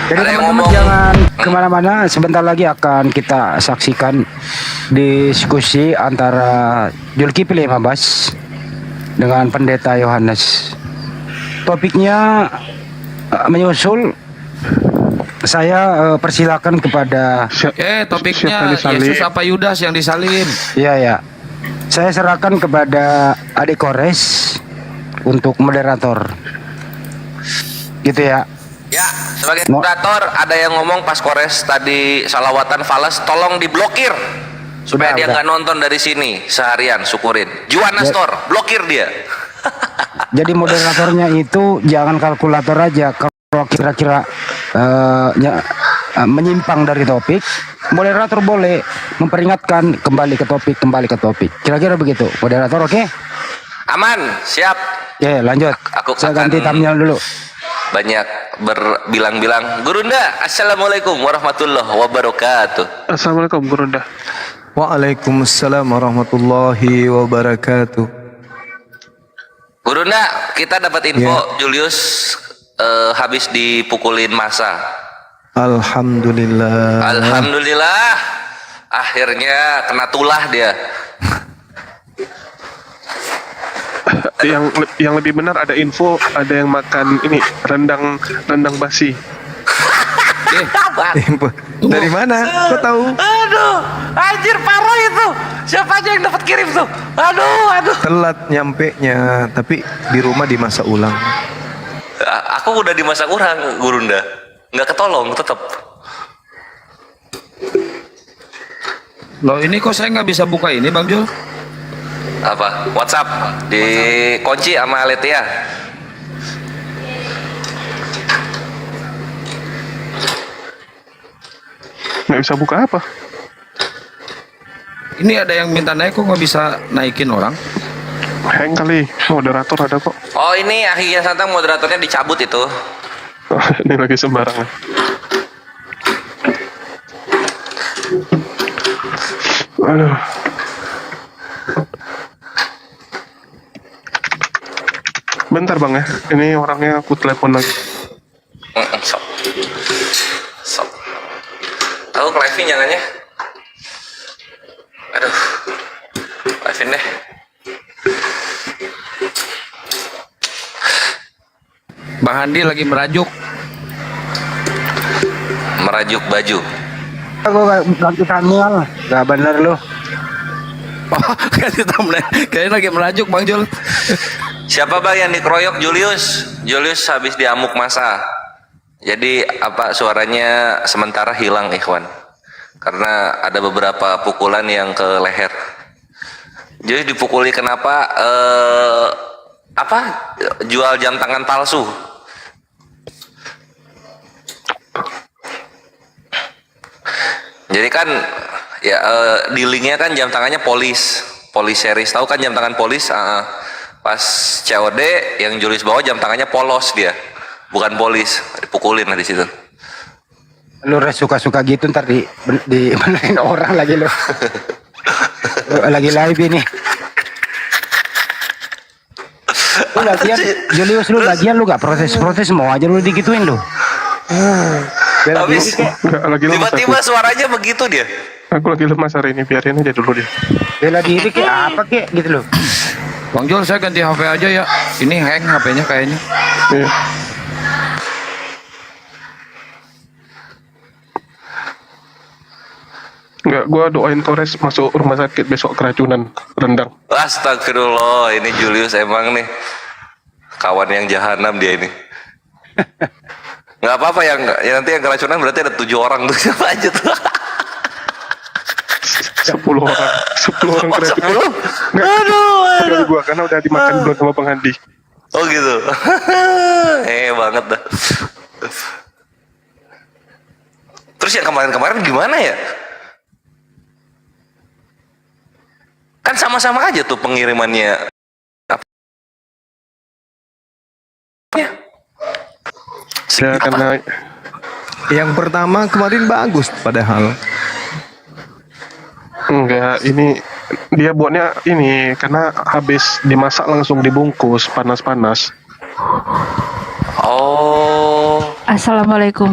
Jadi Ada yang teman-teman ngomong. jangan kemana-mana. Sebentar lagi akan kita saksikan diskusi antara Zulkifli Mabas dengan Pendeta Yohanes. Topiknya menyusul. Saya persilakan kepada siapa Topiknya disalib? Yesus apa Yudas yang disalib? ya. Saya serahkan kepada Adik Kores untuk moderator. Gitu ya. Ya, sebagai moderator ada yang ngomong pas Kores tadi salawatan falas, tolong diblokir supaya dia nggak nonton dari sini seharian. Syukurin. Juan Astor, blokir dia. Jadi moderatornya itu jangan kalkulator aja. Kalau kira-kira menyimpang dari topik, moderator boleh memperingatkan kembali ke topik. Kira-kira begitu, moderator, oke? Aman, siap. Oke, lanjut. Aku Saya akan ganti thumbnail dulu. banyak berbilang-bilang. Gurunda, assalamualaikum warahmatullahi wabarakatuh. Assalamualaikum Gurunda. Waalaikumsalam warahmatullahi wabarakatuh. Gurunda, kita dapat info Julius habis dipukulin massa. Alhamdulillah. Alhamdulillah, akhirnya kena tulah dia. Yang lebih benar ada info ada yang makan ini rendang basi. Dari mana? Kok tahu? Aduh, anjir parah itu. Siapa aja yang dapat kirim tuh? Aduh. Telat nyampe-nya, tapi di rumah dimasak ulang. Aku udah dimasak orang, Gurunda. Nggak ketolong tetap. Loh ini kok saya nggak bisa buka ini Bang Jul? Apa? WhatsApp dikunci sama Letia. Nggak bisa buka apa? Ini ada yang minta naik kok nggak bisa naikin orang? Hang kali, moderator ada kok. Oh ini akhirnya santang moderatornya dicabut itu. Ini lagi sembarangan. Aduh. Bentar bang ya, ini orangnya aku telepon lagi. Sok. Aku ke live-in jangan ya. Aduh. Live-in deh. Bang Handi lagi merajuk. Merajuk baju. Aku ganti thumbnail. Gak bener lu. Oh, kasih thumbnail. Kayaknya lagi merajuk Bang Jul. Siapa bang yang dikeroyok? Julius habis diamuk massa. Jadi apa suaranya sementara hilang ikhwan. Karena ada beberapa pukulan yang ke leher. Julius dipukuli kenapa? Jual jam tangan palsu. Jadi kan ya di linknya kan jam tangannya polis series, tahu kan jam tangan polis? Pas COD yang Julius bawa jam tangannya polos dia, bukan polis, dipukulin lah di situ. Lu suka-suka gitu ntar di benerin orang lagi lu. Lagi live ini. Lu lagian, Julius lu lagian lu gak protes mau aja lu digituin lu. Habis Nggak, lagi lemas tiba-tiba aku. suaranya begitu dia. Aku lagi lemas hari ini, biarin aja dulu dia. Bela diri kayak apa kek gitu loh. Bang Jul saya ganti HP aja ya. Ini hang HP-nya kayaknya. Iya. Enggak, gua doain Torres masuk rumah sakit besok keracunan rendang. Astagfirullah, ini Julius emang nih kawan yang jahanam dia ini. Nggak apa-apa yang nanti yang keracunan berarti ada 7 orang tuh. Siapa aja tuh? 10 orang, 10 orang Oh, keracunan. 10? Enggak, kecuali gua karena udah dimakan duluan sama Bang Handi. Oh gitu. Banget dah. Terus yang kemarin-kemarin gimana ya? Kan sama-sama aja tuh pengirimannya. Ya. Ya karena Yang pertama kemarin bagus padahal. enggak, ini dia buatnya ini karena habis dimasak langsung dibungkus panas-panas. Oh. Assalamualaikum.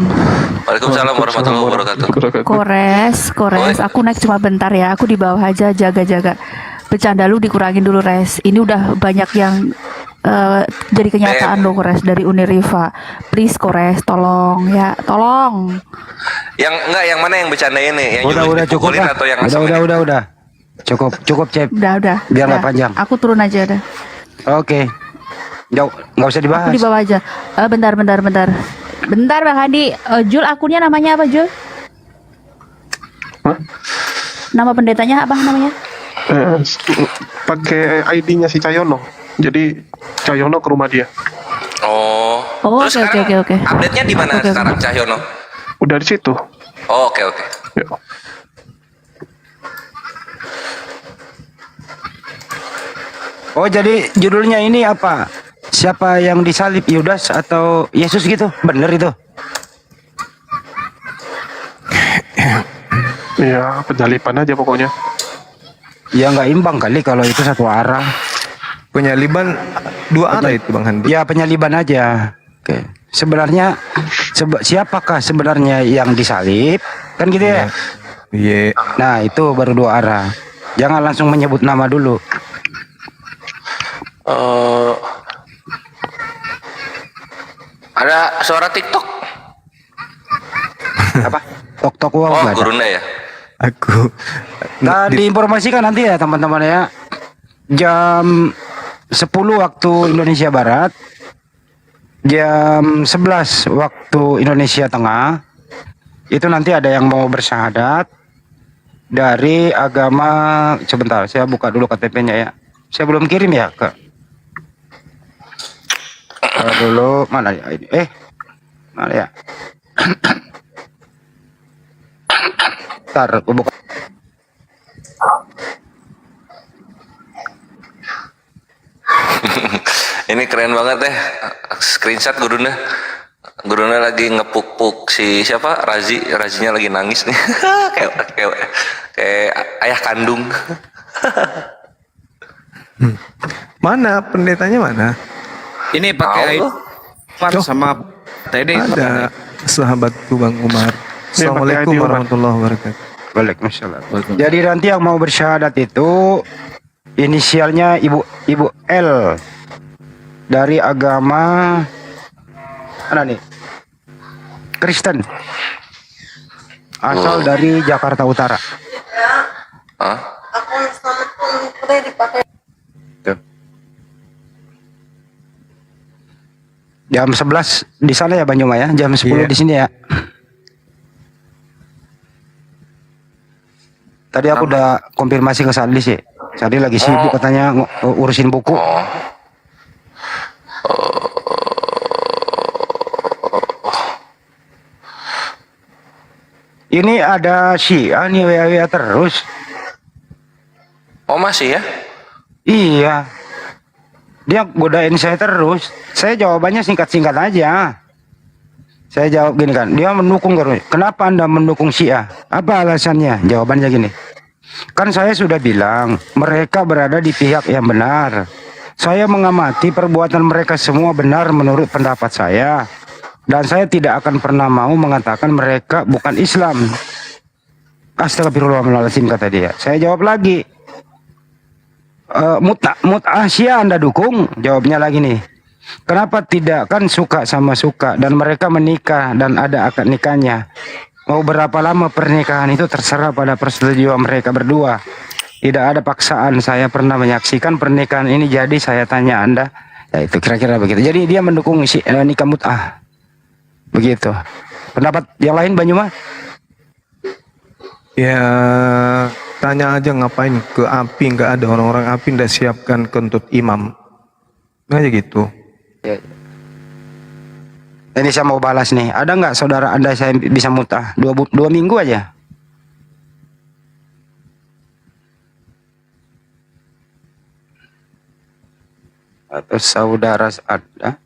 Waalaikumsalam warahmatullahi wabarakatuh. Kores, aku naik cuma bentar ya. Aku di bawah aja jaga-jaga. Bercanda lu dikurangin dulu, Res. Ini udah banyak yang jadi kenyataan lo, Kores, dari Uniriva. Please, Kores, tolong ya, tolong. Yang mana yang bercanda ini? Yang Udah Julius cukup dipukulin lah. atau yang asem ini? Udah. Cukup Cep. Udah. Biar nggak Udah. panjang. Aku turun aja dah. Oke. Jauh, nggak usah dibahas. Aku di bawah aja. Bentar. Bentar, Bang Hadi. Jul, akunnya namanya apa, Jul? Hah? Nama pendetanya apa namanya? Pakai ID-nya si Cayono. Jadi Cayono ke rumah dia. Oh. Oh, Terus oke, sekarang oke. update-nya di mana Oke. sekarang Cahyono? Udah di situ. Oh, oke. Ya. Oh, jadi judulnya ini apa? Siapa yang disalib, Yudas atau Yesus gitu? Bener itu? Ya, penyalipan aja pokoknya. Ya nggak imbang kali kalau itu satu arah. Penyaliban dua arah itu Bang Handi. Ya penyaliban aja. Oke. Sebenarnya siapakah sebenarnya yang disalib? Kan gitu ya? Iya. Nah, itu baru dua arah. Jangan langsung menyebut nama dulu. Ada suara TikTok. Apa? Tok wow Oh, nggak ada. Gurunda ya. Aku Nah, diinformasikan nanti ya teman-teman ya. Jam 10 waktu Indonesia Barat. Jam 11 waktu Indonesia Tengah. Itu nanti ada yang mau bersyahadat dari agama, sebentar saya buka dulu KTP-nya ya. Saya belum kirim ya ke dulu mana ya ini? Mana ya? Ntar buka. Ini keren banget deh. Screenshot Gurunda. Gurunda lagi ngepuk-puk si siapa? Razinya lagi nangis nih. kayak ayah kandung. mana pendetanya mana? Ini pakai Tahu. Umar sama TD. Ada sahabatku Bang Umar. Assalamualaikum ID Umar. warahmatullahi wabarakatuh. Waalaikumsalam. Jadi nanti yang mau bersyahadat itu inisialnya Ibu L dari agama mana nih? Kristen. Asal dari Jakarta Utara. Hah? Tuh. Jam 11 di sana ya Banyuma ya. Jam 10 Iya. di sini ya. Tadi aku udah konfirmasi ke Sadli sih. Sadli lagi sibuk katanya urusin buku. Ini ada Syiah nih WA terus. Oh, masih ya? Iya. Dia godain saya terus. Saya jawabannya singkat-singkat aja. Saya jawab gini kan, dia mendukung terus. Kenapa Anda mendukung Syiah? Apa alasannya? Jawabannya gini. Kan saya sudah bilang, mereka berada di pihak yang benar. Saya mengamati perbuatan mereka semua benar menurut pendapat saya. Dan saya tidak akan pernah mau mengatakan mereka bukan Islam. Astagfirullahaladzim kata dia. Saya jawab lagi. Mut'ah Syiah Anda dukung? Jawabnya lagi nih. Kenapa tidak? Kan suka sama suka. Dan mereka menikah dan ada akad nikahnya. Mau berapa lama pernikahan itu terserah pada persetujuan mereka berdua. Tidak ada paksaan. Saya pernah menyaksikan pernikahan ini. Jadi saya tanya Anda. Ya itu kira-kira begitu. Jadi dia mendukung nikah mut'ah. Begitu. Pendapat yang lain Banyuma? Ya tanya aja ngapain ke API, nggak ada orang-orang API nggak siapkan kentut imam. Aja gitu. Ya. Ini saya mau balas nih. Ada nggak saudara Anda saya bisa mut'ah? Dua minggu aja. Atau saudara Anda?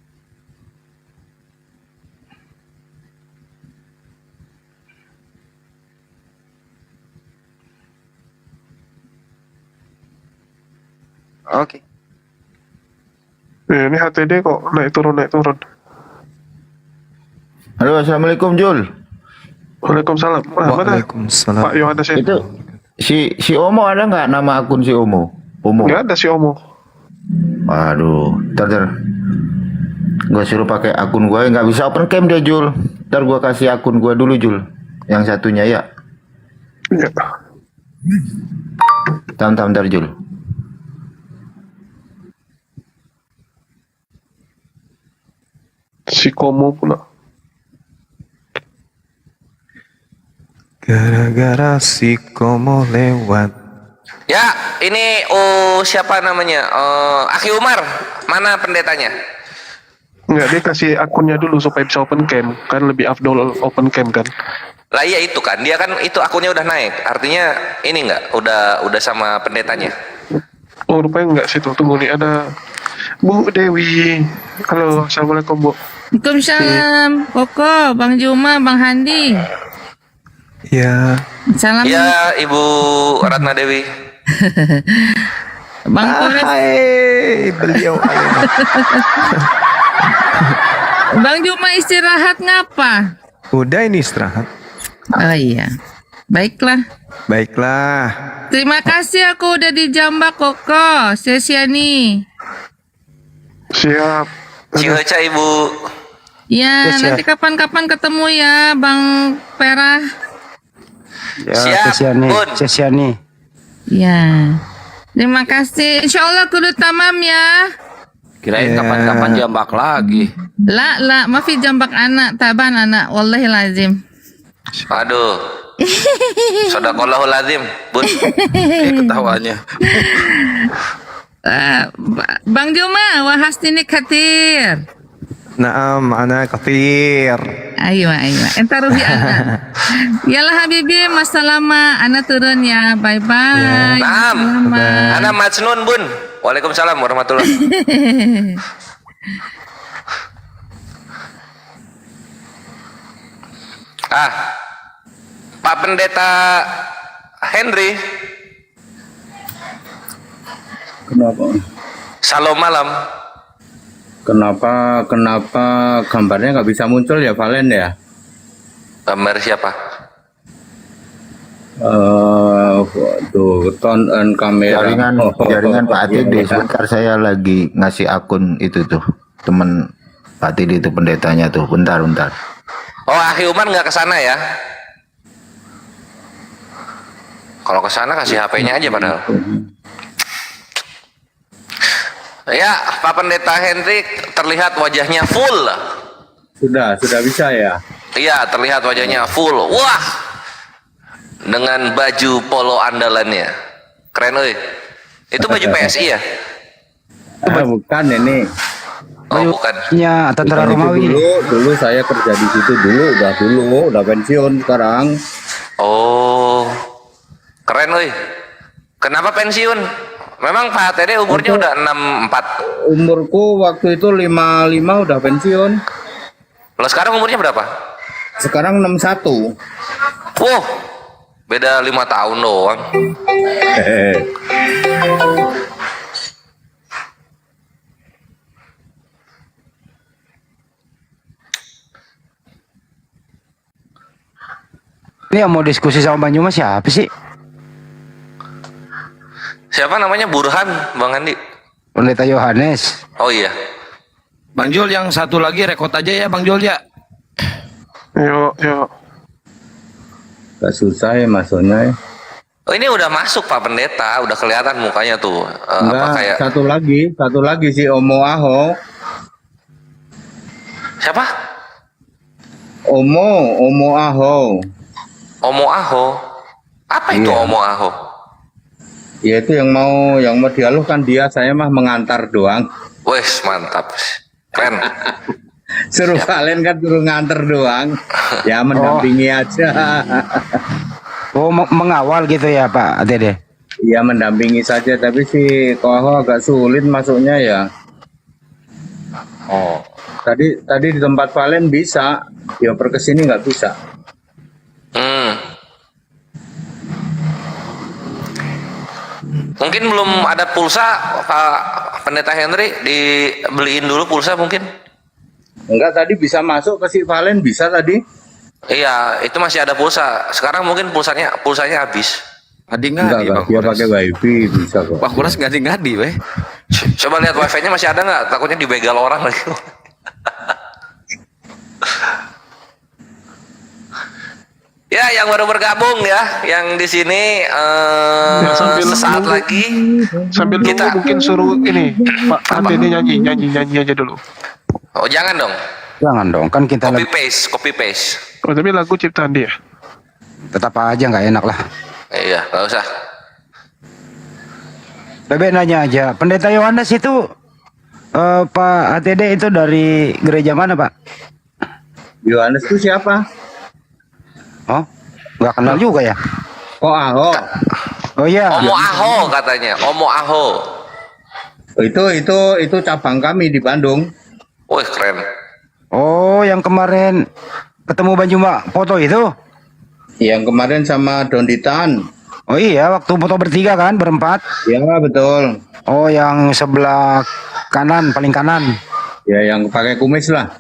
Oke. Ini HTD kok naik turun. Halo Halo, assalamualaikum Jul. Waalaikumsalam. Mana Waalaikumsalam. Pak Yohanes ya? Itu si Omo ada nggak nama akun si Omo? Nggak ada si Omo. Waduh, ntar. Gua suruh pakai akun gua, nggak bisa open cam dia Jul. Ntar gua kasih akun gua dulu Jul. Yang satunya ya. Ya. Tam ntar Jul. Si Komo pula. Gara-gara si Komo lewat. Ya, ini siapa namanya? Aki Umar, mana pendetanya? Nggak, dia kasih akunnya dulu supaya bisa open cam. Kan lebih afdol open cam kan. Lah iya itu kan, dia kan itu akunnya udah naik. Artinya ini enggak udah sama pendetanya. Oh rupanya nggak situ. Tunggu nih ada Bu Dewi. Halo, assalamualaikum Bu. Waalaikumsalam, Koko, Bang Juma, Bang Handi. Ya. Salam, Ya, Ibu Ratna Dewi. Bang Kores. Hai, beliau alena. Bang Juma istirahat ngapa? Udah ini istirahat. Oh iya, baiklah. Baiklah. Terima kasih aku udah di Jambak, Koko, Sesiani. Siap. Ciheca Ibu. Ya, Yes, nanti kapan-kapan ketemu ya, Bang Perah. Ya, Siap, Sesiani, Bun. Sesiani. Ya, terima kasih. Insya Allah kudu tamam ya. Kirain Ya. kapan-kapan jambak lagi. La, mafi jambak anak, taban anak, wallahi lazim. Aduh. Sodaqallahul azim, Bun. Ketawanya. Bang Juma, wahastini katir. Naam, ana kafir. Ayo. Entar ruhi anak. Yalah Habibi, masalama. Anak turun ya. Bye-bye. Naam. Selamat. Ana Majnun, Bun. Waalaikumsalam warahmatullahi. Pak Pendeta Henry. Kenapa? Salam malam. Kenapa gambarnya nggak bisa muncul ya Valen ya? Gambar siapa? Tuh tonton kamera. Jaringan Pak Atidi. Sebentar saya lagi ngasih akun itu tuh temen Pak Atidi itu pendetanya tuh. Bentar. Oh, Aki Umar nggak ke sana ya? Kalau ke sana kasih HP-nya aja padahal. Ya, Pak Pendeta Henry terlihat wajahnya full. Sudah bisa ya. Iya, terlihat wajahnya full. Wah, dengan baju polo andalannya. Keren, euy. Itu baju PSI ya? Bukan ini. Oh, bukan. Ya, tentara Bukan itu Romawi. dulu saya kerja di situ udah pensiun sekarang. Oh, keren, euy. Kenapa pensiun? Memang Pak TD umurnya udah 64. Umurku waktu itu 55 udah pensiun. Lo sekarang umurnya berapa? Sekarang 61. Wow, beda 5 tahun doang. Ini yang mau diskusi sama Bang Juma siapa sih? Siapa namanya? Burhan, Bang Andi. Pendeta Yohanes. Oh iya. Bang Jul yang satu lagi rekod aja ya Bang Jul ya. Yuk. Gak susah ya masuknya. Oh, ini udah masuk Pak Pendeta, udah kelihatan mukanya tuh. Enggak, Apa kayak satu lagi si Omo Aho. siapa? Omo Aho. Omo Aho. Apa itu Iya. Omo Aho? Ya itu yang mau dialog kan dia, saya mah mengantar doang. Wes, mantap. Keren. Suruh kalian kan suruh nganter doang. Ya mendampingi aja. Oh, mengawal gitu ya Pak Dede. Ya mendampingi saja, tapi si Koho agak sulit masuknya ya. Oh. Tadi di tempat Valen bisa, ya kesini nggak bisa. Mungkin belum ada pulsa Pak Pendeta Henry, dibeliin dulu pulsa mungkin. Enggak, tadi bisa masuk ke si Valen, bisa tadi. Iya, itu masih ada pulsa. Sekarang mungkin pulsanya habis. Enggak, Ngadi-ngadi Bang dia Kores. pakai wifi bisa kok. Bang Kores ngadi-ngadi weh. Coba lihat wifi-nya masih ada nggak? Takutnya dibegal orang lagi. Ya, yang baru bergabung ya, yang di sini Ya, sambil sesaat nunggu. lagi Sambil Kita- nunggu mungkin suruh ini Pak ATD nyanyi aja dulu. Oh, jangan dong. Jangan dong, kan kita Copy paste. Oh, tapi lagu ciptaan dia. tetap aja nggak enak lah. Iya, nggak usah. Bebek nanya aja, Pendeta Yohanes itu Pak ATD itu dari gereja mana Pak? Yohanes itu siapa? Oh, nggak kenal juga ya? Oh, Ahok. Oh iya. Omo Aho katanya, Omo Aho. Itu cabang kami di Bandung. Wih, keren. Oh, yang kemarin ketemu Banjuma foto itu? Yang kemarin sama Donditan. Oh iya, waktu foto bertiga kan, berempat. Ya, betul. Oh, yang sebelah kanan, paling kanan. Ya, yang pakai kumis lah.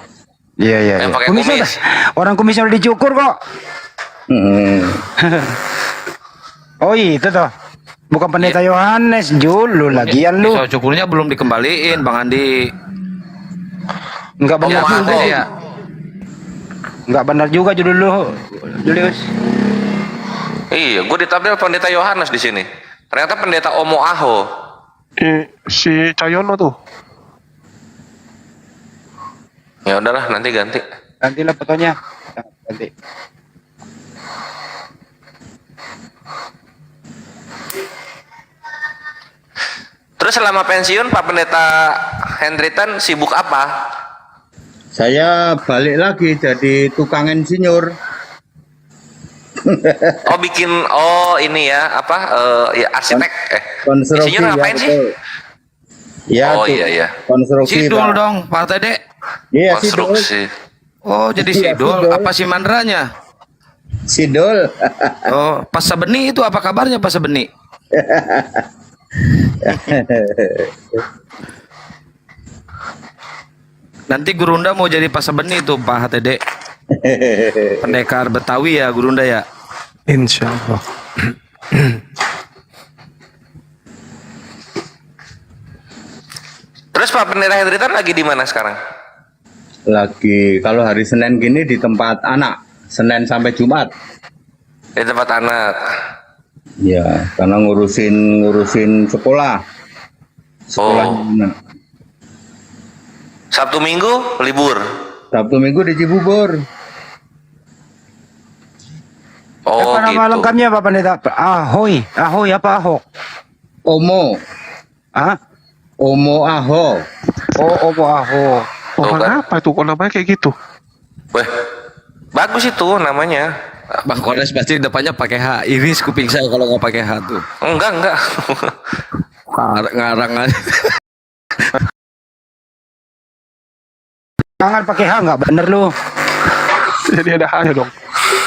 Iya, iya. Yang iya. pakai Kumisnya kumis. orang kumisnya udah dicukur kok. Hmm. Oh itu toh. Bukan Pendeta Yohanes, Jul, lu lagian lu. Pisau cukurnya belum dikembaliin Bang Andi. Enggak Omo benar juga. Aho. ya. Enggak benar juga judul lu, Julius. Iya, gue ditampil Pendeta Yohanes di sini. Ternyata Pendeta Omo Aho. Si Cayono tuh. Ya udahlah, nanti ganti. Gantilah fotonya. Ganti. Terus selama pensiun Pak Pendeta Hendritan sibuk apa? Saya balik lagi jadi tukang insinyur. Oh bikin, ini ya apa? Ya arsitek. Konstruksi. Insinyur ngapain ya, sih? betul. Ya, Oh, tuh, iya, iya. Konstruksi. Sidul Pak. dong Pak ATD. Iya, sidul. Konstruksi. Oh jadi Iya, sidul. sidul. Apa sih mandranya? Sidul. Oh Pas Sabeni itu apa kabarnya Pas Sabeni? Nanti Gurunda mau jadi Pas Sabeni tuh Pak HTD. Pendekar Betawi ya Gurunda ya. Insya Allah. Terus Pak Pendeta Hendritan lagi di mana sekarang? Lagi kalau hari Senin gini di tempat anak. Senin sampai Jumat. Di tempat anak. Ya, karena ngurusin sekolah. Sekolah Oh. anak. Sabtu Minggu libur. Sabtu Minggu di Cibubur. Oh Apa nama gitu. lengkapnya Pak Pendeta? Ahoy, Ahoy apa Ahok? Omo. Ah? Omo Aho. Oh, Omo Ahok. Tuh Orang kan. apa itu? Kok namanya kayak gitu? Weh, bagus itu namanya. Bang Kores pasti depannya pakai H. Iris kuping saya kalau nggak pakai H tuh. Enggak. Ngarang aja. Jangan pakai H, nggak bener lu. Jadi ada hanya dong.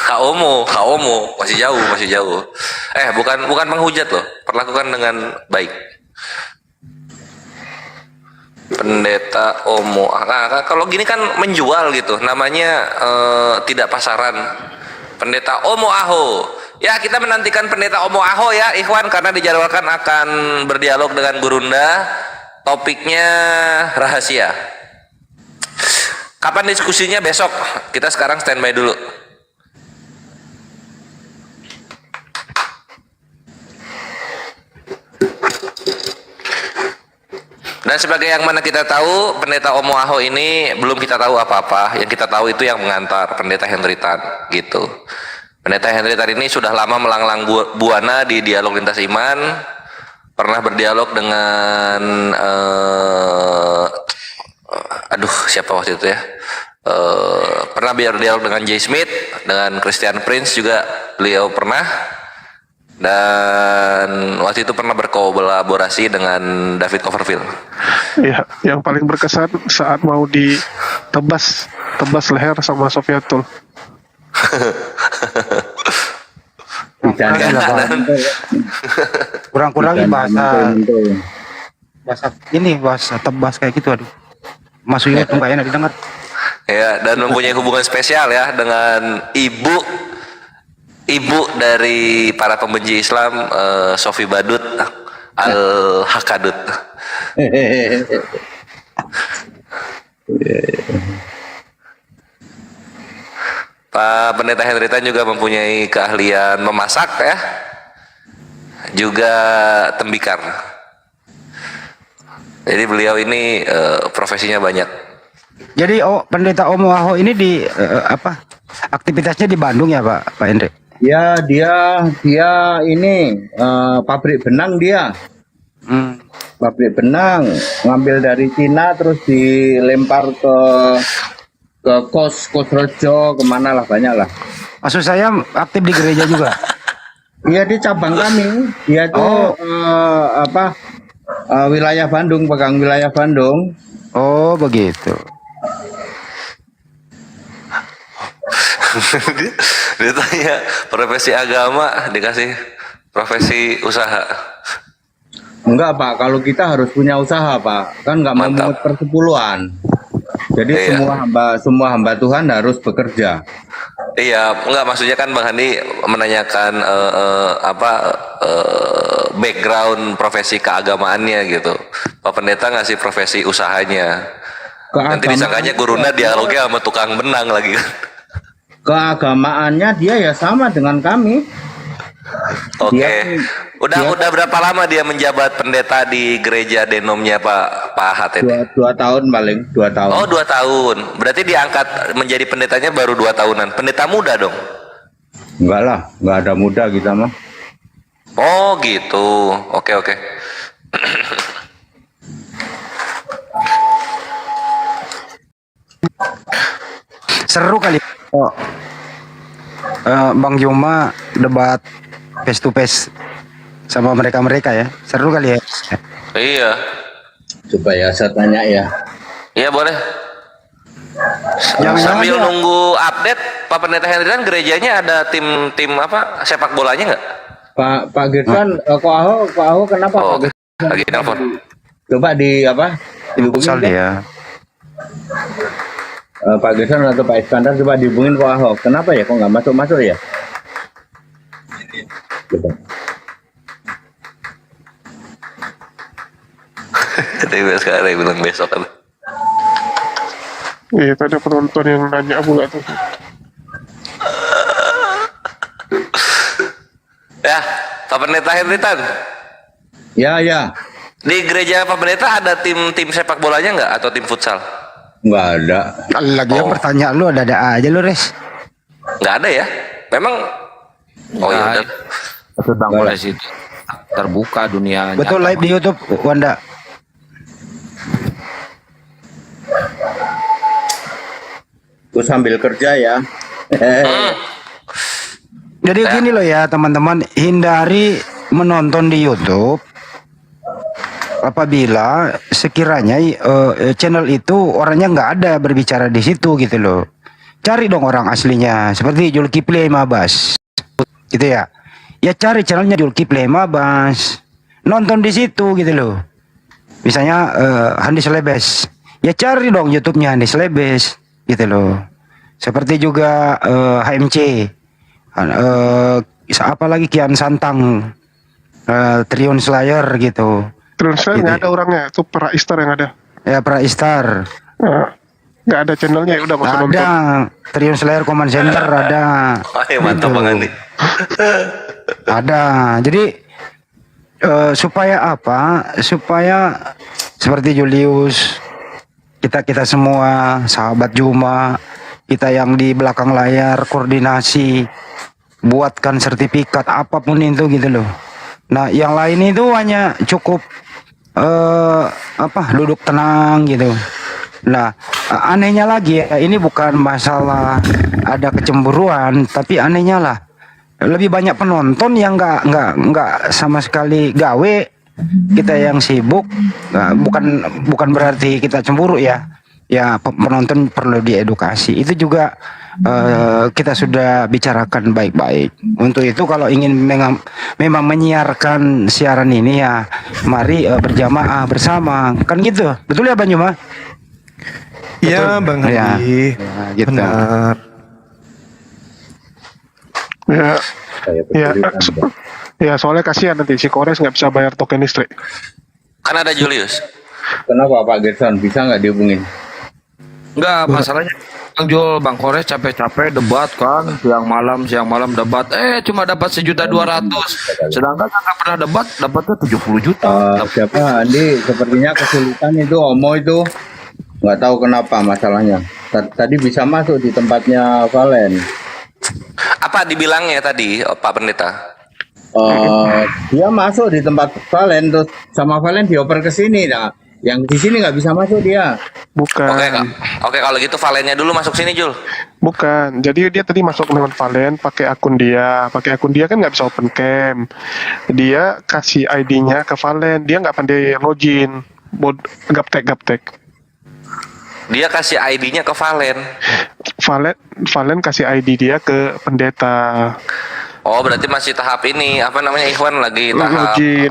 Kak Omo, masih jauh. Bukan menghujat loh, perlakukan dengan baik. Pendeta Omo, nah, kalau gini kan menjual gitu, namanya tidak pasaran. Pendeta Omo Aho, ya kita menantikan Pendeta Omo Aho ya, Ikhwan, karena dijadwalkan akan berdialog dengan Gurunda, topiknya rahasia. Kapan diskusinya? Besok. Kita sekarang standby dulu. Dan sebagai yang mana kita tahu, Pendeta Omo Aho ini belum kita tahu apa-apa. Yang kita tahu itu yang mengantar, Pendeta Hendritan gitu. Pendeta Hendritan ini sudah lama melanglang buana di dialog lintas iman. Pernah berdialog dengan siapa waktu itu ya? Pernah berdialog dengan Jay Smith, dengan Christian Prince juga beliau pernah. Dan waktu itu pernah berkolaborasi dengan David Copperfield. Iya, yang paling berkesan saat mau ditebas leher sama Sofiatul. Kurang-kurangin bahasa ini, bahasa tebas kayak gitu, aduh. Maksudnya tuh nggak enak didengar. Ya, dan mempunyai hubungan spesial ya dengan ibu dari para pembenci Islam, Sofi Badut Al Hakadut. Pak Pendeta Henritan juga mempunyai keahlian memasak ya, juga tembikar. Jadi beliau ini profesinya banyak. Jadi pendeta Omo Aho ini di apa? Aktivitasnya di Bandung ya Pak Hendrik? Ya, dia ini pabrik benang dia. Pabrik benang, ngambil dari Cina terus dilempar ke Kos Rejo, kemana lah, banyak lah. Maksud saya aktif di gereja juga. Iya, di cabang kami. Dia tuh wilayah Bandung, pegang wilayah Bandung. Oh begitu. Dia tanya profesi agama, dikasih profesi usaha. Enggak Pak, kalau kita harus punya usaha Pak, kan nggak mau Mantap. mungut persepuluhan. Jadi Iya. semua hamba Tuhan harus bekerja. Iya, enggak, maksudnya kan Bang Handi menanyakan background profesi keagamaannya gitu. Pak Pendeta ngasih profesi usahanya. Nanti disangkanya guruna dialognya sama tukang benang lagi. Keagamaannya dia ya sama dengan kami. Oke. Udah berapa lama dia menjabat pendeta di gereja denomnya Pak HTT? Dua tahun paling, 2 tahun. Oh, 2 tahun. Berarti diangkat menjadi pendetanya baru 2 tahunan. Pendeta muda dong? Enggak lah, enggak ada muda kita mah. Oh gitu. Oke. Seru kali. Bang Juma debat face to face sama mereka ya. Seru kali ya. Iya. Coba ya saya tanya ya. Iya boleh. Jangan-jangan Sambil dia- nunggu update, Pak Pendeta Hendrian gerejanya ada tim apa sepak bolanya nggak? Pak Girsan, Ko Aho kenapa Oh, Pak Girsan? lagi nelfon. Coba di apa? Futsal Dihubungin dia. Pak Girsan atau Pak Iskandar, coba dihubungin Ko Aho. Kenapa ya kok nggak masuk ya? Coba. Tapi sekarang bilang besok kan. Iya, ada penonton yang nanya pula tuh. Ya, Pak Pendeta Hendritan. Ya. Di gereja Pak Pendeta ada tim sepak bolanya nggak atau tim futsal? Nggak ada. Lagi yang Oh. pertanyaan lu ada aja lu Res. Nggak ada ya? Memang. Oh ya udah. Bang boleh sih terbuka dunia. Betul nyata. live di YouTube Wanda. Gue sambil kerja ya. Jadi gini loh ya teman-teman, hindari menonton di YouTube apabila sekiranya channel itu orangnya nggak ada berbicara di situ gitu loh. Cari dong orang aslinya seperti Zulkifli Mabas gitu ya. Ya cari channelnya Zulkifli Mabas, nonton di situ gitu loh. Misalnya Handi Selebes, ya cari dong YouTube-nya Handi Selebes gitu loh. Seperti juga HMC, apa lagi Kian Santang, Trion Slayer gitu. Terus Gitu. nggak ada orangnya, itu Pra Istar yang ada. Ya Praistar, Nggak ada channelnya, ya udah masuk ada nonton. Trion Slayer Command Center ada. Wah, mantap Gitu. Bang Andi. Ada. Jadi supaya apa? Supaya seperti Julius, kita semua sahabat Juma, kita yang di belakang layar koordinasi, buatkan sertifikat apapun itu gitu loh. Nah, yang lain itu hanya cukup duduk tenang gitu. Nah, anehnya lagi ya, ini bukan masalah ada kecemburuan, tapi anehnya lah lebih banyak penonton yang nggak sama sekali gawe, kita yang sibuk. Nah, bukan berarti kita cemburu ya. Ya penonton perlu diedukasi. Itu juga kita sudah bicarakan baik-baik. Untuk itu kalau ingin memang menyiarkan siaran ini ya mari berjamaah bersama. Kan gitu. Betul ya Bang Juma? Iya Bang Iya. Hadi. Ya, gitu. Benar. Ya, Saya ya, kesulitan, Bang. ya soalnya kasihan nanti si Kores nggak bisa bayar token listrik. Kan ada Julius. Kenapa Pak Gerson? Bisa nggak dihubungin? Enggak, masalahnya Bang Jul, Bang Kores capek-capek debat kan, siang malam debat, cuma dapat 1.200.000. Sedangkan yang nggak pernah debat, dapatnya 70 juta. Siapa Andi? Sepertinya kesulitan itu Omo itu. Nggak tahu kenapa masalahnya. Tadi bisa masuk di tempatnya Valen. Apa dibilangnya tadi, Pak Pendeta? Dia masuk di tempat Valen terus sama Valen dioper ke sini. Nah, yang di sini nggak bisa masuk dia. Bukan. Oke, Kak. Oke, kalau gitu Valennya dulu masuk sini, Jul. Bukan, jadi dia tadi masuk dengan Valen pakai akun dia kan nggak bisa open cam. Dia kasih ID-nya ke Valen, dia nggak pandai login, gaptek. Dia kasih ID-nya ke Valen. Valen kasih ID dia ke pendeta. Oh, berarti masih tahap ini, apa namanya, Ikhwan lagi tahap Login.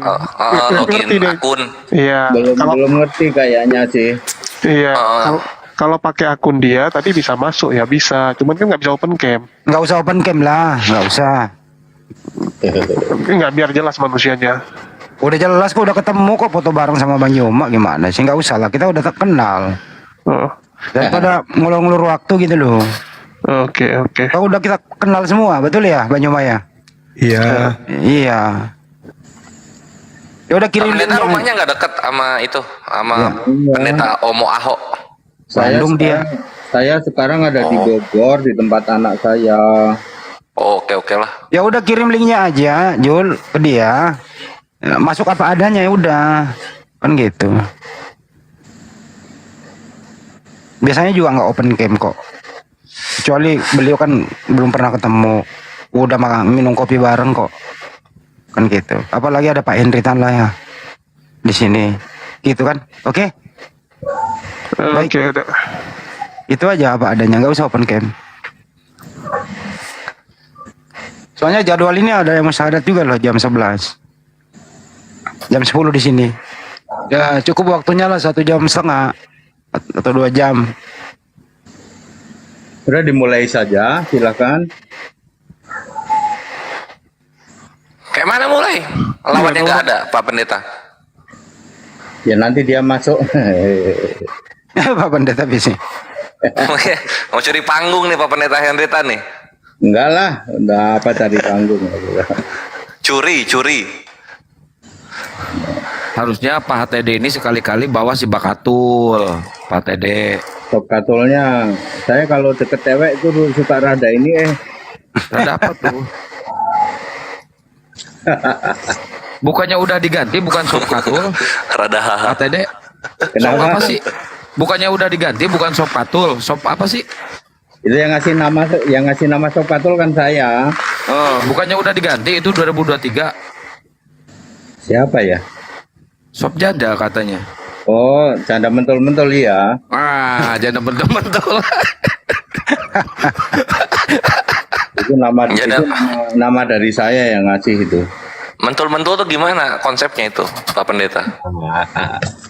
login Ngerti deh. akun. Iya, Belum ngerti kayaknya sih. iya. Kalau pakai akun dia tadi bisa masuk ya bisa, cuman kan nggak bisa open cam. Nggak usah open cam lah, nggak usah. Nggak biar jelas manusianya. Udah jelas kok, udah ketemu kok foto bareng sama Bang Yoma, gimana sih? Nggak usah lah, kita udah kenal. Oh, Daripada ngulur-ngulur waktu gitu loh. oke. Kalau udah kita kenal semua, betul ya Bang Yoma ya? Iya. Iya. Ya udah Pak kirim Pendeta link. rumahnya nggak deket sama itu, sama Ya. Pendeta Omo Ahok. Bandung dia. Saya sekarang ada di Bogor di tempat anak saya. Oh, oke lah. Ya udah kirim linknya aja, Jul, ke dia. Ya, masuk apa adanya ya udah. Kan gitu. Biasanya juga nggak open cam kok. Kecuali beliau kan belum pernah ketemu. Udah minum kopi bareng kok. Kan gitu. Apalagi ada Pak Henry Tan lah ya. Di sini. Gitu kan? Oke? Baik. Oke, udah. Itu aja apa adanya, nggak usah open cam. Soalnya jadwal ini ada yang musyahadat juga loh jam 11. Jam 10 di sini. Ya cukup waktunya lah 1,5 jam atau 2 jam. Sudah dimulai saja, silakan. Kayak mana mulai? Lawannya nggak ada, Pak Pendeta. Ya nanti dia masuk. Pak Pendeta bising. Mau curi panggung nih Pak Pendeta Henry Tan nih. Enggak lah, udah apa tadi panggung. Curi. Harusnya Pak HTD ini sekali-kali bawa si Bakatul, Pak TD. Top katulnya, saya kalau deket cewek itu suka rada ini Ada apa tuh? Bukannya udah diganti, bukan Sob Katul, Rada haha. Pak TD. Sob Kenapa? apa sih? Bukannya udah diganti, bukan Sob Katul, Sob apa sih? Itu yang ngasih nama Top Katul kan saya. Oh, bukannya udah diganti itu 2023. Siapa ya? Sob Janda katanya. Oh, canda mentul-mentul ya. Ah, Janda bentul-bentul. Itu nama Janda. itu nama dari saya yang ngasih itu. Mentul-mentul tuh gimana konsepnya itu, Pak Pendeta?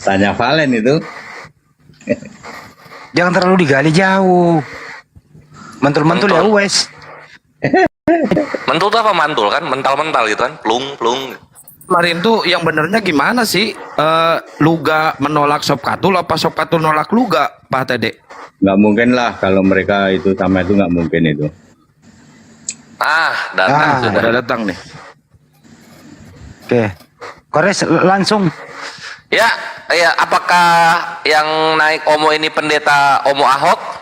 Tanya Valen itu. Jangan terlalu digali jauh. Mentul-mentul ya wes. Mentul tuh apa mantul kan? Mental-mental gitu kan? Plung. Kemarin tuh yang benernya gimana sih? Luga menolak Sob Katul apa Sob Katul nolak Luga, Pak TD? Nggak mungkin lah kalau mereka itu sama itu nggak mungkin itu. Datang sudah. Udah datang nih. Oke. Kores langsung. Ya, apakah yang naik Omo ini Pendeta Omo Ahok?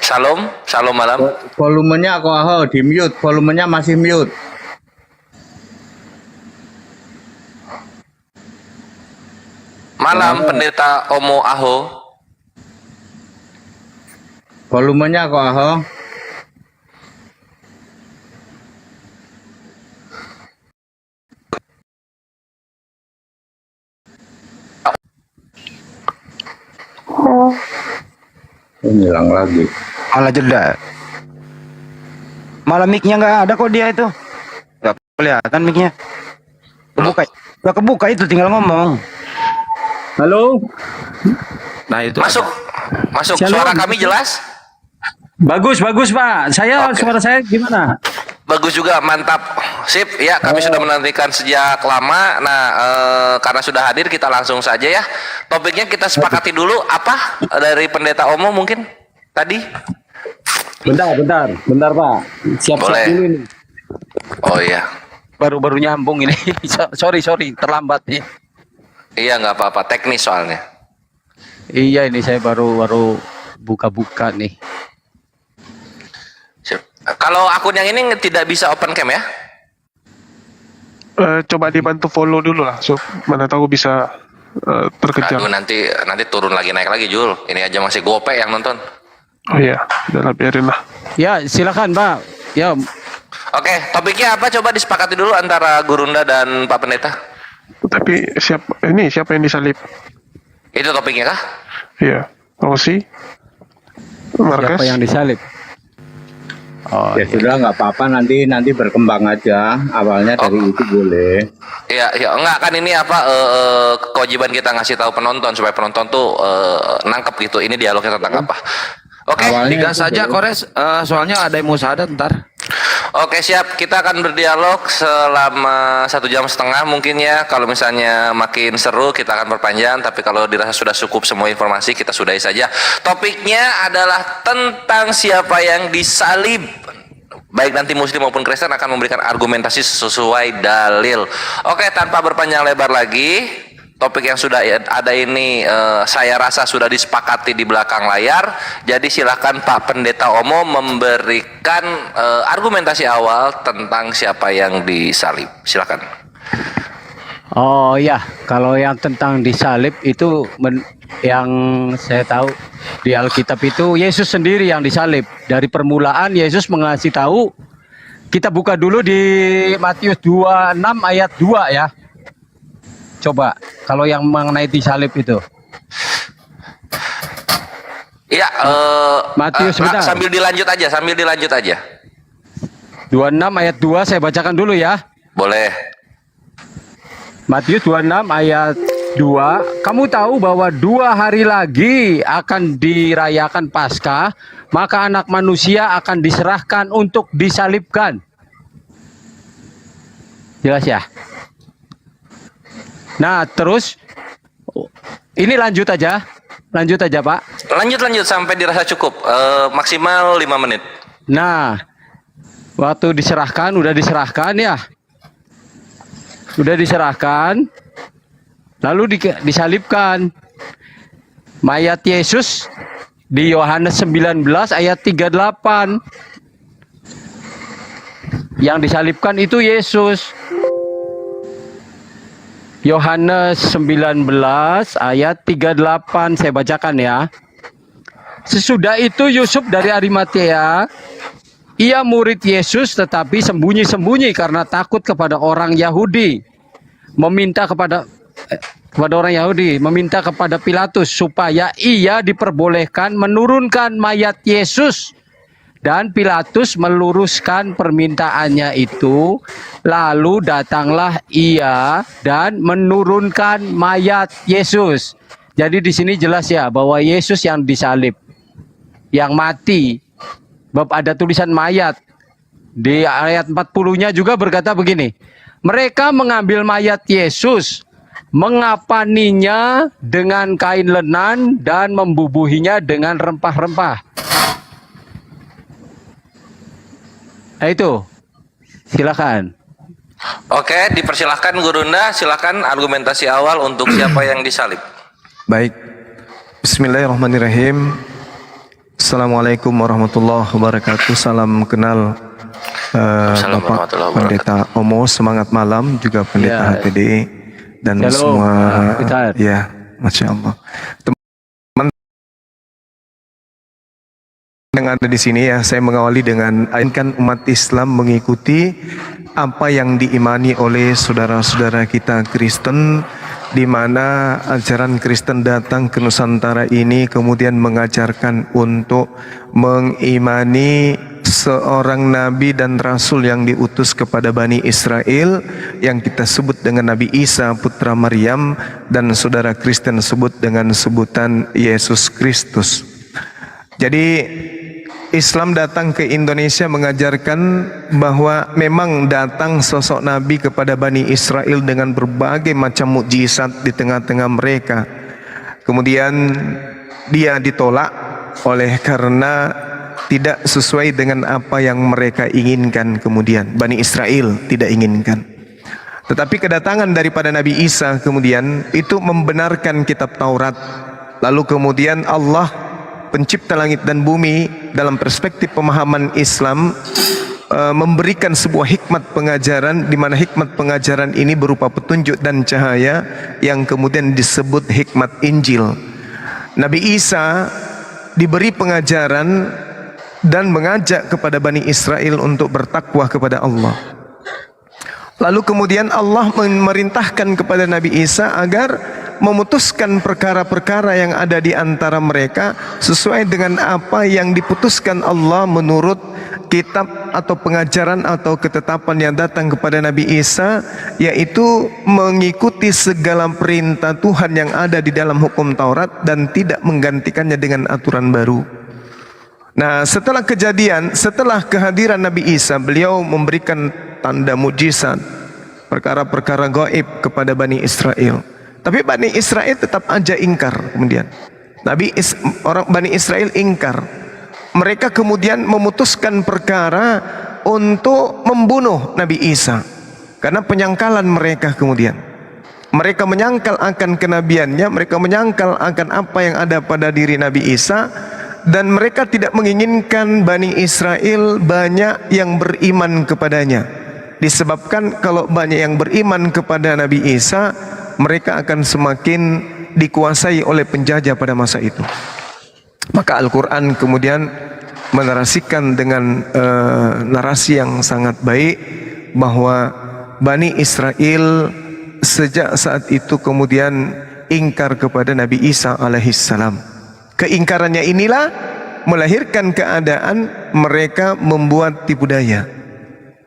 Shalom malam. Volumenya kok di mute, volumenya masih mute. Malam Pendeta Omo Aho. Volumenya kok hilang lagi. Malah jeda. Malah mic-nya nggak ada kok dia itu. Nggak kelihatan mic-nya. Kebuka. Nggak kebuka itu tinggal ngomong. Halo, Nah itu Masuk. Masuk. Shalom. Suara kami jelas? bagus Pak. Suara saya gimana? Bagus juga, mantap. Sip, ya kami sudah menantikan sejak lama. Nah, karena sudah hadir kita langsung saja ya. Topiknya kita sepakati dulu apa dari Pendeta Omo mungkin tadi? Bentar Pak. Siap-siap Boleh. dulu ini. Oh iya. baru nyambung ini. sorry terlambat nih. Iya nggak apa-apa, teknis soalnya. Iya ini saya baru buka-buka nih. Sip. Kalau akun yang ini tidak bisa open cam ya? Coba dibantu follow dulu lah, so mana tahu bisa terkejar. Aduh, nanti turun lagi naik lagi Jul. Ini aja masih gope yang nonton. Oh iya, udah biarin lah. Ya silakan Pak. Ya Oke, topiknya apa? Coba disepakati dulu antara Gurunda dan Pak Pendeta. Tapi siapa yang disalib? Itu topiknya kah? Iya, Rossi, Marquez. siapa yang disalib? Oh, Ya sudah nggak apa-apa, nanti berkembang aja. Awalnya dari itu boleh. Ya enggak kan ini apa kewajiban kita ngasih tahu penonton supaya penonton tuh nangkep gitu. Ini dialognya tentang apa? Oke, Awalnya Digas itu saja boleh. Kores, soalnya ada yang mau sadat ntar. Oke siap. Kita akan berdialog selama 1,5 jam mungkin ya. Kalau misalnya makin seru kita akan perpanjang. Tapi kalau dirasa sudah cukup semua informasi kita sudahi saja. Topiknya adalah tentang siapa yang disalib. Baik nanti Muslim maupun Kristen akan memberikan argumentasi sesuai dalil. Oke, tanpa berpanjang lebar lagi, topik yang sudah ada ini saya rasa sudah disepakati di belakang layar. Jadi silakan Pak Pendeta Omo memberikan argumentasi awal tentang siapa yang disalib. Silakan. Oh ya, kalau yang tentang disalib itu yang saya tahu di Alkitab itu Yesus sendiri yang disalib. Dari permulaan Yesus mengasih tahu, kita buka dulu di Matius 26 ayat 2 ya. Coba kalau yang mengenai disalib itu. Ya, Matius, sebentar. sambil dilanjut aja. 26 ayat 2 saya bacakan dulu ya. Boleh. Matius 26 ayat 2, kamu tahu bahwa 2 hari lagi akan dirayakan Paskah, maka anak manusia akan diserahkan untuk disalibkan. Jelas ya? Nah terus, ini lanjut aja Pak. Lanjut sampai dirasa cukup. Maksimal 5 menit. Nah, waktu diserahkan, udah diserahkan ya. Sudah diserahkan, lalu disalibkan. Mayat Yesus di Yohanes 19 ayat 38. Yang disalibkan itu Yesus. Yohanes 19 ayat 38, saya bacakan ya. Sesudah itu Yusuf dari Arimatea, ia murid Yesus tetapi sembunyi-sembunyi karena takut kepada orang Yahudi. Meminta kepada Pilatus supaya ia diperbolehkan menurunkan mayat Yesus. Dan Pilatus meluruskan permintaannya itu. Lalu datanglah ia dan menurunkan mayat Yesus. Jadi di sini jelas ya bahwa Yesus yang disalib, yang mati. Bab ada tulisan mayat. Di ayat 40-nya juga berkata begini. Mereka mengambil mayat Yesus, mengapaninya dengan kain lenan dan membubuhinya dengan rempah-rempah. Nah, itu. Silakan. Oke, dipersilahkan Gurunda, silakan argumentasi awal untuk siapa yang disalib. Baik. Bismillahirrahmanirrahim. Assalamualaikum warahmatullahi wabarakatuh. Salam kenal Bapak Pendeta Omo, semangat malam, juga Pendeta Ya. HTD dan Shalom, semua Ustaz. ya, Masya Allah. Teman yang ada di sini ya, saya mengawali dengan ayatkan umat Islam mengikuti apa yang diimani oleh saudara-saudara kita Kristen, di mana ajaran Kristen datang ke Nusantara ini kemudian mengajarkan untuk mengimani seorang nabi dan rasul yang diutus kepada Bani Israel yang kita sebut dengan Nabi Isa putra Maryam dan saudara Kristen sebut dengan sebutan Yesus Kristus. Jadi Islam datang ke Indonesia mengajarkan bahwa memang datang sosok nabi kepada Bani Israel dengan berbagai macam mukjizat di tengah-tengah mereka. Kemudian dia ditolak oleh karena tidak sesuai dengan apa yang mereka inginkan. Kemudian Bani Israel tidak inginkan. Tetapi kedatangan daripada Nabi Isa kemudian itu membenarkan kitab Taurat. Lalu kemudian Allah pencipta langit dan bumi dalam perspektif pemahaman Islam memberikan sebuah hikmat pengajaran, di mana hikmat pengajaran ini berupa petunjuk dan cahaya yang kemudian disebut hikmat Injil. Nabi Isa diberi pengajaran dan mengajak kepada Bani Israel untuk bertakwa kepada Allah. Lalu kemudian Allah memerintahkan kepada Nabi Isa agar memutuskan perkara-perkara yang ada di antara mereka sesuai dengan apa yang diputuskan Allah menurut kitab atau pengajaran atau ketetapan yang datang kepada Nabi Isa, yaitu mengikuti segala perintah Tuhan yang ada di dalam hukum Taurat dan tidak menggantikannya dengan aturan baru. Nah, setelah kehadiran Nabi Isa, beliau memberikan tanda mukjizat, perkara-perkara gaib kepada Bani Israel. Tapi Bani Israel tetap aja ingkar. Kemudian Bani Israel ingkar. Mereka kemudian memutuskan perkara untuk membunuh Nabi Isa karena penyangkalan mereka. Kemudian mereka menyangkal akan kenabiannya, mereka menyangkal akan apa yang ada pada diri Nabi Isa, dan mereka tidak menginginkan Bani Israel banyak yang beriman kepadanya. Disebabkan kalau banyak yang beriman kepada Nabi Isa, mereka akan semakin dikuasai oleh penjajah pada masa itu. Maka Al-Quran kemudian menarasikan dengan narasi yang sangat baik bahwa Bani Israel sejak saat itu kemudian ingkar kepada Nabi Isa alaihissalam. Keingkarannya inilah melahirkan keadaan mereka membuat tipu daya.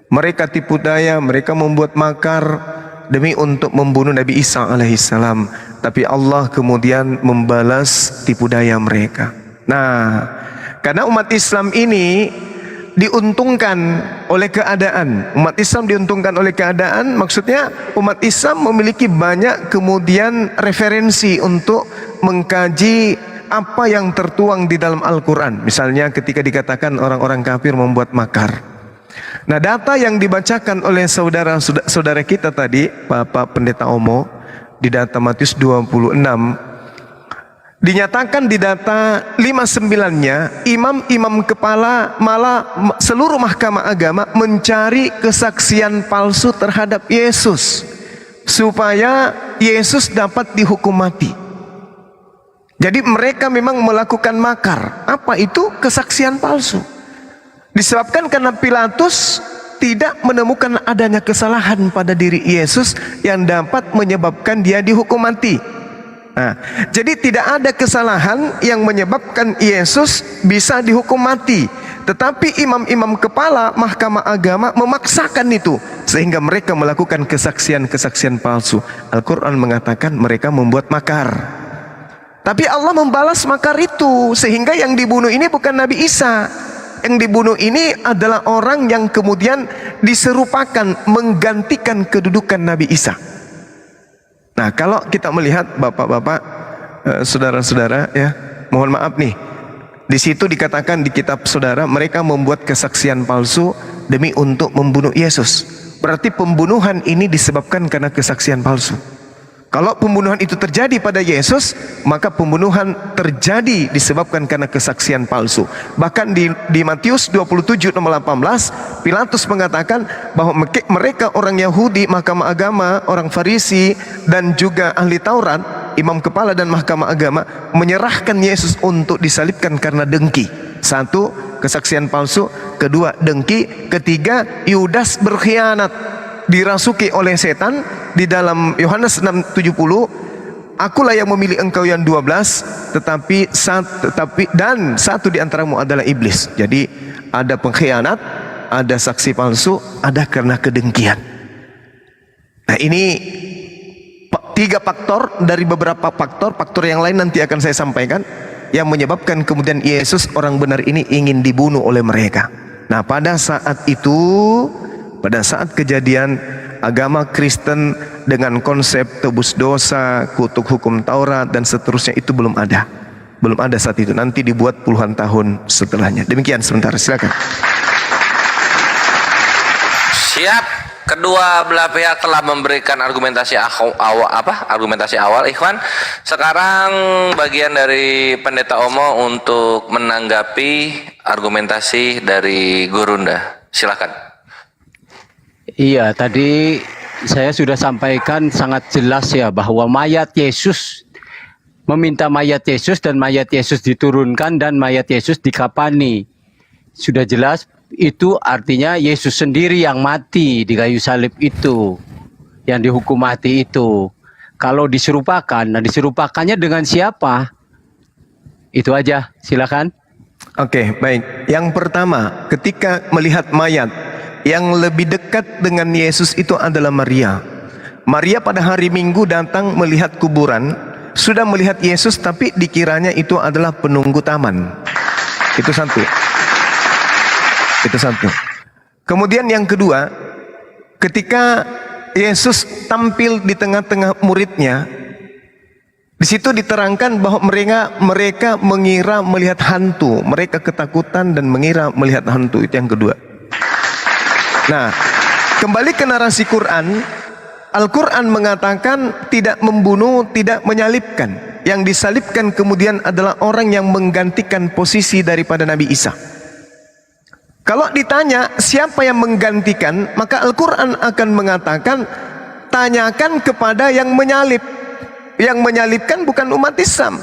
Mereka tipu daya, mereka membuat makar demi untuk membunuh Nabi Isa alaihissalam. Tapi Allah kemudian membalas tipu daya mereka. Nah, karena umat Islam ini diuntungkan oleh keadaan. Umat Islam diuntungkan oleh keadaan, maksudnya umat Islam memiliki banyak kemudian referensi untuk mengkaji apa yang tertuang di dalam Al-Quran. Misalnya ketika dikatakan orang-orang kafir membuat makar. Nah, data yang dibacakan oleh saudara kita tadi, Bapak Pendeta Omo, di data Matius 26, dinyatakan di data 59-nya, imam-imam kepala malah seluruh mahkamah agama mencari kesaksian palsu terhadap Yesus supaya Yesus dapat dihukum mati. Jadi mereka memang melakukan makar. Apa itu? Kesaksian palsu. Disebabkan karena Pilatus tidak menemukan adanya kesalahan pada diri Yesus yang dapat menyebabkan dia dihukum mati. Nah, jadi tidak ada kesalahan yang menyebabkan Yesus bisa dihukum mati. Tetapi imam-imam kepala mahkamah agama memaksakan itu, sehingga mereka melakukan kesaksian-kesaksian palsu. Al-Quran mengatakan mereka membuat makar. Tapi Allah membalas makar itu, sehingga yang dibunuh ini bukan Nabi Isa. Yang dibunuh ini adalah orang yang kemudian diserupakan menggantikan kedudukan Nabi Isa. Nah, kalau kita melihat bapak-bapak, saudara-saudara, ya, mohon maaf nih, di situ dikatakan di kitab saudara mereka membuat kesaksian palsu demi untuk membunuh Yesus. Berarti pembunuhan ini disebabkan karena kesaksian palsu. Kalau pembunuhan itu terjadi pada Yesus, maka pembunuhan terjadi disebabkan karena kesaksian palsu. Bahkan di Matius 27 nomor 18, Pilatus mengatakan bahwa mereka orang Yahudi, mahkamah agama, orang Farisi, dan juga ahli Taurat, imam kepala dan mahkamah agama, menyerahkan Yesus untuk disalibkan karena dengki. Satu, kesaksian palsu. Kedua, dengki. Ketiga, Yudas berkhianat, dirasuki oleh setan. Di dalam Yohanes 6:70 akulah yang memilih engkau yang 12, dan satu di antaramu adalah iblis. Jadi ada pengkhianat, ada saksi palsu, ada karena kedengkian. Nah, ini 3 faktor dari beberapa faktor yang lain nanti akan saya sampaikan yang menyebabkan kemudian Yesus orang benar ini ingin dibunuh oleh mereka. Nah, pada saat itu, pada saat kejadian, agama Kristen dengan konsep tebus dosa, kutuk hukum Taurat dan seterusnya itu belum ada. Belum ada saat itu. Nanti dibuat puluhan tahun setelahnya. Demikian sebentar, silakan. Siap. Kedua belah pihak telah memberikan argumentasi awal, Ikhwan. Sekarang bagian dari Pendeta Omo untuk menanggapi argumentasi dari Gurunda. Silakan. Iya, tadi saya sudah sampaikan sangat jelas ya bahwa mayat Yesus, meminta mayat Yesus dan mayat Yesus diturunkan dan mayat Yesus dikapani. Sudah jelas itu artinya Yesus sendiri yang mati di kayu salib itu, yang dihukum mati itu. Kalau diserupakan, nah diserupakannya dengan siapa? Itu aja, silakan. Oke, baik. Yang pertama, ketika melihat mayat, yang lebih dekat dengan Yesus itu adalah Maria. Maria pada hari Minggu datang melihat kuburan, sudah melihat Yesus tapi dikiranya itu adalah penunggu taman. Itu satu. Kemudian yang kedua, ketika Yesus tampil di tengah-tengah muridnya, di situ diterangkan bahwa mereka mengira melihat hantu, mereka ketakutan dan mengira melihat hantu. Itu yang kedua. Nah, kembali ke narasi Quran, Al-Quran mengatakan tidak membunuh, tidak menyalibkan. Yang disalibkan kemudian adalah orang yang menggantikan posisi daripada Nabi Isa. Kalau ditanya siapa yang menggantikan, maka Al-Quran akan mengatakan tanyakan kepada yang menyalib. Yang menyalibkan bukan umat Islam.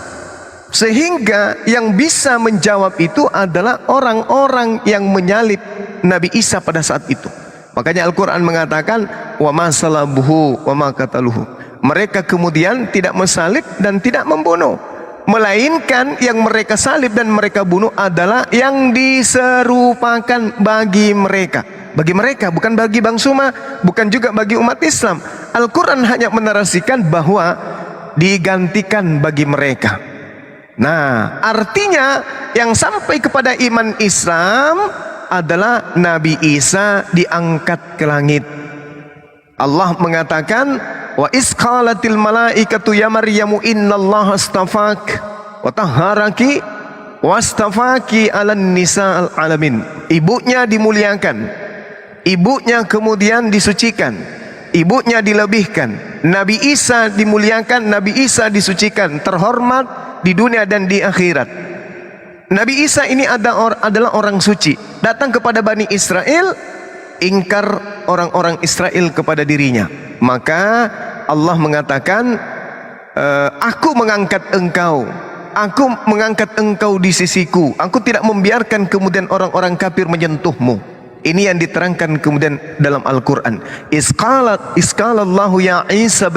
Sehingga yang bisa menjawab itu adalah orang-orang yang menyalib Nabi Isa pada saat itu. Makanya Al-Quran mengatakan wa ma salabuhu wa ma qataluhu. Mereka kemudian tidak mensalib dan tidak membunuh, melainkan yang mereka salib dan mereka bunuh adalah yang diserupakan bagi mereka. Bagi mereka, bukan bagi Bang Suma, bukan juga bagi umat Islam. Al-Quran hanya menarasikan bahwa digantikan bagi mereka. Nah, artinya yang sampai kepada iman Islam adalah Nabi Isa diangkat ke langit. Allah mengatakan wa isqalatil malaikatu ya Maryamu innallaha astafak wa tahharaki wastafaki 'alan nisa'al alamin. Ibunya dimuliakan, ibunya kemudian disucikan, ibunya dilebihkan. Nabi Isa dimuliakan, Nabi Isa disucikan, terhormat di dunia dan di akhirat. Nabi Isa ini adalah orang suci, datang kepada Bani Israel, ingkar orang-orang Israel kepada dirinya. Maka Allah mengatakan, aku mengangkat engkau di sisiku, aku tidak membiarkan kemudian orang-orang kafir menyentuhmu. Ini yang diterangkan kemudian dalam Al-Quran. Isqalallahu ya Isa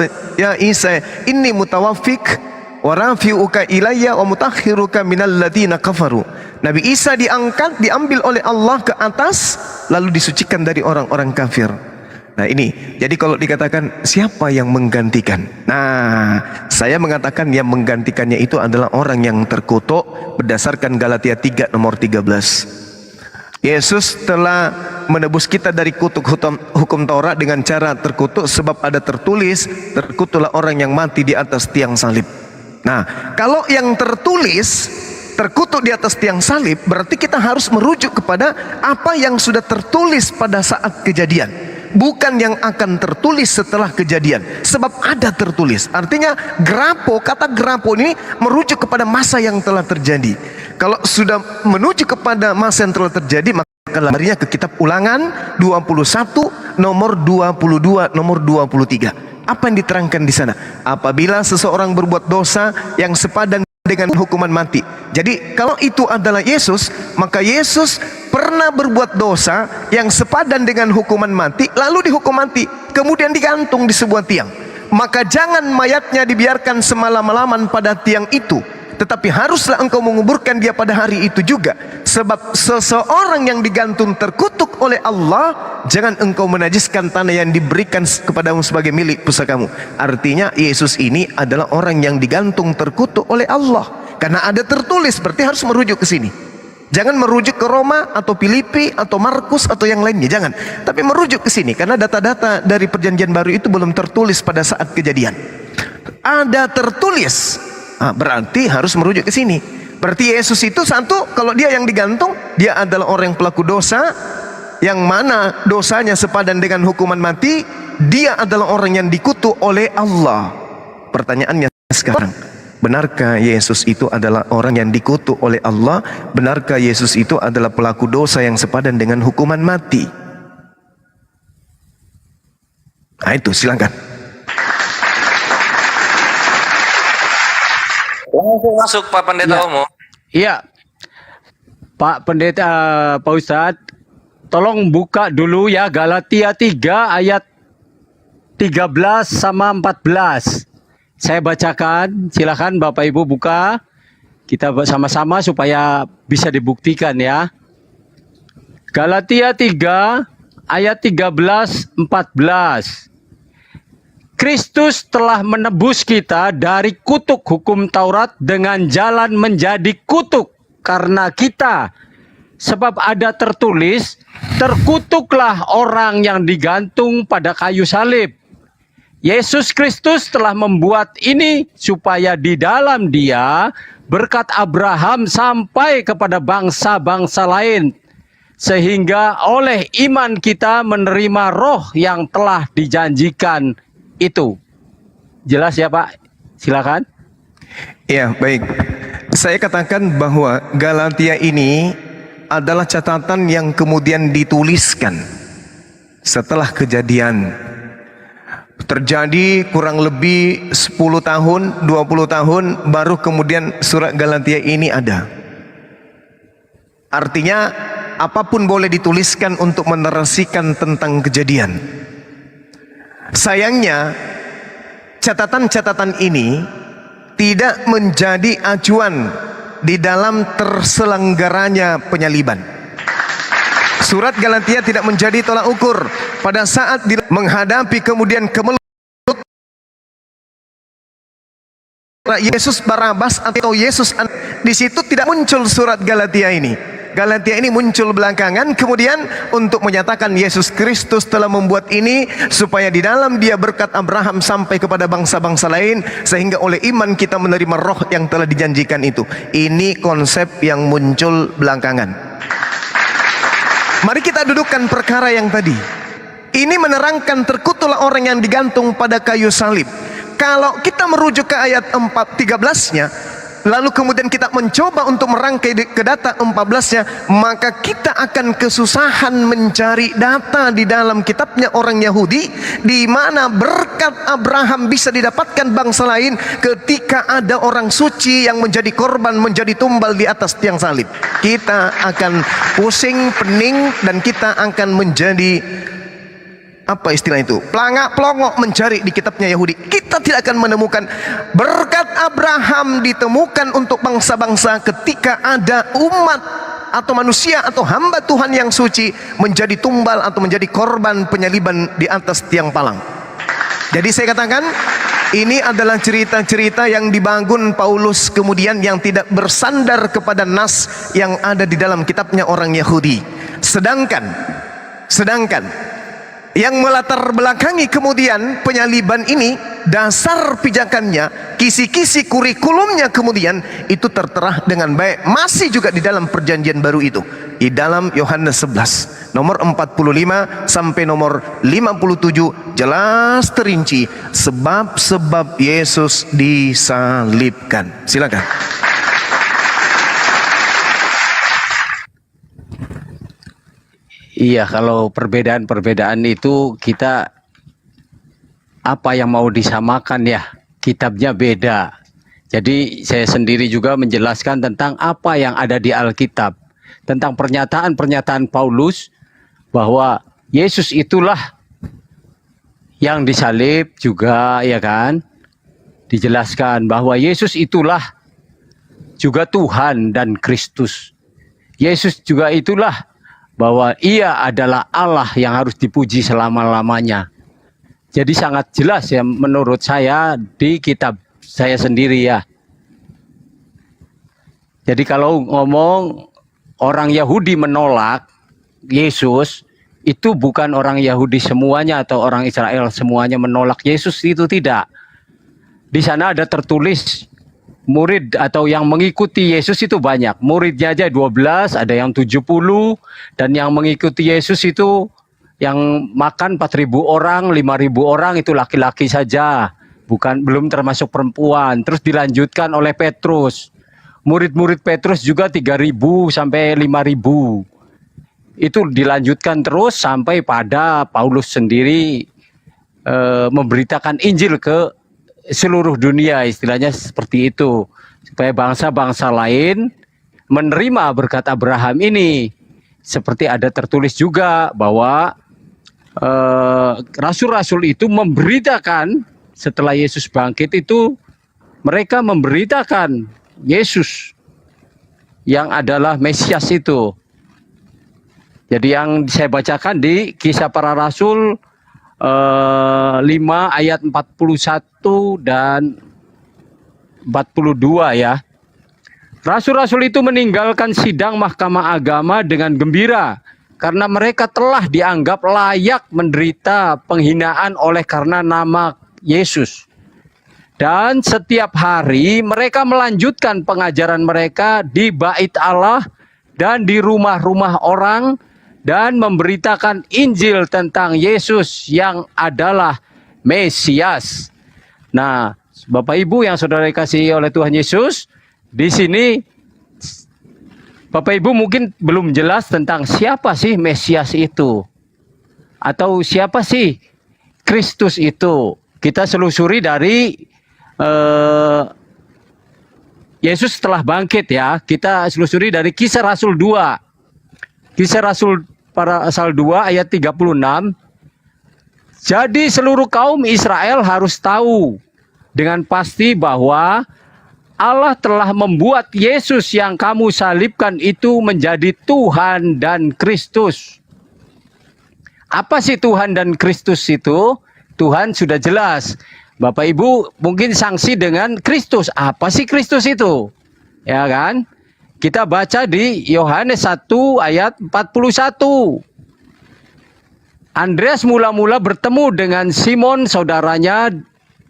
inni mutawaffik wa rafi'uka ilayya wa mutahhiruka minal ladina kafaru. Nabi Isa diangkat, diambil oleh Allah ke atas, lalu disucikan dari orang-orang kafir. Nah ini, jadi kalau dikatakan siapa yang menggantikan? Nah, saya mengatakan yang menggantikannya itu adalah orang yang terkutuk berdasarkan Galatia 3 nomor 13. Yesus telah menebus kita dari kutuk hukum Taurat dengan cara terkutuk, sebab ada tertulis, terkutuklah orang yang mati di atas tiang salib. Nah, kalau yang tertulis terkutuk di atas tiang salib, berarti kita harus merujuk kepada apa yang sudah tertulis pada saat kejadian, bukan yang akan tertulis setelah kejadian. Sebab ada tertulis, artinya kata grapo ini merujuk kepada masa yang telah terjadi. Kalau sudah menuju kepada masa yang telah terjadi, maka larinya ke kitab Ulangan 21 nomor 22 nomor 23. Apa yang diterangkan di sana? Apabila seseorang berbuat dosa yang sepadan dengan hukuman mati. Jadi kalau itu adalah Yesus, maka Yesus pernah berbuat dosa yang sepadan dengan hukuman mati, lalu dihukum mati, kemudian digantung di sebuah tiang. maka jangan mayatnya dibiarkan semalam-malaman pada tiang itu, tetapi haruslah engkau menguburkan dia pada hari itu juga. Sebab seseorang yang digantung terkutuk oleh Allah, jangan engkau menajiskan tanah yang diberikan kepadamu sebagai milik pusakamu. Artinya Yesus ini adalah orang yang digantung terkutuk oleh Allah, karena ada tertulis, berarti harus merujuk ke sini. Jangan merujuk ke Roma atau Filipi atau Markus atau yang lainnya, jangan. Tapi merujuk ke sini, karena data-data dari perjanjian baru itu belum tertulis pada saat kejadian. Ada tertulis, berarti harus merujuk ke sini. Berarti Yesus itu satu, kalau dia yang digantung, dia adalah orang yang pelaku dosa, yang mana dosanya sepadan dengan hukuman mati. Dia adalah orang yang dikutuk oleh Allah. Pertanyaannya sekarang, benarkah Yesus itu adalah orang yang dikutuk oleh Allah? Benarkah Yesus itu adalah pelaku dosa yang sepadan dengan hukuman mati? Nah itu, silakan. Langsung masuk Pak Pendeta Omo. Iya, Pak Pendeta, Pak Ustadz, tolong buka dulu ya Galatia 3 ayat 13 sama 14. Saya bacakan, silakan Bapak Ibu buka. Kita sama-sama supaya bisa dibuktikan ya. Galatia 3 ayat 13 14. Kristus telah menebus kita dari kutuk hukum Taurat dengan jalan menjadi kutuk karena kita. Sebab ada tertulis, terkutuklah orang yang digantung pada kayu salib. Yesus Kristus telah membuat ini supaya di dalam Dia berkat Abraham sampai kepada bangsa-bangsa lain, sehingga oleh iman kita menerima roh yang telah dijanjikan itu. Jelas ya Pak? Silakan. Ya, baik. Saya katakan bahwa Galatia ini adalah catatan yang kemudian dituliskan setelah kejadian. Terjadi kurang lebih 10 tahun, 20 tahun, baru kemudian surat Galatia ini ada. Artinya, apapun boleh dituliskan untuk menarasikan tentang kejadian. Sayangnya, catatan-catatan ini tidak menjadi acuan di dalam terselenggaranya penyaliban. Surat Galatia tidak menjadi tolak ukur pada saat menghadapi kemudian kemelut Yesus Barabas atau Yesus. Di situ tidak muncul surat Galatia ini. Galatia ini muncul belakangan kemudian untuk menyatakan Yesus Kristus telah membuat ini supaya di dalam Dia berkat Abraham sampai kepada bangsa-bangsa lain, sehingga oleh iman kita menerima roh yang telah dijanjikan itu. Ini konsep yang muncul belakangan. Mari kita dudukkan perkara yang tadi. Ini menerangkan terkutuklah orang yang digantung pada kayu salib. Kalau kita merujuk ke ayat 13-nya, lalu kemudian kita mencoba untuk merangkai ke data 14-nya, maka kita akan kesusahan mencari data di dalam kitabnya orang Yahudi, di mana berkat Abraham bisa didapatkan bangsa lain ketika ada orang suci yang menjadi korban, menjadi tumbal di atas tiang salib. Kita akan pusing, pening, dan kita akan menjadi apa istilah itu? Pelangak-pelongok mencari di kitabnya Yahudi. Kita tidak akan menemukan. Berkat Abraham ditemukan untuk bangsa-bangsa ketika ada umat atau manusia atau hamba Tuhan yang suci menjadi tumbal atau menjadi korban penyaliban di atas tiang palang. Jadi saya katakan, ini adalah cerita-cerita yang dibangun Paulus kemudian yang tidak bersandar kepada nas yang ada di dalam kitabnya orang Yahudi. Sedangkan yang melatar belakangi kemudian penyaliban ini, dasar pijakannya, kisi-kisi kurikulumnya kemudian itu tertera dengan baik, masih juga di dalam perjanjian baru itu, di dalam Yohanes 11 nomor 45 sampai nomor 57 jelas terinci sebab-sebab Yesus disalibkan. Silakan. Iya, kalau perbedaan-perbedaan itu kita apa yang mau disamakan ya, kitabnya beda. Jadi saya sendiri juga menjelaskan tentang apa yang ada di Alkitab, tentang pernyataan-pernyataan Paulus bahwa Yesus itulah yang disalib juga, ya kan, dijelaskan bahwa Yesus itulah juga Tuhan dan Kristus. Yesus juga itulah bahwa ia adalah Allah yang harus dipuji selama-lamanya. Jadi sangat jelas ya menurut saya di kitab saya sendiri ya. Jadi kalau ngomong orang Yahudi menolak Yesus, itu bukan orang Yahudi semuanya atau orang Israel semuanya menolak Yesus, itu tidak. Di sana ada tertulis murid atau yang mengikuti Yesus itu banyak. Muridnya aja 12, ada yang 70, dan yang mengikuti Yesus itu yang makan 4.000 orang, 5.000 orang itu laki-laki saja, belum termasuk perempuan. Terus dilanjutkan oleh Petrus. Murid-murid Petrus juga 3.000 sampai 5.000. Itu dilanjutkan terus sampai pada Paulus sendiri memberitakan Injil ke seluruh dunia, istilahnya seperti itu, supaya bangsa-bangsa lain menerima berkat Abraham ini. Seperti ada tertulis juga bahwa rasul-rasul itu memberitakan setelah Yesus bangkit itu, mereka memberitakan Yesus yang adalah Mesias itu. Jadi yang saya bacakan di Kisah Para Rasul 5 ayat 41 dan 42 ya. Rasul-rasul itu meninggalkan sidang mahkamah agama dengan gembira karena mereka telah dianggap layak menderita penghinaan oleh karena nama Yesus. Dan setiap hari mereka melanjutkan pengajaran mereka di bait Allah dan di rumah-rumah orang dan memberitakan Injil tentang Yesus yang adalah Mesias. Nah, Bapak Ibu yang saudara kasih oleh Tuhan Yesus, di sini Bapak Ibu mungkin belum jelas tentang siapa sih Mesias itu, atau siapa sih Kristus itu. Kita selusuri dari Yesus setelah bangkit ya. Kita selusuri dari Kisah Rasul 2. Kisah Rasul Para Rasul 2 ayat 36. Jadi seluruh kaum Israel harus tahu dengan pasti bahwa Allah telah membuat Yesus yang kamu salibkan itu menjadi Tuhan dan Kristus. Apa sih Tuhan dan Kristus itu? Tuhan sudah jelas. Bapak Ibu mungkin sanksi dengan Kristus. Apa sih Kristus itu? Ya kan? Kita baca di Yohanes 1 ayat 41. Andreas mula-mula bertemu dengan Simon saudaranya.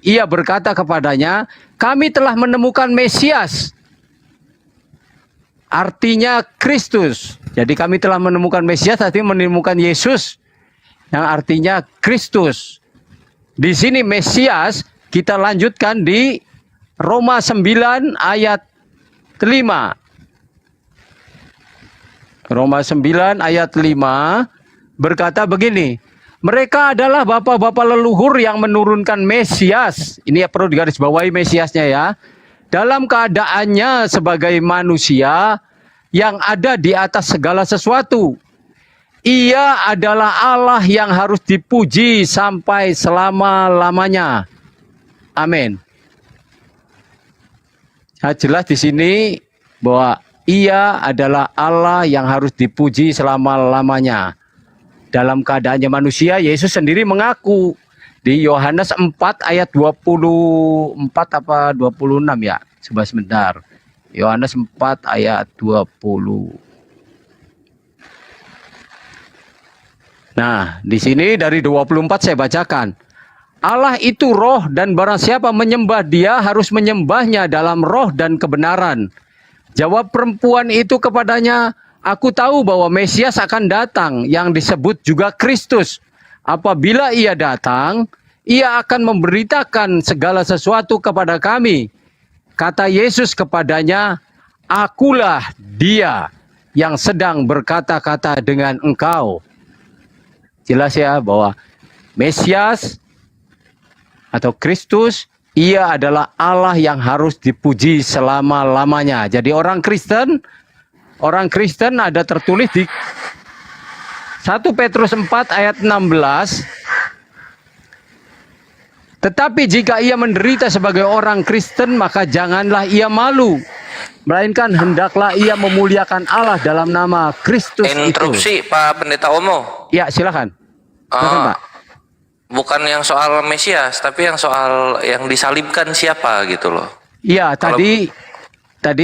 Ia berkata kepadanya, kami telah menemukan Mesias. Artinya Kristus. Jadi kami telah menemukan Mesias, artinya menemukan Yesus. Yang artinya Kristus. Di sini Mesias, kita lanjutkan di Roma 9 ayat 5. Roma 9 ayat 5 berkata begini, mereka adalah bapak-bapak leluhur yang menurunkan Mesias. Ini perlu digarisbawahi Mesiasnya ya. Dalam keadaannya sebagai manusia yang ada di atas segala sesuatu. Ia adalah Allah yang harus dipuji sampai selama-lamanya. Amin. Nah, jelas di sini bahwa Ia adalah Allah yang harus dipuji selama-lamanya. Dalam keadaannya manusia, Yesus sendiri mengaku di Yohanes 4 ayat 24 apa 26 ya. Sebentar. Yohanes 4 ayat 20. Nah, di sini dari 24 saya bacakan. Allah itu roh dan barang siapa menyembah dia harus menyembahnya dalam roh dan kebenaran. Jawab perempuan itu kepadanya, aku tahu bahwa Mesias akan datang yang disebut juga Kristus. Apabila ia datang, ia akan memberitakan segala sesuatu kepada kami. Kata Yesus kepadanya, akulah dia yang sedang berkata-kata dengan engkau. Jelas ya bahwa Mesias atau Kristus, ia adalah Allah yang harus dipuji selama-lamanya. Jadi orang Kristen ada tertulis di 1 Petrus 4 ayat 16. Tetapi jika ia menderita sebagai orang Kristen, maka janganlah ia malu, melainkan hendaklah ia memuliakan Allah dalam nama Kristus itu. Interupsi Pak Pendeta Omo. Ya, silakan. Silakan, Pak. Bukan yang soal Mesias, tapi yang soal yang disalibkan siapa gitu loh. Ya, tadi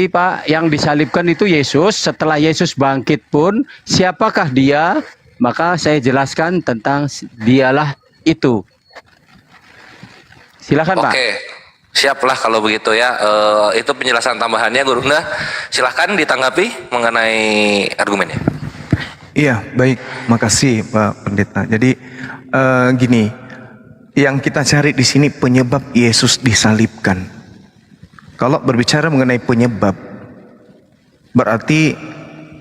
Pak, yang disalibkan itu Yesus. Setelah Yesus bangkit pun, siapakah dia? Maka saya jelaskan tentang dialah itu. Silakan, Pak. Oke, siaplah kalau begitu ya. Itu penjelasan tambahannya, Gurunda. Silahkan ditanggapi mengenai argumennya. Iya, baik. Makasih Pak Pendeta. Jadi gini, yang kita cari di sini penyebab Yesus disalibkan. Kalau berbicara mengenai penyebab, berarti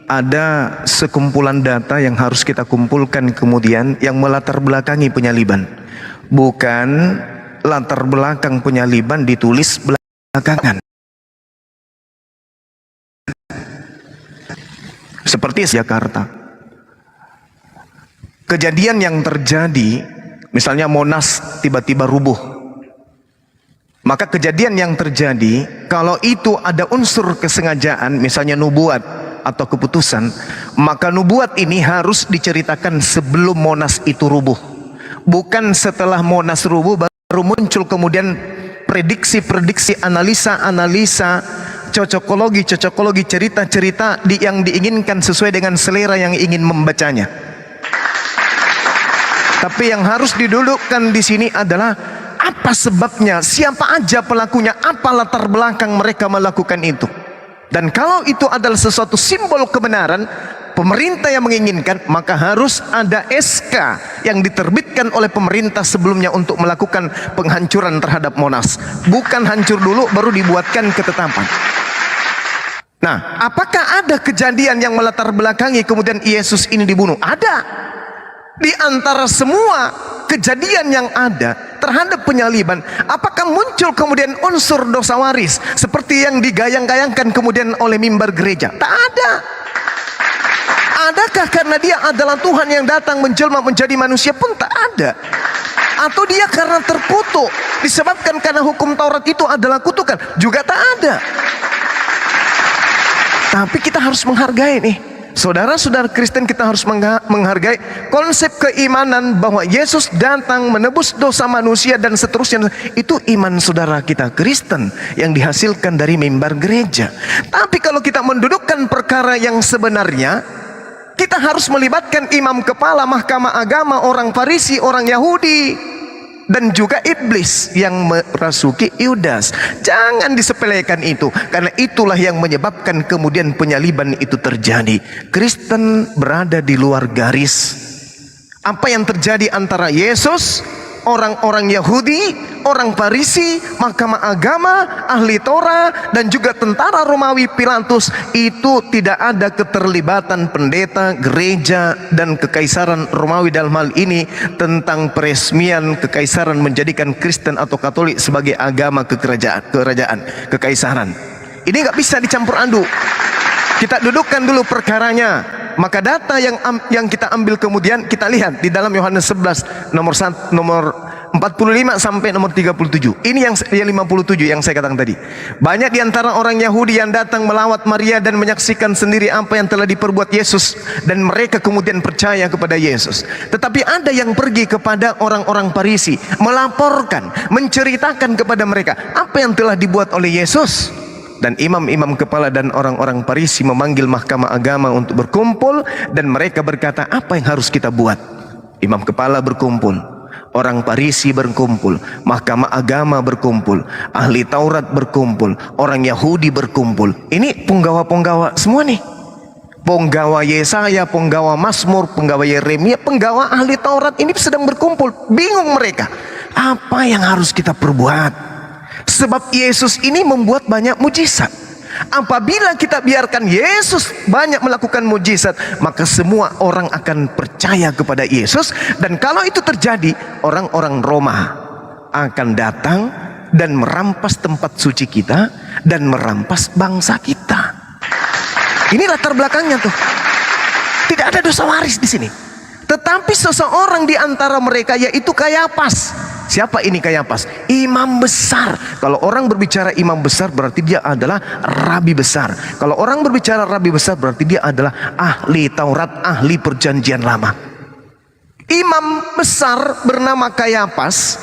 ada sekumpulan data yang harus kita kumpulkan kemudian yang melatar belakangi penyaliban. Bukan latar belakang penyaliban ditulis belakangan. Seperti Jakarta. Kejadian yang terjadi, misalnya Monas tiba-tiba rubuh. Maka kejadian yang terjadi, kalau itu ada unsur kesengajaan, misalnya nubuat atau keputusan, maka nubuat ini harus diceritakan sebelum Monas itu rubuh. Bukan setelah Monas rubuh baru muncul kemudian prediksi-prediksi, analisa-analisa, cocokologi, cerita-cerita yang diinginkan sesuai dengan selera yang ingin membacanya. Tapi yang harus didudukkan di sini adalah apa sebabnya, siapa aja pelakunya, apa latar belakang mereka melakukan itu. Dan kalau itu adalah sesuatu simbol kebenaran, pemerintah yang menginginkan, maka harus ada SK yang diterbitkan oleh pemerintah sebelumnya untuk melakukan penghancuran terhadap Monas. Bukan hancur dulu baru dibuatkan ketetapan. Nah, apakah ada kejadian yang melatar belakangi kemudian Yesus ini dibunuh? Ada. Di antara semua kejadian yang ada terhadap penyaliban, apakah muncul kemudian unsur dosa waris seperti yang digayang-gayangkan kemudian oleh mimbar gereja? Tak ada. Adakah karena dia adalah Tuhan yang datang menjelma menjadi manusia? Pun tak ada. Atau dia karena terkutuk disebabkan karena hukum Taurat itu adalah kutukan? Juga tak ada. Tapi kita harus menghargai nih, saudara-saudara Kristen, kita harus menghargai konsep keimanan bahwa Yesus datang menebus dosa manusia dan seterusnya. Itu iman saudara kita Kristen yang dihasilkan dari mimbar gereja. Tapi kalau kita mendudukkan perkara yang sebenarnya, kita harus melibatkan imam kepala mahkamah agama, orang Farisi, orang Yahudi, dan juga iblis yang merasuki Yudas. Jangan disepelekan itu, karena itulah yang menyebabkan kemudian penyaliban itu terjadi. Kristen berada di luar garis. Apa yang terjadi antara Yesus, orang-orang Yahudi, orang Farisi, mahkamah agama, ahli Torah, dan juga tentara Romawi Pilatus, itu tidak ada keterlibatan pendeta, gereja, dan kekaisaran Romawi dalam hal ini tentang peresmian kekaisaran menjadikan Kristen atau Katolik sebagai agama kerajaan, kekaisaran. Ini nggak bisa dicampur aduk. Kita dudukkan dulu perkaranya. Maka data yang kita ambil kemudian kita lihat di dalam Yohanes 11 nomor 45 sampai nomor 37. Ini yang 57 yang saya katakan tadi. Banyak di antara orang Yahudi yang datang melawat Maria dan menyaksikan sendiri apa yang telah diperbuat Yesus, dan mereka kemudian percaya kepada Yesus. Tetapi ada yang pergi kepada orang-orang Farisi, melaporkan, menceritakan kepada mereka apa yang telah dibuat oleh Yesus. Dan imam-imam kepala dan orang-orang Farisi memanggil mahkamah agama untuk berkumpul, dan mereka berkata, apa yang harus kita buat? Imam kepala berkumpul, orang Farisi berkumpul, mahkamah agama berkumpul, ahli Taurat berkumpul, orang Yahudi berkumpul. Ini penggawa-penggawa semua nih. Penggawa Yesaya, penggawa Mazmur, penggawa Yeremia, penggawa ahli Taurat ini sedang berkumpul. Bingung mereka, apa yang harus kita perbuat? Sebab Yesus ini membuat banyak mujizat. Apabila kita biarkan Yesus banyak melakukan mujizat, maka semua orang akan percaya kepada Yesus. Dan kalau itu terjadi, orang-orang Roma akan datang dan merampas tempat suci kita dan merampas bangsa kita. Ini latar belakangnya tuh. Tidak ada dosa waris di sini. Tetapi seseorang di antara mereka, yaitu Kayafas, Siapa ini Kayafas? Imam besar. Kalau orang berbicara imam besar berarti dia adalah rabi besar. Kalau orang berbicara rabi besar berarti dia adalah ahli Taurat, ahli perjanjian lama. Imam besar bernama Kayafas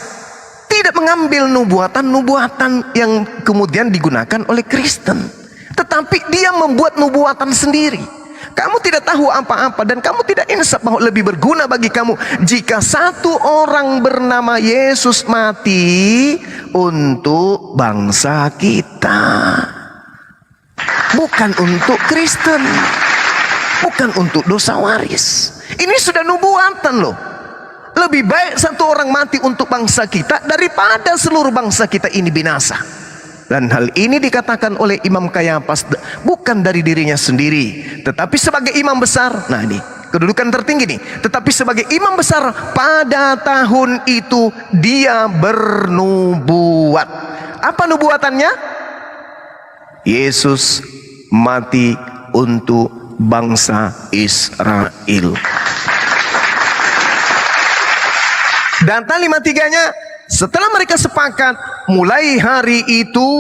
tidak mengambil nubuatan-nubuatan yang kemudian digunakan oleh Kristen, tetapi dia membuat nubuatan sendiri. Kamu tidak tahu apa-apa dan kamu tidak insaf bahwa lebih berguna bagi kamu jika satu orang bernama Yesus mati untuk bangsa kita, bukan untuk Kristen, bukan untuk dosa waris. Ini sudah nubuatan loh. Lebih baik satu orang mati untuk bangsa kita daripada seluruh bangsa kita ini binasa. Dan hal ini dikatakan oleh Imam Kayafas bukan dari dirinya sendiri, tetapi sebagai imam besar. Nah ini kedudukan tertinggi nih. Tetapi sebagai imam besar pada tahun itu dia bernubuat. Apa nubuatannya? Yesus mati untuk bangsa Israel. Data 53-nya, setelah mereka sepakat, mulai hari itu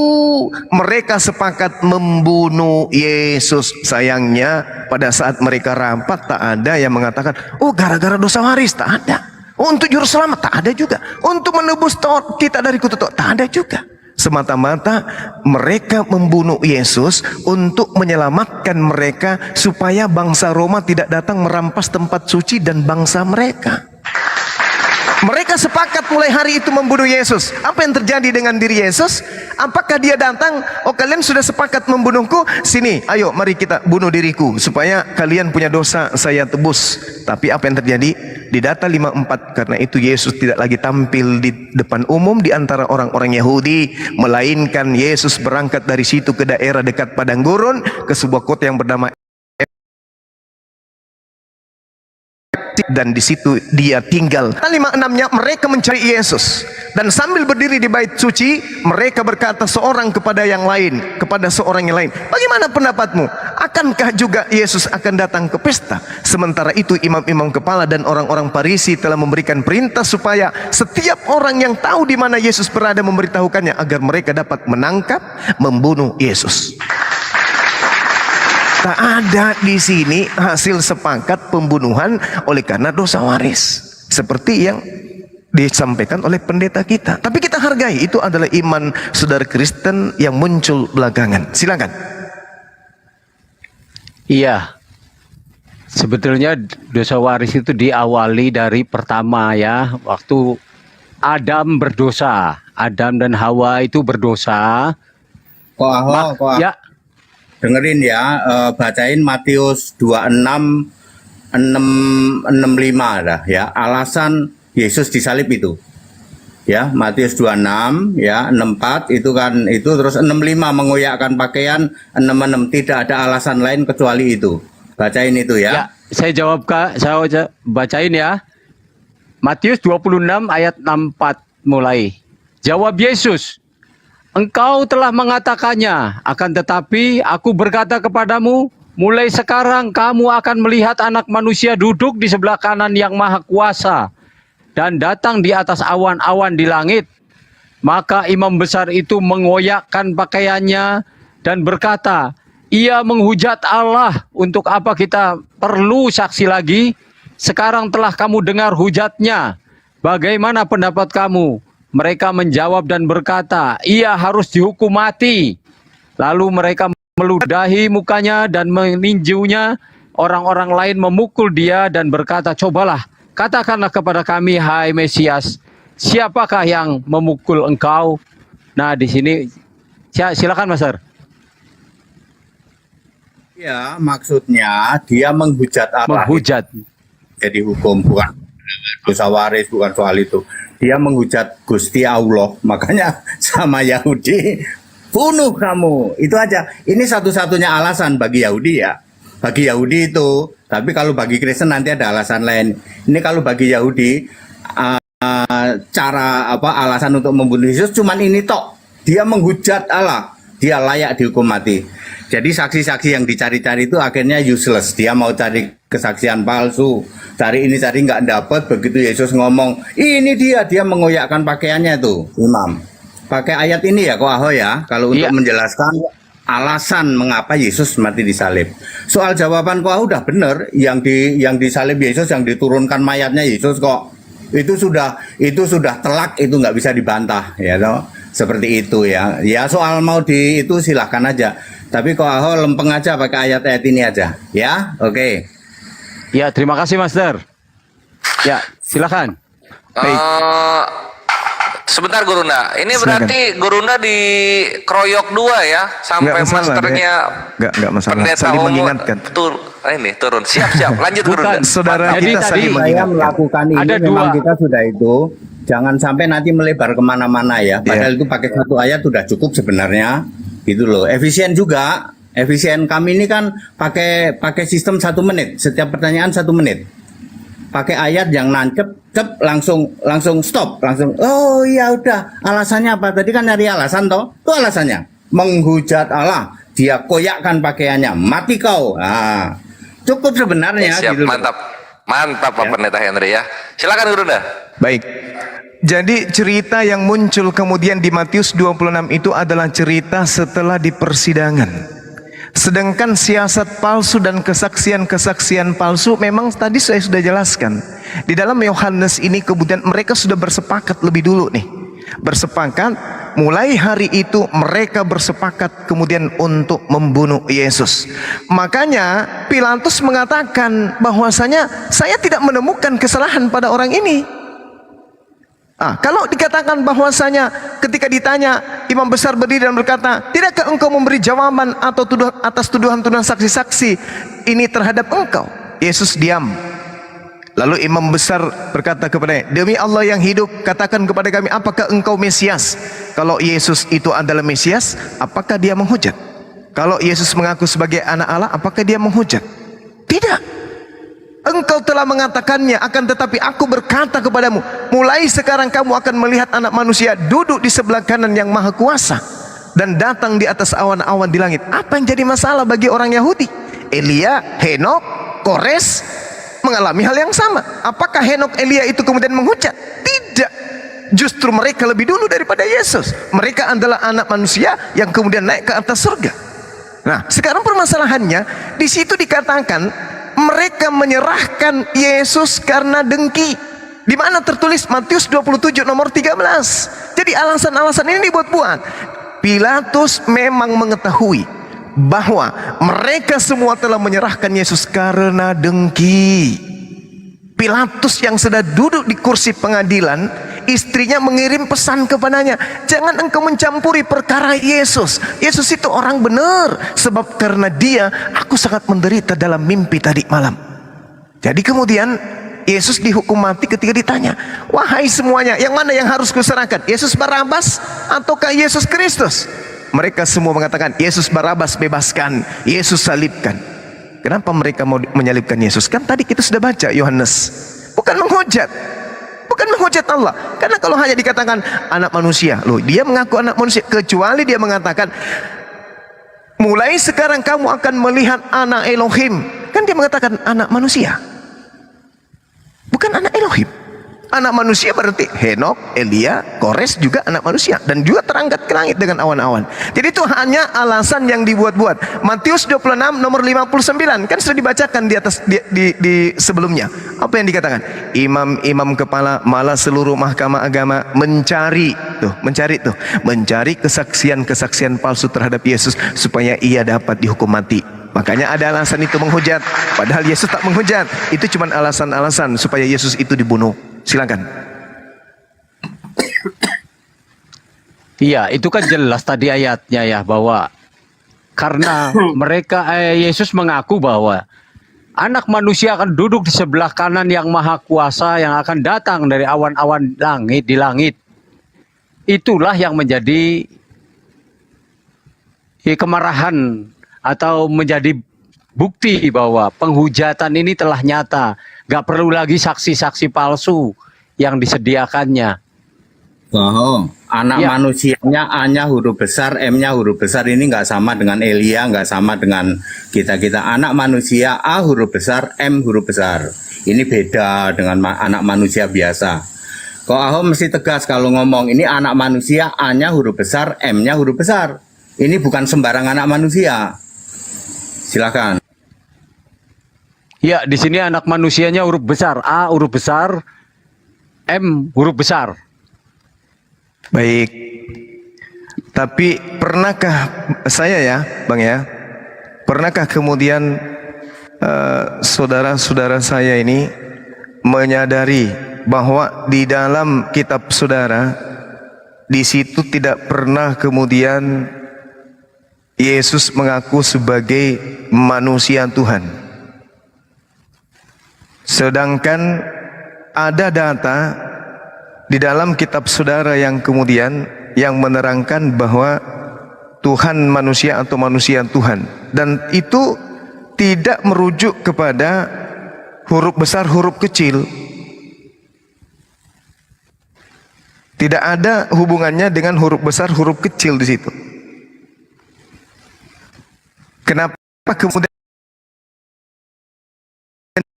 mereka sepakat membunuh Yesus. Sayangnya pada saat mereka rapat tak ada yang mengatakan, oh gara-gara dosa waris, tak ada. Oh, untuk juru selamat, tak ada juga. Untuk menebus kita dari kutuk, tak ada juga. Semata-mata mereka membunuh Yesus untuk menyelamatkan mereka supaya bangsa Roma tidak datang merampas tempat suci dan bangsa mereka. Mereka sepakat mulai hari itu membunuh Yesus. Apa yang terjadi dengan diri Yesus? Apakah dia datang, oh kalian sudah sepakat membunuhku, sini ayo mari kita bunuh diriku supaya kalian punya dosa saya tebus. Tapi apa yang terjadi? Di data 54, karena itu Yesus tidak lagi tampil di depan umum di antara orang-orang Yahudi, melainkan Yesus berangkat dari situ ke daerah dekat padang gurun, ke sebuah kota yang bernama, dan di situ dia tinggal. 56-nya mereka mencari Yesus, dan sambil berdiri di bait suci mereka berkata seorang kepada yang lain, kepada seorang yang lain, bagaimana pendapatmu? Akankah juga Yesus akan datang ke pesta? Sementara itu imam-imam kepala dan orang-orang Farisi telah memberikan perintah supaya setiap orang yang tahu di mana Yesus berada memberitahukannya agar mereka dapat menangkap, membunuh Yesus. Tak ada di sini hasil sepakat pembunuhan oleh karena dosa waris seperti yang disampaikan oleh pendeta kita. Tapi kita hargai, itu adalah iman saudara Kristen yang muncul belakangan. Silakan. Iya. Sebetulnya dosa waris itu diawali dari pertama ya, waktu Adam berdosa. Adam dan Hawa itu berdosa. Ya. Dengerin ya, bacain Matius 26 65 dah ya. Alasan Yesus disalib itu. Ya, Matius 26 ya, 64 itu kan itu, terus 65 mengoyakkan pakaian, 66 tidak ada alasan lain kecuali itu. Bacain itu ya. Ya, saya jawab Kak, saya bacain ya. Matius 26 ayat 64 mulai. Jawab Yesus, engkau telah mengatakannya, akan tetapi aku berkata kepadamu, mulai sekarang kamu akan melihat Anak Manusia duduk di sebelah kanan Yang Maha Kuasa dan datang di atas awan-awan di langit. Maka imam besar itu mengoyakkan pakaiannya dan berkata, ia menghujat Allah, untuk apa kita perlu saksi lagi? Sekarang telah kamu dengar hujatnya, bagaimana pendapat kamu? Mereka menjawab dan berkata, ia harus dihukum mati. Lalu mereka meludahi mukanya dan meninjunya. Orang-orang lain memukul dia dan berkata, cobalah, katakanlah kepada kami, hai Mesias, siapakah yang memukul engkau? Nah, di sini silakan Mas Ar. Ya, maksudnya dia menghujat Allah. Menghujat. Jadi hukum, bukan dosa waris, bukan soal itu. Dia menghujat Gusti Allah, makanya sama Yahudi, bunuh kamu, itu aja. Ini satu-satunya alasan bagi Yahudi ya, bagi Yahudi itu. Tapi kalau bagi Kristen nanti ada alasan lain. Ini kalau bagi Yahudi, cara alasan untuk membunuh Yesus cuman ini tok. Dia menghujat Allah, dia layak dihukum mati. Jadi saksi-saksi yang dicari-cari itu akhirnya useless. Dia mau cari kesaksian palsu, cari ini cari nggak dapat. Begitu Yesus ngomong, ini dia mengoyakkan pakaiannya tuh, Imam. Pakai ayat ini ya, Ko Aho ya, kalau untuk menjelaskan alasan mengapa Yesus mati disalib. Soal jawaban Ko Aho udah bener, yang disalib Yesus, yang diturunkan mayatnya Yesus kok. Itu sudah telak, itu nggak bisa dibantah, ya toh. Seperti itu ya. Ya soal mau itu silahkan aja. Tapi Ko Aho lempeng aja pakai ayat-ayat ini aja. Ya, oke. Ya, terima kasih Master. Ya, silakan. Sebentar Gurunda. Ini Silakan. berarti Gurunda dikeroyok 2 ya, sampai Nggak masalah, masternya Nggak masalah. pendeta Saling umum mengingatkan. turun. Siap. Lanjut Gurunda. Saudara Jadi kita tadi saling Saya mengingatkan. melakukan ini Ada memang dua. kita sudah itu. Jangan sampai nanti melebar kemana-mana ya. Padahal itu pakai satu ayat sudah cukup sebenarnya. Gitu loh. Efisien juga. Efisien kami ini kan pakai sistem 1 menit. Setiap pertanyaan 1 menit. Pakai ayat yang nancep, langsung stop, langsung. Oh iya udah. Alasannya apa? Tadi kan nyari alasan toh. Itu alasannya. Menghujat Allah. Dia koyakkan pakaiannya. Mati kau. Nah, cukup sebenarnya. Siap, gitu loh. mantap Pak Pendeta Henry ya. Silakan Gurunda. Baik. Jadi cerita yang muncul kemudian di Matius 26 itu adalah cerita setelah di persidangan. Sedangkan siasat palsu dan kesaksian-kesaksian palsu memang tadi saya sudah jelaskan. Di dalam Yohanes ini kemudian mereka sudah bersepakat lebih dulu nih. Bersepakat, mulai hari itu mereka bersepakat kemudian untuk membunuh Yesus. Makanya Pilatus mengatakan bahwasanya saya tidak menemukan kesalahan pada orang ini. Kalau dikatakan bahwasanya ketika ditanya imam besar berdiri dan berkata, tidakkah engkau memberi jawaban atau atas tuduhan-tuduhan saksi-saksi ini terhadap engkau? Yesus diam. Lalu imam besar berkata kepadanya, demi Allah yang hidup, katakan kepada kami, apakah engkau Mesias? Kalau Yesus itu adalah Mesias, apakah dia menghujat? Kalau Yesus mengaku sebagai anak Allah, apakah dia menghujat? Tidak. Engkau telah mengatakannya, akan tetapi aku berkata kepadamu, mulai sekarang kamu akan melihat anak manusia duduk di sebelah kanan yang maha kuasa dan datang di atas awan-awan di langit. Apa yang jadi masalah bagi orang Yahudi? Elia, Henok, Kores mengalami hal yang sama. Apakah Henok, Elia itu kemudian menghujat? Tidak. Justru mereka lebih dulu daripada Yesus. Mereka adalah anak manusia yang kemudian naik ke atas surga. Nah, sekarang permasalahannya di situ dikatakan mereka menyerahkan Yesus karena dengki. Di mana tertulis Matius 27 nomor 13. Jadi alasan-alasan ini dibuat-buat. Pilatus memang mengetahui bahwa mereka semua telah menyerahkan Yesus karena dengki. Pilatus yang sedang duduk di kursi pengadilan, istrinya mengirim pesan kepadanya, jangan engkau mencampuri perkara Yesus. Yesus itu orang benar, sebab karena dia aku sangat menderita dalam mimpi tadi malam. Jadi kemudian Yesus dihukum mati ketika ditanya, wahai semuanya, yang mana yang harus kuserahkan? Yesus Barabas ataukah Yesus Kristus? Mereka semua mengatakan, Yesus Barabas bebaskan, Yesus salibkan. Kenapa mereka mau menyalibkan Yesus? Kan tadi kita sudah baca Yohanes. Bukan menghujat. Bukan menghujat Allah. Karena kalau hanya dikatakan anak manusia, loh, dia mengaku anak manusia, kecuali dia mengatakan mulai sekarang kamu akan melihat anak Elohim. Kan dia mengatakan anak manusia. Bukan anak Elohim. Anak manusia berarti Henok, Elia, Kores juga anak manusia, dan juga terangkat ke langit dengan awan-awan. Jadi itu hanya alasan yang dibuat-buat. Matius 26 nomor 59 kan sudah dibacakan di atas di sebelumnya. Apa yang dikatakan? Imam-imam kepala malah seluruh mahkamah agama mencari kesaksian-kesaksian palsu terhadap Yesus supaya ia dapat dihukum mati. Makanya ada alasan itu menghujat, padahal Yesus tak menghujat. Itu cuma alasan-alasan supaya Yesus itu dibunuh. Silakan. Iya, itu kan jelas tadi ayatnya ya, bahwa karena mereka Yesus mengaku bahwa anak manusia akan duduk di sebelah kanan yang maha kuasa yang akan datang dari awan-awan langit di langit. Itulah yang menjadi kemarahan atau menjadi bukti bahwa penghujatan ini telah nyata. Gak perlu lagi saksi-saksi palsu yang disediakannya. Bahwa anak Ya. manusianya A-nya huruf besar, M-nya huruf besar, ini nggak sama dengan Elia, nggak sama dengan kita-kita. Anak manusia A huruf besar, M huruf besar. Ini beda dengan anak manusia biasa. Kok Ahok mesti tegas kalau ngomong ini anak manusia, A-nya huruf besar, M-nya huruf besar. Ini bukan sembarang anak manusia. Silakan. Ya, di sini anak manusianya huruf besar, A huruf besar, M huruf besar. Baik. Tapi pernahkah saya ya, Bang ya, pernahkah kemudian saudara-saudara saya ini menyadari bahwa di dalam kitab saudara di situ tidak pernah kemudian Yesus mengaku sebagai manusia Tuhan. Sedangkan ada data di dalam kitab saudara yang kemudian yang menerangkan bahwa Tuhan manusia atau manusia Tuhan, dan itu tidak merujuk kepada huruf besar huruf kecil. Tidak ada hubungannya dengan huruf besar huruf kecil di situ. Kenapa kemudian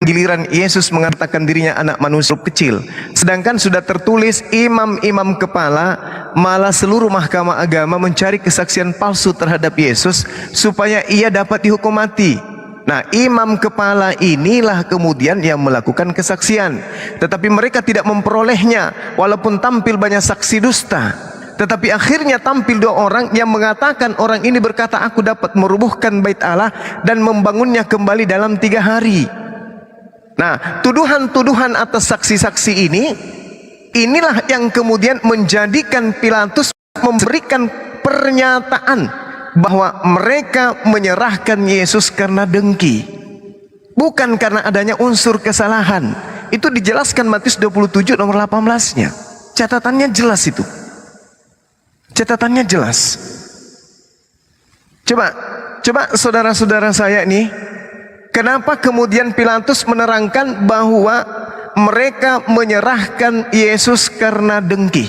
giliran Yesus mengatakan dirinya anak manusia kecil, sedangkan sudah tertulis imam-imam kepala malah seluruh mahkamah agama mencari kesaksian palsu terhadap Yesus supaya ia dapat dihukum mati. Nah, imam kepala inilah kemudian yang melakukan kesaksian, tetapi mereka tidak memperolehnya walaupun tampil banyak saksi dusta. Tetapi akhirnya tampil 2 orang yang mengatakan orang ini berkata, aku dapat merubuhkan bait Allah dan membangunnya kembali dalam 3 hari. Nah, tuduhan-tuduhan atas saksi-saksi inilah yang kemudian menjadikan Pilatus memberikan pernyataan bahwa mereka menyerahkan Yesus karena dengki, bukan karena adanya unsur kesalahan. Itu dijelaskan Matius 27 nomor 18-nya. Catatannya jelas itu. Catatannya jelas. Coba saudara-saudara saya ini, kenapa kemudian Pilatus menerangkan bahwa mereka menyerahkan Yesus karena dengki,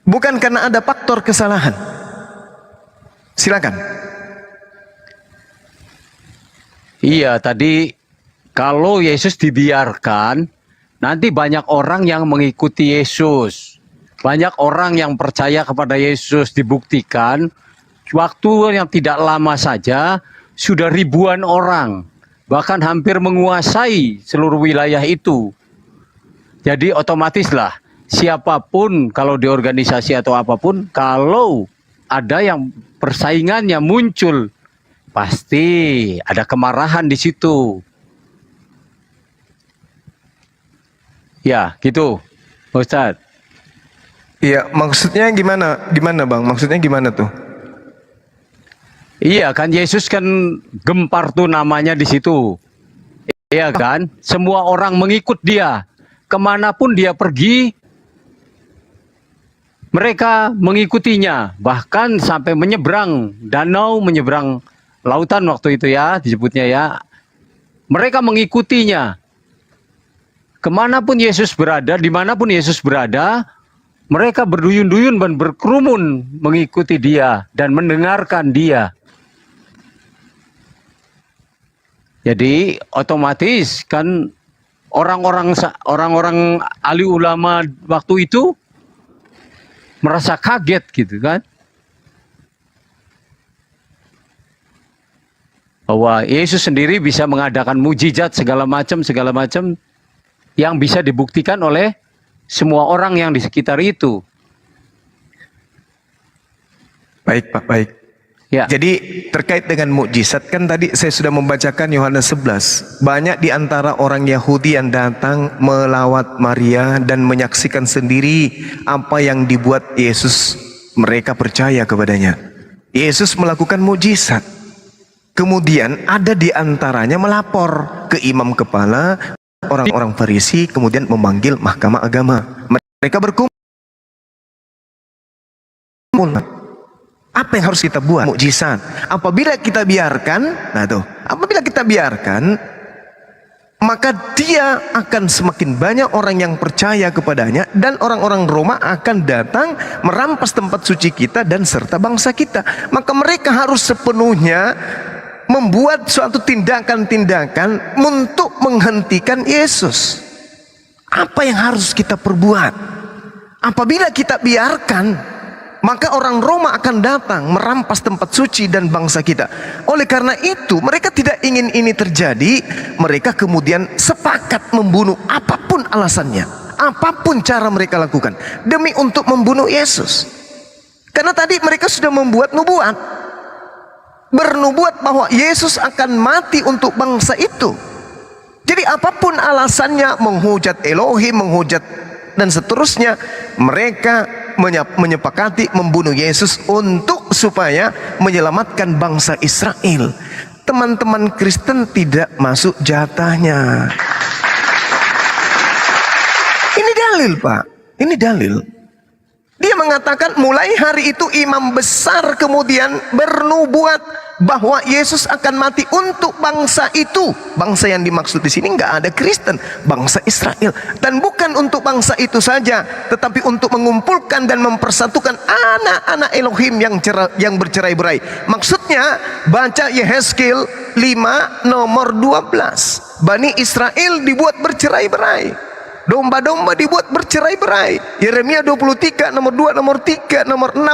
bukan karena ada faktor kesalahan? Silakan. Iya, tadi kalau Yesus dibiarkan, nanti banyak orang yang mengikuti Yesus. Banyak orang yang percaya kepada Yesus, dibuktikan waktu yang tidak lama saja sudah ribuan orang, bahkan hampir menguasai seluruh wilayah itu. Jadi otomatislah siapapun kalau di organisasi atau apapun, kalau ada yang persaingannya muncul, pasti ada kemarahan di situ. Ya, gitu, Ustadz. Iya, maksudnya gimana? Gimana, Bang? Maksudnya gimana tuh? Iya kan, Yesus kan gempar tuh namanya di situ. Iya kan, semua orang mengikut dia. Kemanapun dia pergi, mereka mengikutinya. Bahkan sampai menyeberang danau, menyeberang lautan waktu itu ya, disebutnya ya. Mereka mengikutinya. Kemanapun Yesus berada, dimanapun Yesus berada, mereka berduyun-duyun dan berkerumun mengikuti dia dan mendengarkan dia. Jadi otomatis kan orang-orang ahli ulama waktu itu merasa kaget gitu kan, bahwa Yesus sendiri bisa mengadakan mujizat segala macam yang bisa dibuktikan oleh semua orang yang di sekitar itu. Baik, Pak, baik. Ya. Jadi terkait dengan mukjizat, kan tadi saya sudah membacakan Yohanes 11. Banyak di antara orang Yahudi yang datang melawat Maria dan menyaksikan sendiri apa yang dibuat Yesus. Mereka percaya kepadanya. Yesus melakukan mukjizat. Kemudian ada di antaranya melapor ke imam kepala, orang-orang Farisi, kemudian memanggil mahkamah agama. Mereka berkumpul. Apa yang harus kita buat? Mukjizat. Apabila kita biarkan, nah tuh, apabila kita biarkan, maka dia akan semakin banyak orang yang percaya kepadanya, dan orang-orang Roma akan datang merampas tempat suci kita dan serta bangsa kita. Maka mereka harus sepenuhnya membuat suatu tindakan-tindakan untuk menghentikan Yesus. Apa yang harus kita perbuat? Apabila kita biarkan, maka orang Roma akan datang merampas tempat suci dan bangsa kita. Oleh karena itu, mereka tidak ingin ini terjadi. Mereka kemudian sepakat membunuh, apapun alasannya, apapun cara mereka lakukan, demi untuk membunuh Yesus. Karena tadi mereka sudah membuat nubuat, bernubuat bahwa Yesus akan mati untuk bangsa itu. Jadi apapun alasannya, menghujat Elohim, menghujat dan seterusnya, mereka menyepakati membunuh Yesus untuk supaya menyelamatkan bangsa Israel. Teman-teman Kristen tidak masuk jatahnya. Ini dalil, Pak. Ini dalil. Dia mengatakan mulai hari itu imam besar kemudian bernubuat bahwa Yesus akan mati untuk bangsa itu. Bangsa yang dimaksud di sini nggak ada Kristen, bangsa Israel. Dan bukan untuk bangsa itu saja, tetapi untuk mengumpulkan dan mempersatukan anak-anak Elohim yang bercerai-berai. Maksudnya baca Yehezkiel 5 nomor 12. Bani Israel dibuat bercerai-berai. Domba-domba dibuat bercerai-berai. Yeremia 23 nomor 2, nomor 3, nomor 6.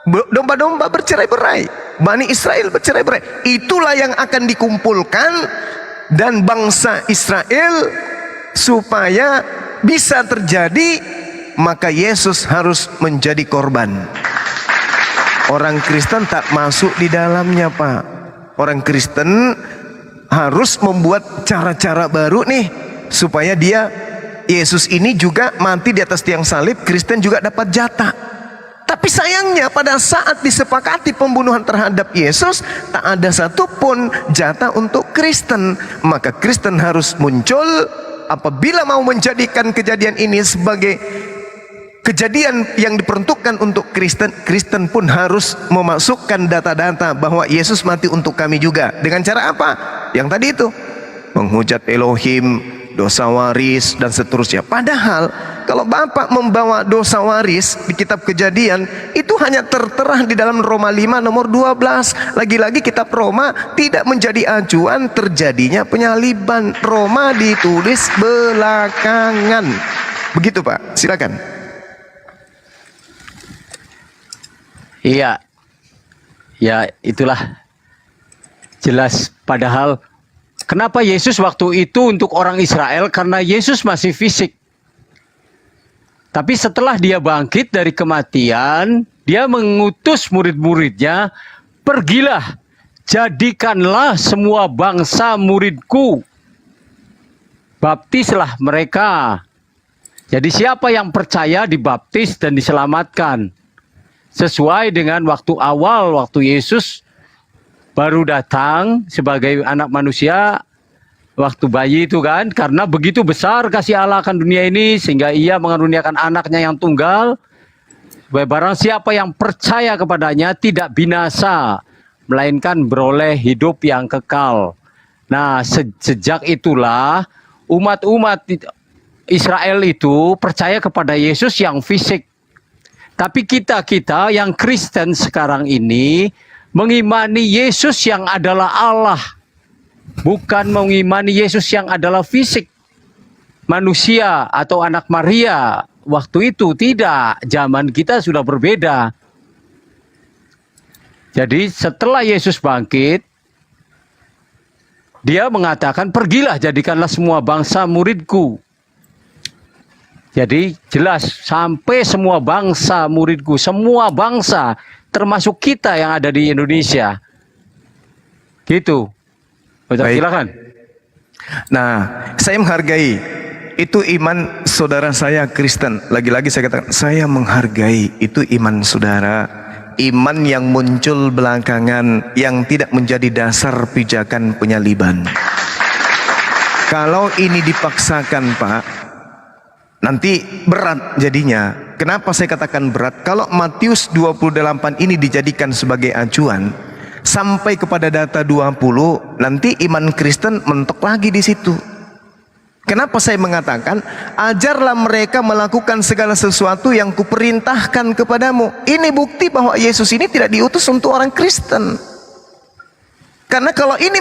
Domba-domba bercerai-berai, Bani Israel bercerai-berai. Itulah yang akan dikumpulkan dan bangsa Israel supaya bisa terjadi, maka Yesus harus menjadi korban. Orang Kristen tak masuk di dalamnya, Pak. Orang Kristen harus membuat cara-cara baru nih supaya Yesus ini juga mati di atas tiang salib, Kristen juga dapat jatah. Tapi sayangnya pada saat disepakati pembunuhan terhadap Yesus, tak ada satupun jatah untuk Kristen. Maka Kristen harus muncul apabila mau menjadikan kejadian ini sebagai kejadian yang diperuntukkan untuk Kristen. Kristen pun harus memasukkan data-data bahwa Yesus mati untuk kami juga. Dengan cara apa? Yang tadi itu, menghujat Elohim, dosa waris dan seterusnya. Padahal kalau Bapak membawa dosa waris di kitab Kejadian, itu hanya tertera di dalam Roma 5 nomor 12. Lagi-lagi kitab Roma tidak menjadi acuan terjadinya penyaliban. Roma ditulis belakangan. Begitu, Pak. Silakan. Iya. Ya, itulah jelas. Padahal kenapa Yesus waktu itu untuk orang Israel? Karena Yesus masih fisik. Tapi setelah dia bangkit dari kematian, dia mengutus murid-muridnya, pergilah, jadikanlah semua bangsa muridku. Baptislah mereka. Jadi siapa yang percaya dibaptis dan diselamatkan. Sesuai dengan waktu awal, waktu Yesus baru datang sebagai anak manusia, waktu bayi itu kan, karena begitu besar kasih Allah akan dunia ini sehingga ia mengaruniakan anaknya yang tunggal supaya barang siapa yang percaya kepadanya tidak binasa melainkan beroleh hidup yang kekal. Nah, sejak itulah umat-umat Israel itu percaya kepada Yesus yang fisik. Tapi kita yang Kristen sekarang ini mengimani Yesus yang adalah Allah, bukan mengimani Yesus yang adalah fisik, manusia atau anak Maria. Waktu itu tidak, zaman kita sudah berbeda. Jadi setelah Yesus bangkit, dia mengatakan, pergilah jadikanlah semua bangsa muridku. Jadi jelas, sampai semua bangsa muridku, semua bangsa, termasuk kita yang ada di Indonesia. Gitu. Baik. Silakan. Nah, saya menghargai itu iman saudara saya Kristen. Lagi-lagi saya katakan, saya menghargai itu iman saudara. Iman yang muncul belakangan, yang tidak menjadi dasar pijakan penyaliban. Kalau ini dipaksakan, Pak, nanti berat jadinya. Kenapa saya katakan berat? Kalau Matius 28 ini dijadikan sebagai acuan, sampai kepada data 20, nanti iman Kristen mentok lagi di situ. Kenapa saya mengatakan ajarlah mereka melakukan segala sesuatu yang kuperintahkan kepadamu. Ini bukti bahwa Yesus ini tidak diutus untuk orang Kristen. Karena kalau ini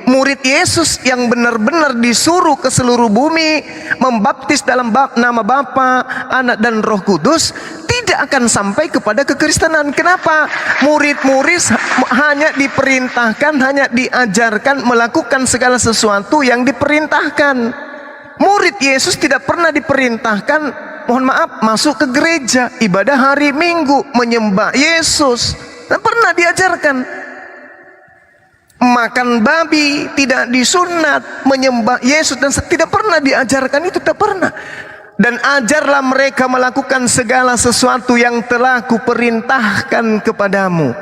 murid Yesus yang benar-benar disuruh ke seluruh bumi membaptis dalam nama Bapa, Anak dan Roh Kudus, tidak akan sampai kepada kekristenan. Kenapa? Murid-murid hanya diperintahkan, hanya diajarkan melakukan segala sesuatu yang diperintahkan. Murid Yesus tidak pernah diperintahkan, mohon maaf, masuk ke gereja, ibadah hari Minggu, menyembah Yesus. Tidak pernah diajarkan. Makan babi, tidak disunat, menyembah Yesus, dan tidak pernah diajarkan itu, tidak pernah. Dan ajarlah mereka melakukan segala sesuatu yang telah kuperintahkan kepadamu.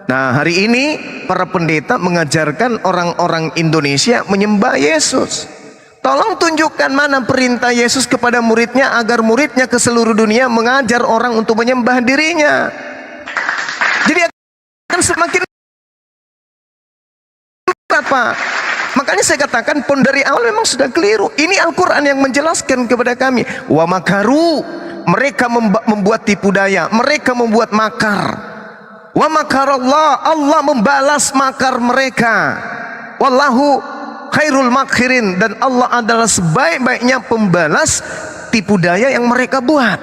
Nah, hari ini para pendeta mengajarkan orang-orang Indonesia menyembah Yesus. Tolong tunjukkan mana perintah Yesus kepada muridnya agar muridnya ke seluruh dunia mengajar orang untuk menyembah dirinya. Jadi akan semakin apa? Makanya saya katakan pun dari awal memang sudah keliru. Ini Al-Quran yang menjelaskan kepada kami. Wa makaru, mereka membuat tipu daya, mereka membuat makar. Wa makarallah, Allah membalas makar mereka. Wallahu khairul makirin, dan Allah adalah sebaik-baiknya pembalas tipu daya yang mereka buat.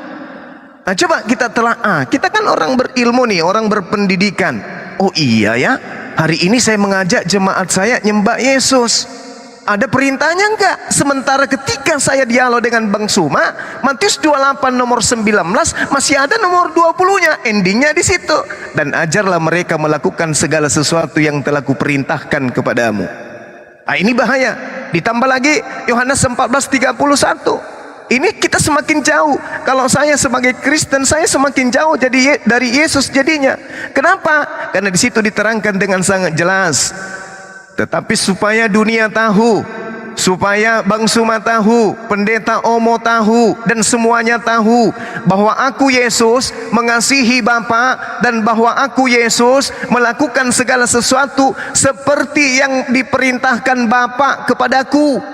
Nah, coba kita telaah. Kita kan orang berilmu nih, orang berpendidikan. Oh iya ya, hari ini saya mengajak jemaat saya nyembah Yesus. Ada perintahnya enggak? Sementara ketika saya dialog dengan Bang Suma, Matius 28 nomor 19 masih ada nomor 20-nya, endingnya di situ. Dan ajarlah mereka melakukan segala sesuatu yang telah kuperintahkan kepadamu. Nah, ini bahaya. Ditambah lagi Yohanes 14:31. Ini kita semakin jauh. Kalau saya sebagai Kristen, saya semakin jauh jadi dari Yesus jadinya. Kenapa? Karena di situ diterangkan dengan sangat jelas. Tetapi supaya dunia tahu, supaya Bang Suma tahu, Pendeta Omo tahu, dan semuanya tahu bahwa aku Yesus mengasihi Bapa, dan bahwa aku Yesus melakukan segala sesuatu seperti yang diperintahkan Bapa kepadaku.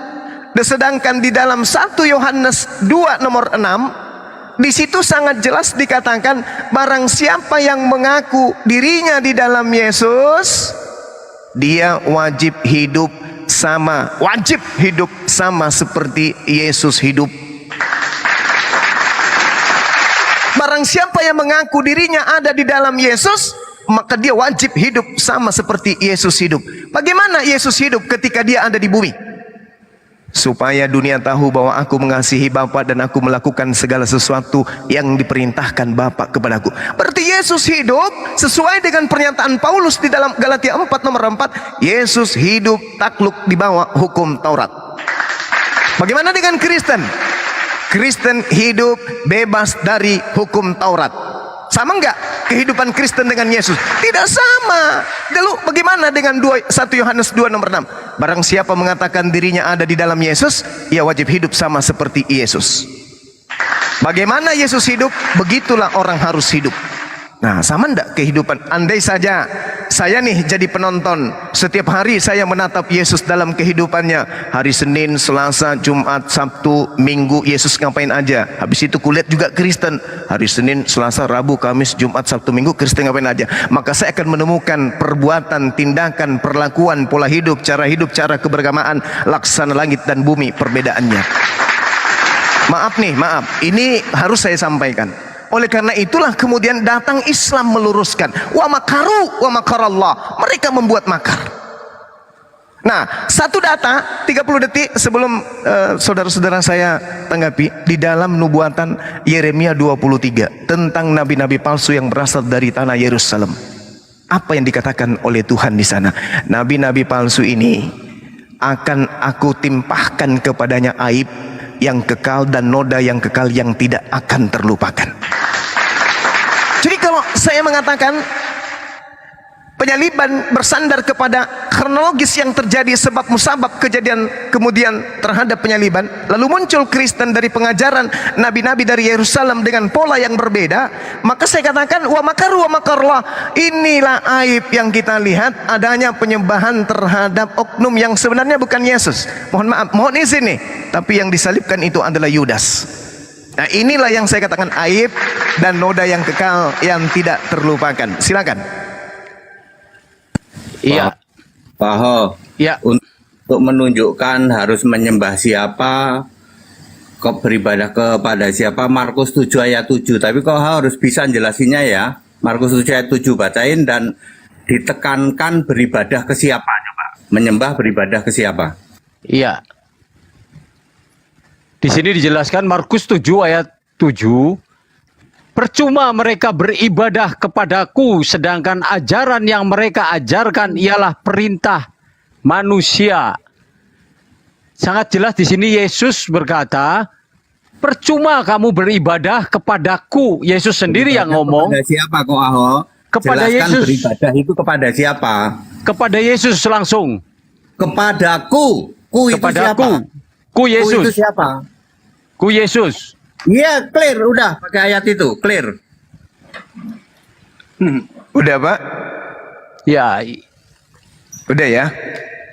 Dan sedangkan di dalam 1 Yohanes 2 nomor 6, di situ sangat jelas dikatakan barang siapa yang mengaku dirinya di dalam Yesus, dia wajib hidup sama seperti Yesus hidup. Barang siapa yang mengaku dirinya ada di dalam Yesus, maka dia wajib hidup sama seperti Yesus hidup. Bagaimana Yesus hidup ketika dia ada di bumi? Supaya dunia tahu bahwa aku mengasihi Bapa dan aku melakukan segala sesuatu yang diperintahkan Bapa kepadaku. Berarti Yesus hidup sesuai dengan pernyataan Paulus di dalam Galatia 4 nomor 4. Yesus hidup takluk di bawah hukum Taurat. Bagaimana dengan Kristen? Kristen hidup bebas dari hukum Taurat. Sama enggak kehidupan Kristen dengan Yesus? Tidak sama. Lalu bagaimana dengan 1 Yohanes 2 nomor 6? Barang siapa mengatakan dirinya ada di dalam Yesus, ia wajib hidup sama seperti Yesus. Bagaimana Yesus hidup, begitulah orang harus hidup. Nah, sama enggak kehidupan? Andai saja saya nih jadi penonton, setiap hari saya menatap Yesus dalam kehidupannya. Hari Senin, Selasa, Jumat, Sabtu, Minggu, Yesus ngapain aja. Habis itu kulihat juga Kristen. Hari Senin, Selasa, Rabu, Kamis, Jumat, Sabtu, Minggu, Kristen ngapain aja. Maka saya akan menemukan perbuatan, tindakan, perlakuan, pola hidup, cara keberagamaan, laksana langit dan bumi perbedaannya. Maaf, ini harus saya sampaikan. Oleh karena itulah kemudian datang Islam meluruskan. Wa makaru wa makarallah. Mereka membuat makar. Nah, satu data 30 detik sebelum saudara-saudara saya tanggapi, di dalam nubuatan Yeremia 23 tentang nabi-nabi palsu yang berasal dari tanah Yerusalem. Apa yang dikatakan oleh Tuhan di sana? Nabi-nabi palsu ini akan aku timpahkan kepadanya aib yang kekal dan noda yang kekal yang tidak akan terlupakan. Jadi kalau saya mengatakan Penyaliban bersandar kepada kronologis yang terjadi sebab musabab kejadian kemudian terhadap penyaliban. Lalu muncul Kristen dari pengajaran nabi-nabi dari Yerusalem dengan pola yang berbeda. Maka saya katakan wa makaru wa makarullah. Inilah aib yang kita lihat, adanya penyembahan terhadap oknum yang sebenarnya bukan Yesus. Mohon maaf, mohon izin nih, tapi yang disalibkan itu adalah Yudas. Nah, inilah yang saya katakan aib dan noda yang kekal yang tidak terlupakan. Silakan. Iya. Pak Ho, Iya. untuk menunjukkan harus menyembah siapa, beribadah kepada siapa, Markus 7 ayat 7. Tapi kau harus bisa jelasinnya ya. Markus 7 ayat 7 bacain dan ditekankan beribadah ke siapa coba. Menyembah beribadah ke siapa? Iya. Di sini dijelaskan Markus 7 ayat 7. Percuma mereka beribadah kepadaku, sedangkan ajaran yang mereka ajarkan ialah perintah manusia. Sangat jelas di sini Yesus berkata, percuma kamu beribadah kepadaku. Yesus sendiri yang ngomong. Kepada siapa kok Aho? Kepada Jelaskan Yesus. beribadah itu kepada siapa? Kepada Yesus langsung. Kepadaku. Ku itu Kepadaku. siapa? Ku Ku itu Yesus. siapa? Ku Yesus. Iya, clear udah pakai ayat itu, clear. Udah Pak? Ya, Udah ya?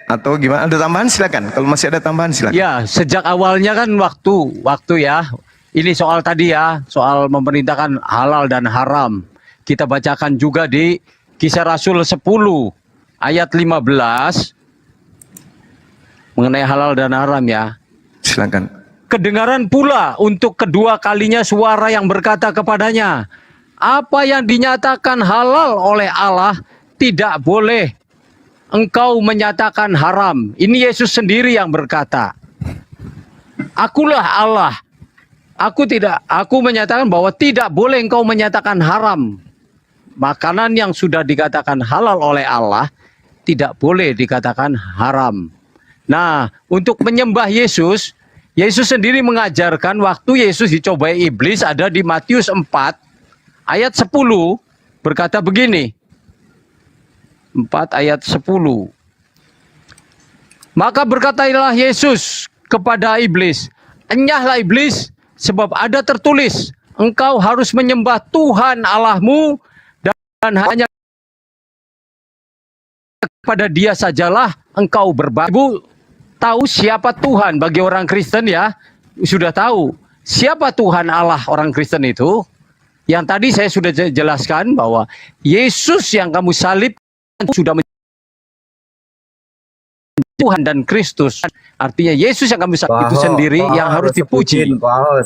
Atau gimana? Ada tambahan silakan. Kalau masih ada tambahan silakan. ya, sejak awalnya kan waktu ya. Ini soal tadi ya, soal memerintahkan halal dan haram. Kita bacakan juga di Kisah Rasul 10 ayat 15 mengenai halal dan haram ya. Silakan. Kedengaran pula untuk kedua kalinya suara yang berkata kepadanya, apa yang dinyatakan halal oleh Allah tidak boleh engkau menyatakan haram. Ini Yesus sendiri yang berkata. Akulah Allah. Aku menyatakan bahwa tidak boleh engkau menyatakan haram. Makanan yang sudah dikatakan halal oleh Allah tidak boleh dikatakan haram. Nah, untuk menyembah Yesus, Yesus sendiri mengajarkan waktu Yesus dicobai iblis ada di Matius 4 ayat 10 berkata begini. 4 ayat 10. Maka berkatalah Yesus kepada iblis, enyahlah iblis, sebab ada tertulis, engkau harus menyembah Tuhan Allahmu dan hanya kepada Dia sajalah engkau berbakti. Ibu tahu siapa Tuhan bagi orang Kristen ya? Sudah tahu siapa Tuhan Allah orang Kristen itu? Yang tadi saya sudah jelaskan bahwa Yesus yang kamu salib sudah menjadi Tuhan dan Kristus. Artinya Yesus yang kamu salib itu sendiri yang harus dipuji.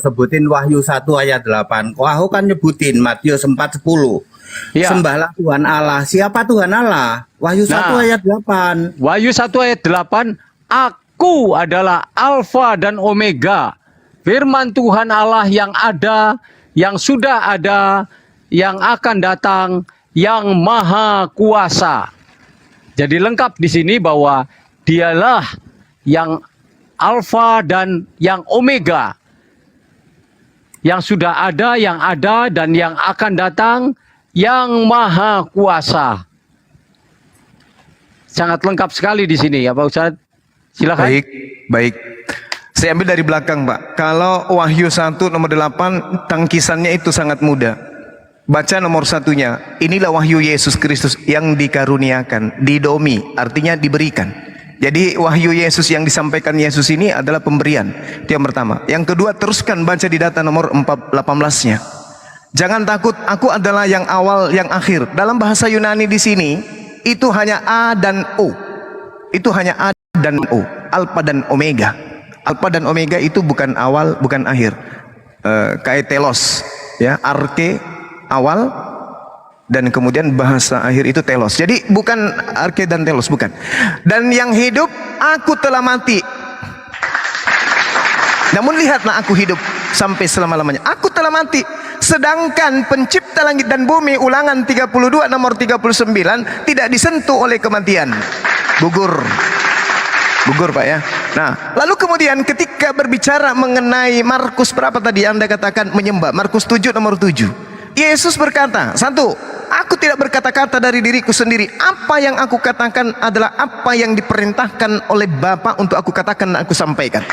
Sebutin Wahyu 1 ayat 8. Kau kan nyebutin Matius 4:10. Ya. Sembahlah Tuhan Allah. Siapa Tuhan Allah? Wahyu 1 ayat 8. Wahyu 1 ayat 8. Aku adalah Alfa dan Omega. Firman Tuhan Allah yang ada, yang sudah ada, yang akan datang, yang maha kuasa. Jadi lengkap di sini bahwa dialah yang Alfa dan yang Omega. Yang sudah ada, dan yang akan datang, yang maha kuasa. Sangat lengkap sekali di sini ya Pak Ustadz. Silakan. Baik. Saya ambil dari belakang, Pak. Kalau Wahyu 1 nomor 8, tangkisannya itu sangat mudah. Baca nomor satunya. Inilah wahyu Yesus Kristus yang dikaruniakan, didomi, artinya diberikan. Jadi wahyu Yesus yang disampaikan Yesus ini adalah pemberian. Itu yang pertama. Yang kedua, teruskan baca di data nomor 18-nya. Jangan takut, aku adalah yang awal, yang akhir. Dalam bahasa Yunani di sini, itu hanya A dan O. Itu hanya A dan O, Alpha dan Omega. Alpha dan Omega itu bukan awal, bukan akhir. Kayak telos, ya, arke awal dan kemudian bahasa akhir itu telos. Jadi bukan arke dan telos, bukan. Dan yang hidup, aku telah mati. Namun lihatlah aku hidup sampai selama-lamanya. Aku telah mati. Sedangkan pencipta langit dan bumi, Ulangan 32 nomor 39 tidak disentuh oleh kematian. Gugur Pak ya. Nah, lalu kemudian ketika berbicara mengenai Markus berapa tadi Anda katakan menyembah? Markus 7 nomor 7. Yesus berkata, satu, Aku tidak berkata-kata dari diriku sendiri. Apa yang aku katakan adalah apa yang diperintahkan oleh Bapa untuk aku katakan dan aku sampaikan.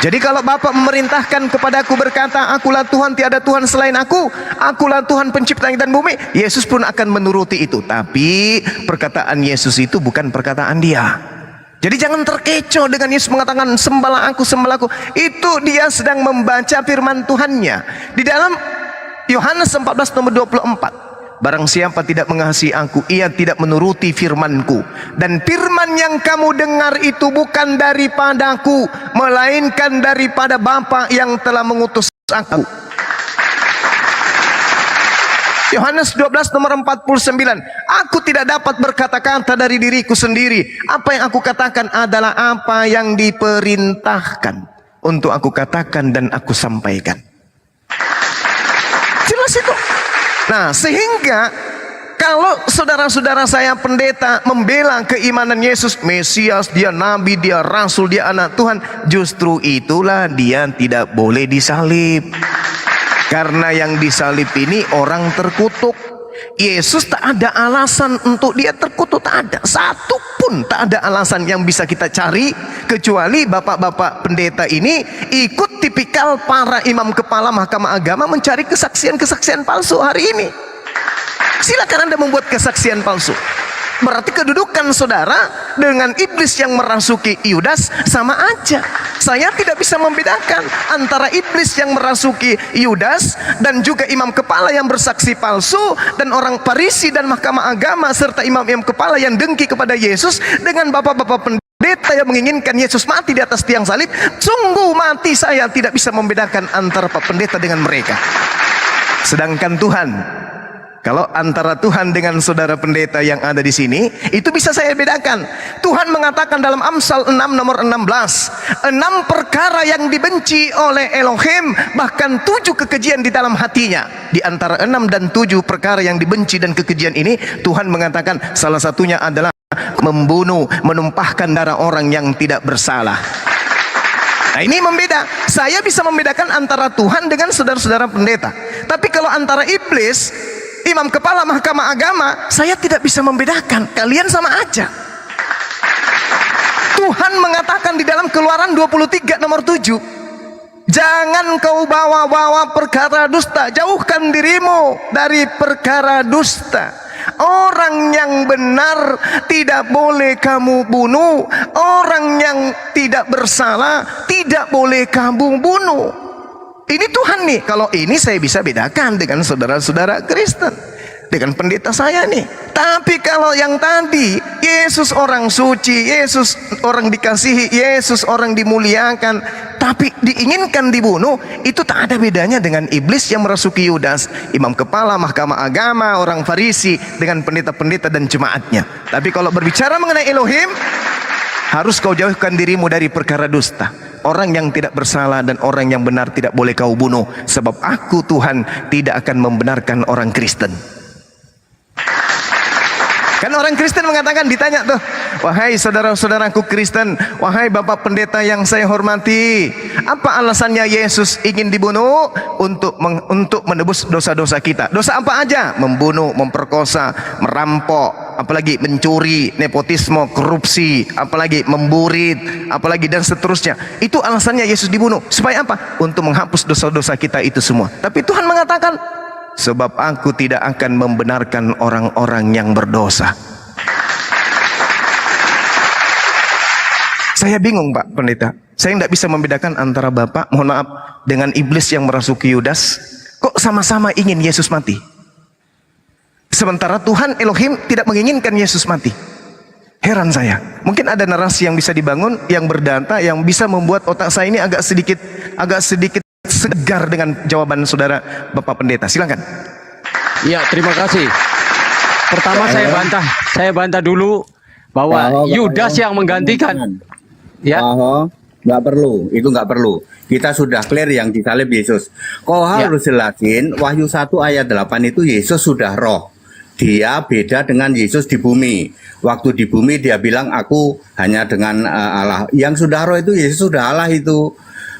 Jadi kalau Bapa memerintahkan kepada aku berkata, akulah Tuhan, tiada Tuhan selain akulah Tuhan pencipta langit dan bumi, Yesus pun akan menuruti itu. Tapi perkataan Yesus itu bukan perkataan dia. Jadi jangan terkecoh dengan Yesus mengatakan sembahlah aku, sembahlah aku. Itu dia sedang membaca firman Tuhannya. Di dalam Yohanes 14 nomor 24. Barang siapa tidak mengasihi aku, ia tidak menuruti firmanku. Dan firman yang kamu dengar itu bukan daripadaku, melainkan daripada Bapa yang telah mengutus aku. Yohanes 12 nomor 49. Aku tidak dapat berkata-kata dari diriku sendiri. Apa yang aku katakan adalah apa yang diperintahkan untuk aku katakan dan aku sampaikan. Jelas itu. Nah, sehingga kalau saudara-saudara saya pendeta membela keimanan Yesus, Mesias, dia nabi, dia rasul, dia anak Tuhan, justru itulah dia tidak boleh disalib. Karena yang disalib ini orang terkutuk. Yesus tak ada alasan untuk dia terkutuk, tak ada. Satu pun tak ada alasan yang bisa kita cari, kecuali bapak-bapak pendeta ini ikut tipikal para imam kepala mahkamah agama mencari kesaksian-kesaksian palsu hari ini. Silakan Anda membuat kesaksian palsu. Berarti kedudukan saudara dengan iblis yang merasuki Yudas sama aja. Saya tidak bisa membedakan antara iblis yang merasuki Yudas dan juga imam kepala yang bersaksi palsu dan orang Farisi dan mahkamah agama serta imam-imam kepala yang dengki kepada Yesus dengan bapak-bapak pendeta yang menginginkan Yesus mati di atas tiang salib. Sungguh mati saya tidak bisa membedakan antara pak pendeta dengan mereka. Sedangkan Tuhan, kalau antara Tuhan dengan saudara pendeta yang ada di sini, itu bisa saya bedakan. Tuhan mengatakan dalam Amsal 6 nomor 16, 6 perkara yang dibenci oleh Elohim, bahkan 7 kekejian di dalam hatinya. Di antara 6 dan 7 perkara yang dibenci dan kekejian ini, Tuhan mengatakan salah satunya adalah membunuh, menumpahkan darah orang yang tidak bersalah. Nah, ini membeda. Saya bisa membedakan antara Tuhan dengan saudara-saudara pendeta. Tapi kalau antara iblis, imam kepala mahkamah agama, saya tidak bisa membedakan. Kalian sama aja. Tuhan mengatakan di dalam Keluaran 23 nomor 7, jangan kau bawa-bawa perkara dusta, jauhkan dirimu dari perkara dusta. Orang yang benar tidak boleh kamu bunuh, orang yang tidak bersalah tidak boleh kamu bunuh. Ini Tuhan nih. Kalau ini saya bisa bedakan dengan saudara-saudara Kristen, dengan pendeta saya nih. Tapi kalau yang tadi, Yesus orang suci, Yesus orang dikasihi, Yesus orang dimuliakan, tapi diinginkan dibunuh, itu tak ada bedanya dengan iblis yang merasuki Yudas, imam kepala mahkamah agama, orang Farisi, dengan pendeta-pendeta dan jemaatnya. Tapi kalau berbicara mengenai Elohim, harus kau jauhkan dirimu dari perkara dusta. Orang yang tidak bersalah dan orang yang benar tidak boleh kau bunuh, sebab aku Tuhan tidak akan membenarkan orang Kristen. Kan orang Kristen mengatakan, ditanya tuh, wahai saudara-saudaraku Kristen, wahai bapak pendeta yang saya hormati, apa alasannya Yesus ingin dibunuh? Untuk menebus dosa-dosa kita. Dosa apa aja? Membunuh, memperkosa, merampok, apalagi mencuri, nepotisme, korupsi, apalagi memburit, apalagi dan seterusnya. Itu alasannya Yesus dibunuh. Supaya apa? Untuk menghapus dosa-dosa kita itu semua. Tapi Tuhan mengatakan, sebab aku tidak akan membenarkan orang-orang yang berdosa. Saya bingung Pak Pendeta. Saya tidak bisa membedakan antara Bapak, mohon maaf, dengan iblis yang merasuki Yudas. Kok sama-sama ingin Yesus mati? Sementara Tuhan Elohim tidak menginginkan Yesus mati. Heran saya. Mungkin ada narasi yang bisa dibangun, yang berdata, yang bisa membuat otak saya ini agak sedikit segar dengan jawaban saudara Bapak Pendeta. Silakan. Ya, terima kasih. Pertama saya bantah dulu bahwa Yudas yang menggantikan. Ya. Nggak perlu, itu nggak perlu. Kita sudah clear yang disalib Yesus. Kau harus jelasin Wahyu 1 ayat 8 itu Yesus sudah roh. Dia beda dengan Yesus di bumi. Waktu di bumi dia bilang aku hanya dengan Allah. Yang sudah roh itu Yesus sudah Allah itu.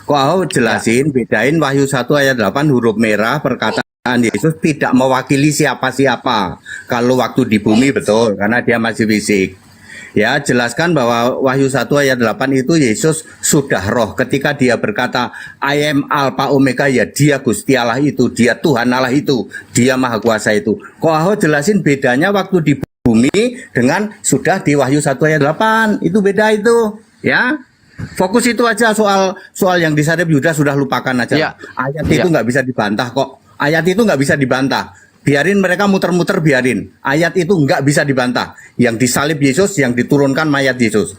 Kau jelasin, bedain Wahyu 1 ayat 8 huruf merah perkataan Yesus tidak mewakili siapa-siapa. Kalau waktu di bumi betul, karena dia masih fisik. Ya, jelaskan bahwa Wahyu 1 ayat 8 itu Yesus sudah roh. Ketika dia berkata, I am Alpha Omega, ya dia Gusti Allah itu, dia Tuhan Allah itu, dia Maha Kuasa itu. Kok Aho jelasin bedanya waktu di bumi dengan sudah di Wahyu 1 ayat 8. Itu beda itu, ya. Fokus itu aja soal yang di Sarip Yuda sudah lupakan aja. Ya. Ayat itu nggak bisa dibantah kok. Ayat itu nggak bisa dibantah. Biarin mereka muter-muter, biarin. Ayat itu nggak bisa dibantah. Yang disalib Yesus, yang diturunkan mayat Yesus.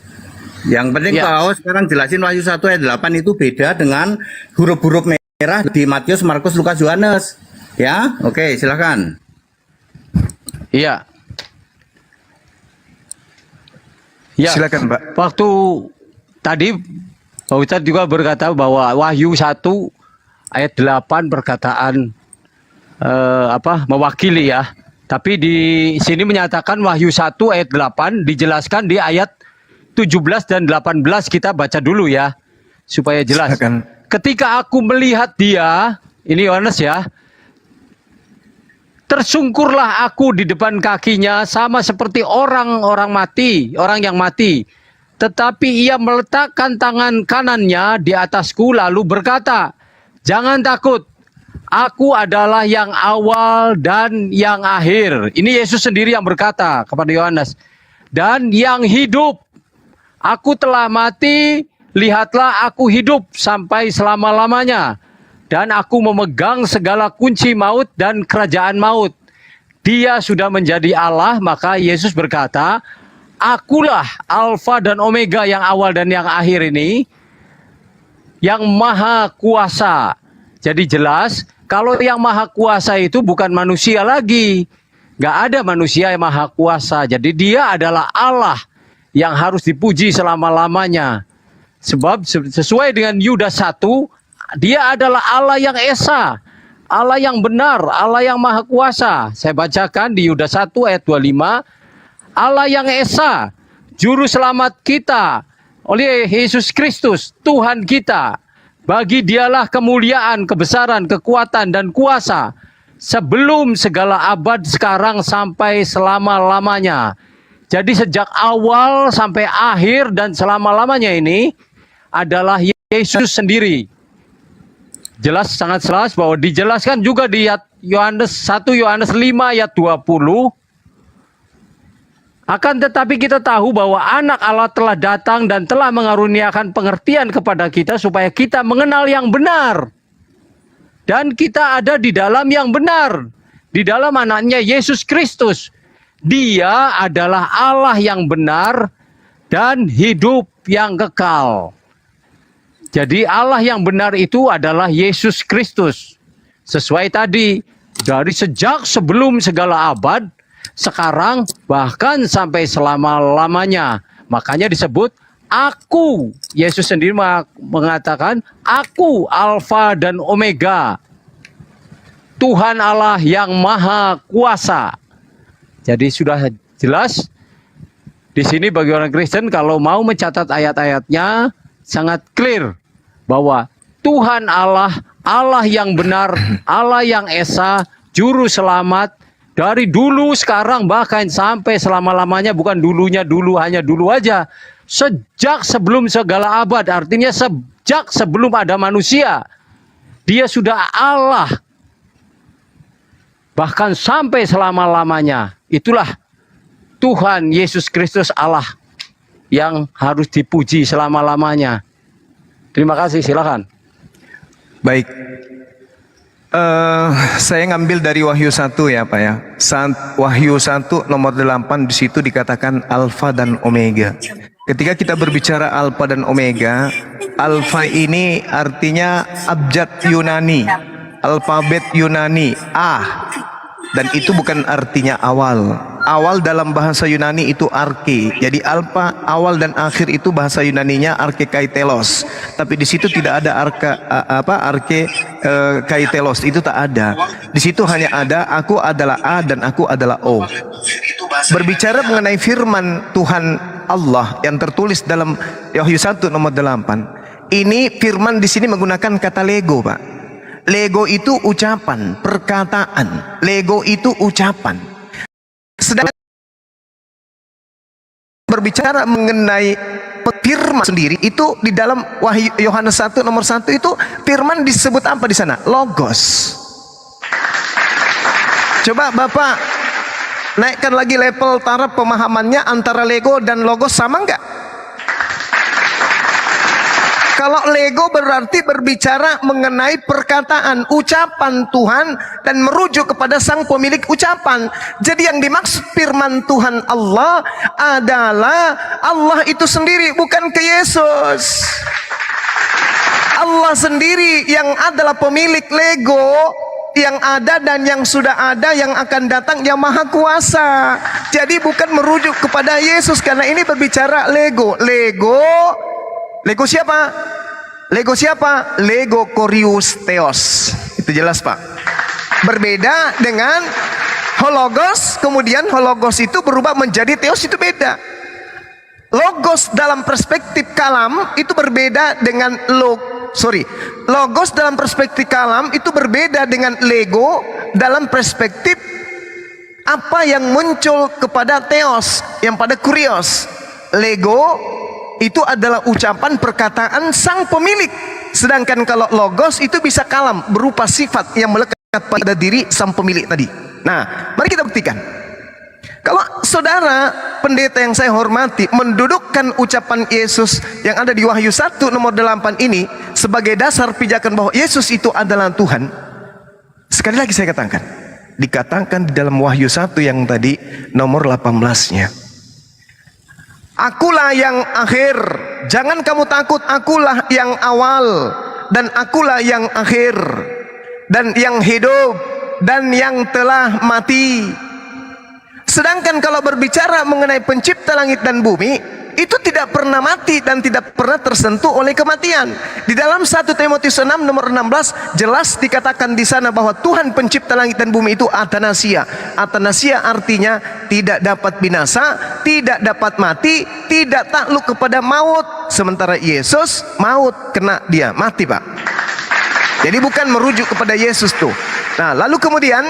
Yang penting kalau sekarang jelasin Wahyu 1 ayat 8 itu beda dengan huruf-huruf merah di Matius, Markus, Lukas, Yohanes. Ya, oke, silakan. Iya. Ya, Silakan, Pak. Waktu tadi Pak Ustadz juga berkata bahwa Wahyu 1 ayat 8 perkataan mewakili ya. Tapi di sini menyatakan Wahyu 1 ayat 8 dijelaskan di ayat 17 dan 18, kita baca dulu ya supaya jelas. Silakan. Ketika aku melihat dia, ini Yohanes ya, tersungkurlah aku di depan kakinya sama seperti orang yang mati. Tetapi ia meletakkan tangan kanannya di atasku lalu berkata, jangan takut, aku adalah yang awal dan yang akhir. Ini Yesus sendiri yang berkata kepada Yohanes. Dan yang hidup, aku telah mati, lihatlah aku hidup sampai selama-lamanya. Dan aku memegang segala kunci maut dan kerajaan maut. Dia sudah menjadi Allah, maka Yesus berkata, akulah Alfa dan Omega, yang awal dan yang akhir ini, yang maha kuasa. Jadi jelas, kalau yang maha kuasa itu bukan manusia lagi. Nggak ada manusia yang maha kuasa. Jadi dia adalah Allah yang harus dipuji selama-lamanya. Sebab sesuai dengan Yudas 1, dia adalah Allah yang esa, Allah yang benar, Allah yang maha kuasa. Saya bacakan di Yudas 1 ayat 25. Allah yang esa, juru selamat kita oleh Yesus Kristus, Tuhan kita. Bagi dialah kemuliaan, kebesaran, kekuatan, dan kuasa sebelum segala abad, sekarang sampai selama-lamanya. Jadi sejak awal sampai akhir dan selama-lamanya ini adalah Yesus sendiri. Jelas, sangat jelas bahwa dijelaskan juga di Yohanes 1 Yohanes 5 ayat 20. Akan tetapi kita tahu bahwa anak Allah telah datang dan telah mengaruniakan pengertian kepada kita supaya kita mengenal yang benar. Dan kita ada di dalam yang benar. Di dalam anaknya Yesus Kristus. Dia adalah Allah yang benar dan hidup yang kekal. Jadi Allah yang benar itu adalah Yesus Kristus. Sesuai tadi, dari sejak sebelum segala abad, sekarang bahkan sampai selama-lamanya. Makanya disebut aku. Yesus sendiri mengatakan, aku Alfa dan Omega. Tuhan Allah yang maha kuasa. Jadi sudah jelas di sini bagi orang Kristen kalau mau mencatat ayat-ayatnya sangat clear bahwa Tuhan Allah, Allah yang benar, Allah yang esa, juru selamat dari dulu, sekarang, bahkan sampai selama-lamanya. Bukan dulunya dulu, hanya dulu aja. Sejak sebelum segala abad, artinya sejak sebelum ada manusia, dia sudah Allah. Bahkan sampai selama-lamanya. Itulah Tuhan Yesus Kristus Allah yang harus dipuji selama-lamanya. Terima kasih, silakan. Baik. Saya ngambil dari Wahyu 1 ya Pak ya. Wahyu 1 nomor 8 di situ dikatakan Alfa dan Omega. Ketika kita berbicara Alfa dan Omega, Alfa ini artinya abjad Yunani, alfabet Yunani, A. Dan itu bukan artinya awal. Awal dalam bahasa Yunani itu arke. Jadi alfa, awal dan akhir itu bahasa Yunaninya arke kaitelos. Tapi di situ tidak ada arke kaitelos, itu tak ada. Di situ hanya ada aku adalah A dan aku adalah O. Berbicara mengenai firman Tuhan Allah yang tertulis dalam Wahyu 1 nomor 8. Ini firman di sini menggunakan kata lego, Pak. Lego itu ucapan, perkataan. Lego itu ucapan. Sedangkan berbicara mengenai firman sendiri itu di dalam Wahyu Yohanes 1 nomor 1 itu firman disebut apa di sana? Logos. Coba Bapak naikkan lagi level taraf pemahamannya antara Lego dan Logos, sama enggak? Kalau Lego berarti berbicara mengenai perkataan, ucapan Tuhan dan merujuk kepada sang pemilik ucapan. Jadi yang dimaksud firman Tuhan Allah adalah Allah itu sendiri, bukan ke Yesus. Allah sendiri yang adalah pemilik Lego, yang ada dan yang sudah ada, yang akan datang, yang maha kuasa. Jadi bukan merujuk kepada Yesus, karena ini berbicara Lego. Lego siapa? Lego siapa? Lego Korius Theos. Itu jelas Pak. Berbeda dengan Hologos, kemudian Hologos itu berubah menjadi Theos, itu beda. Logos dalam perspektif kalam itu berbeda dengan Logos dalam perspektif kalam itu berbeda dengan Lego dalam perspektif apa yang muncul kepada Theos, yang pada Kurios. Lego itu adalah ucapan perkataan sang pemilik. Sedangkan kalau Logos itu bisa kalam, berupa sifat yang melekat pada diri sang pemilik tadi. Nah, mari kita buktikan. Kalau saudara pendeta yang saya hormati mendudukkan ucapan Yesus yang ada di Wahyu 1 nomor 8 ini sebagai dasar pijakan bahwa Yesus itu adalah Tuhan, sekali lagi saya katakan, dikatakan di dalam Wahyu 1 yang tadi nomor 18-nya. Akulah yang akhir, jangan kamu takut, akulah yang awal dan akulah yang akhir dan yang hidup dan yang telah mati. Sedangkan kalau berbicara mengenai pencipta langit dan bumi, itu tidak pernah mati dan tidak pernah tersentuh oleh kematian. Di dalam 1 Timotius 6 nomor 16 jelas dikatakan di sana bahwa Tuhan pencipta langit dan bumi itu Atanasia. Atanasia artinya tidak dapat binasa, tidak dapat mati, tidak takluk kepada maut. Sementara Yesus maut, kena dia mati Pak. Jadi bukan merujuk kepada Yesus tuh. Nah, lalu kemudian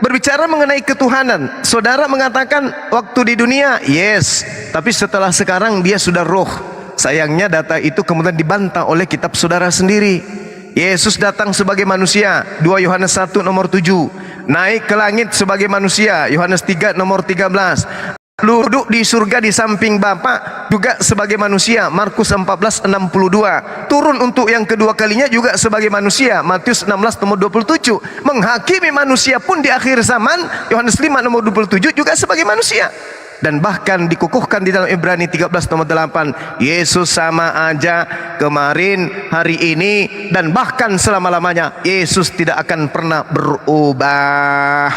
berbicara mengenai ketuhanan, saudara mengatakan waktu di dunia, yes, tapi setelah sekarang dia sudah roh. Sayangnya data itu kemudian dibantah oleh kitab saudara sendiri. Yesus datang sebagai manusia, 2 Yohanes 1 nomor 7. Naik ke langit sebagai manusia, Yohanes 3 nomor 13. Duduk di surga di samping Bapa juga sebagai manusia, Markus 14:62. Turun untuk yang kedua kalinya juga sebagai manusia, Matius 16 nomor 27. Menghakimi manusia pun di akhir zaman, Yohanes 5 nomor 27 juga sebagai manusia. Dan bahkan dikukuhkan di dalam Ibrani 13 nomor 8, Yesus sama aja kemarin, hari ini, dan bahkan selama-lamanya. Yesus tidak akan pernah berubah.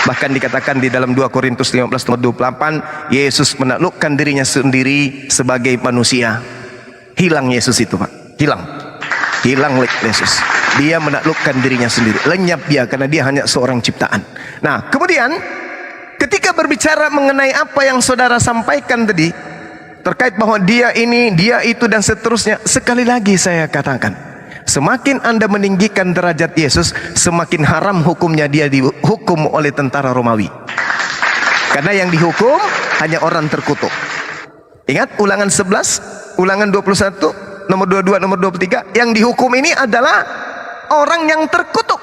Bahkan dikatakan di dalam 2 Korintus 15 nomor 28, Yesus menaklukkan dirinya sendiri sebagai manusia. Hilang Yesus itu Pak, hilang Yesus. Dia menaklukkan dirinya sendiri, lenyap dia karena dia hanya seorang ciptaan. Nah, kemudian ketika berbicara mengenai apa yang saudara sampaikan tadi terkait bahwa dia ini, dia itu dan seterusnya, sekali lagi saya katakan, semakin Anda meninggikan derajat Yesus, semakin haram hukumnya dia dihukum oleh tentara Romawi. Karena yang dihukum hanya orang terkutuk. Ingat Ulangan 11, Ulangan 21, nomor 22, nomor 23. Yang dihukum ini adalah orang yang terkutuk.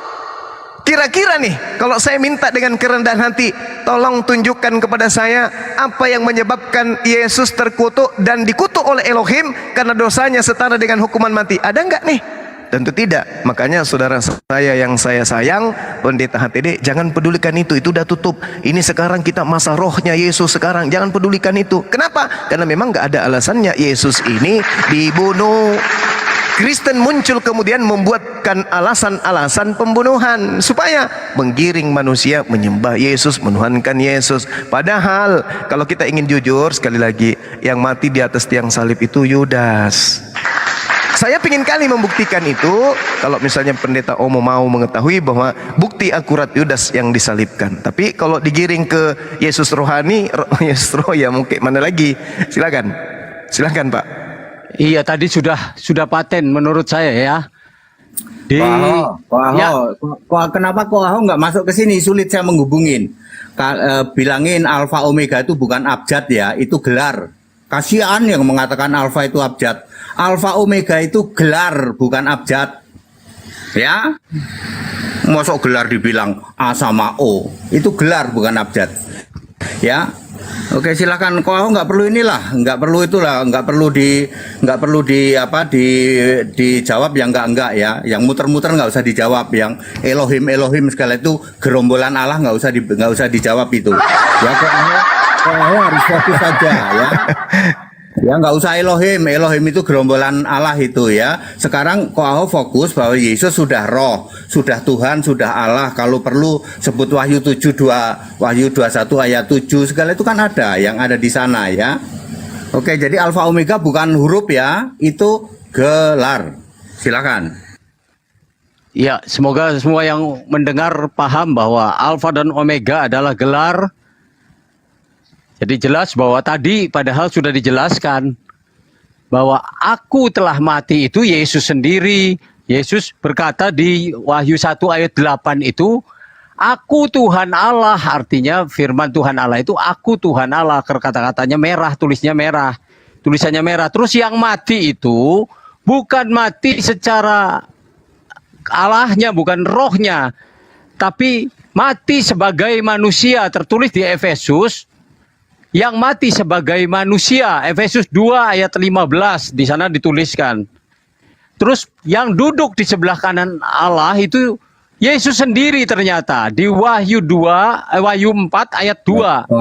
Kira-kira nih, kalau saya minta dengan kerendahan hati, tolong tunjukkan kepada saya apa yang menyebabkan Yesus terkutuk dan dikutuk oleh Elohim karena dosanya setara dengan hukuman mati. Ada enggak nih? Tentu tidak. Makanya saudara saya yang saya sayang, pendeta HTD, jangan pedulikan itu udah tutup. Ini sekarang kita masa rohnya Yesus sekarang, jangan pedulikan itu. Kenapa? Karena memang gak ada alasannya Yesus ini dibunuh. Kristen muncul kemudian membuatkan alasan-alasan pembunuhan supaya menggiring manusia menyembah Yesus, menuhankan Yesus. Padahal kalau kita ingin jujur, sekali lagi, yang mati di atas tiang salib itu Yudas. Saya ingin kali membuktikan itu. Kalau misalnya pendeta Omo mau mengetahui bahwa bukti akurat Yudas yang disalibkan. Tapi kalau digiring ke Yesus rohani, Yesus roh ya mungkin mana lagi? Silakan Pak. Iya, tadi sudah paten menurut saya ya. Di ya, Kenapa Ko Aho nggak masuk ke sini? Sulit saya menghubungin. Bilangin Alfa Omega itu bukan abjad ya, itu gelar. Kasihan yang mengatakan Alfa itu abjad. Alfa Omega itu gelar, bukan abjad. Ya, masuk gelar dibilang A sama O, itu gelar bukan abjad. Ya, oke silakan. Ko Aho nggak perlu inilah, nggak perlu itulah, nggak perlu dijawab yang enggak ya, yang muter-muter nggak usah dijawab, yang Elohim segala itu gerombolan Allah nggak usah dijawab itu. Ya Ko Aho harus fokus saja ya. Ya nggak usah Elohim itu gerombolan Allah itu ya. Sekarang Ko Aho fokus bahwa Yesus sudah roh, sudah Tuhan, sudah Allah. Kalau perlu sebut Wahyu 7:2, Wahyu 21 ayat 7 segala itu kan ada yang ada di sana ya. Oke, jadi Alfa Omega bukan huruf ya, itu gelar. Silakan. ya, semoga semua yang mendengar paham bahwa Alfa dan Omega adalah gelar. Jadi jelas bahwa tadi padahal sudah dijelaskan bahwa aku telah mati itu Yesus sendiri. Yesus berkata di Wahyu 1 ayat 8 itu, aku Tuhan Allah, artinya firman Tuhan Allah itu aku Tuhan Allah, kata-katanya merah, tulisannya merah. Terus yang mati itu bukan mati secara Allahnya, bukan rohnya, tapi mati sebagai manusia. Tertulis di Efesus, yang mati sebagai manusia, Efesus 2 ayat 15, di sana dituliskan. Terus yang duduk di sebelah kanan Allah itu Yesus sendiri ternyata di Wahyu 4 ayat 2.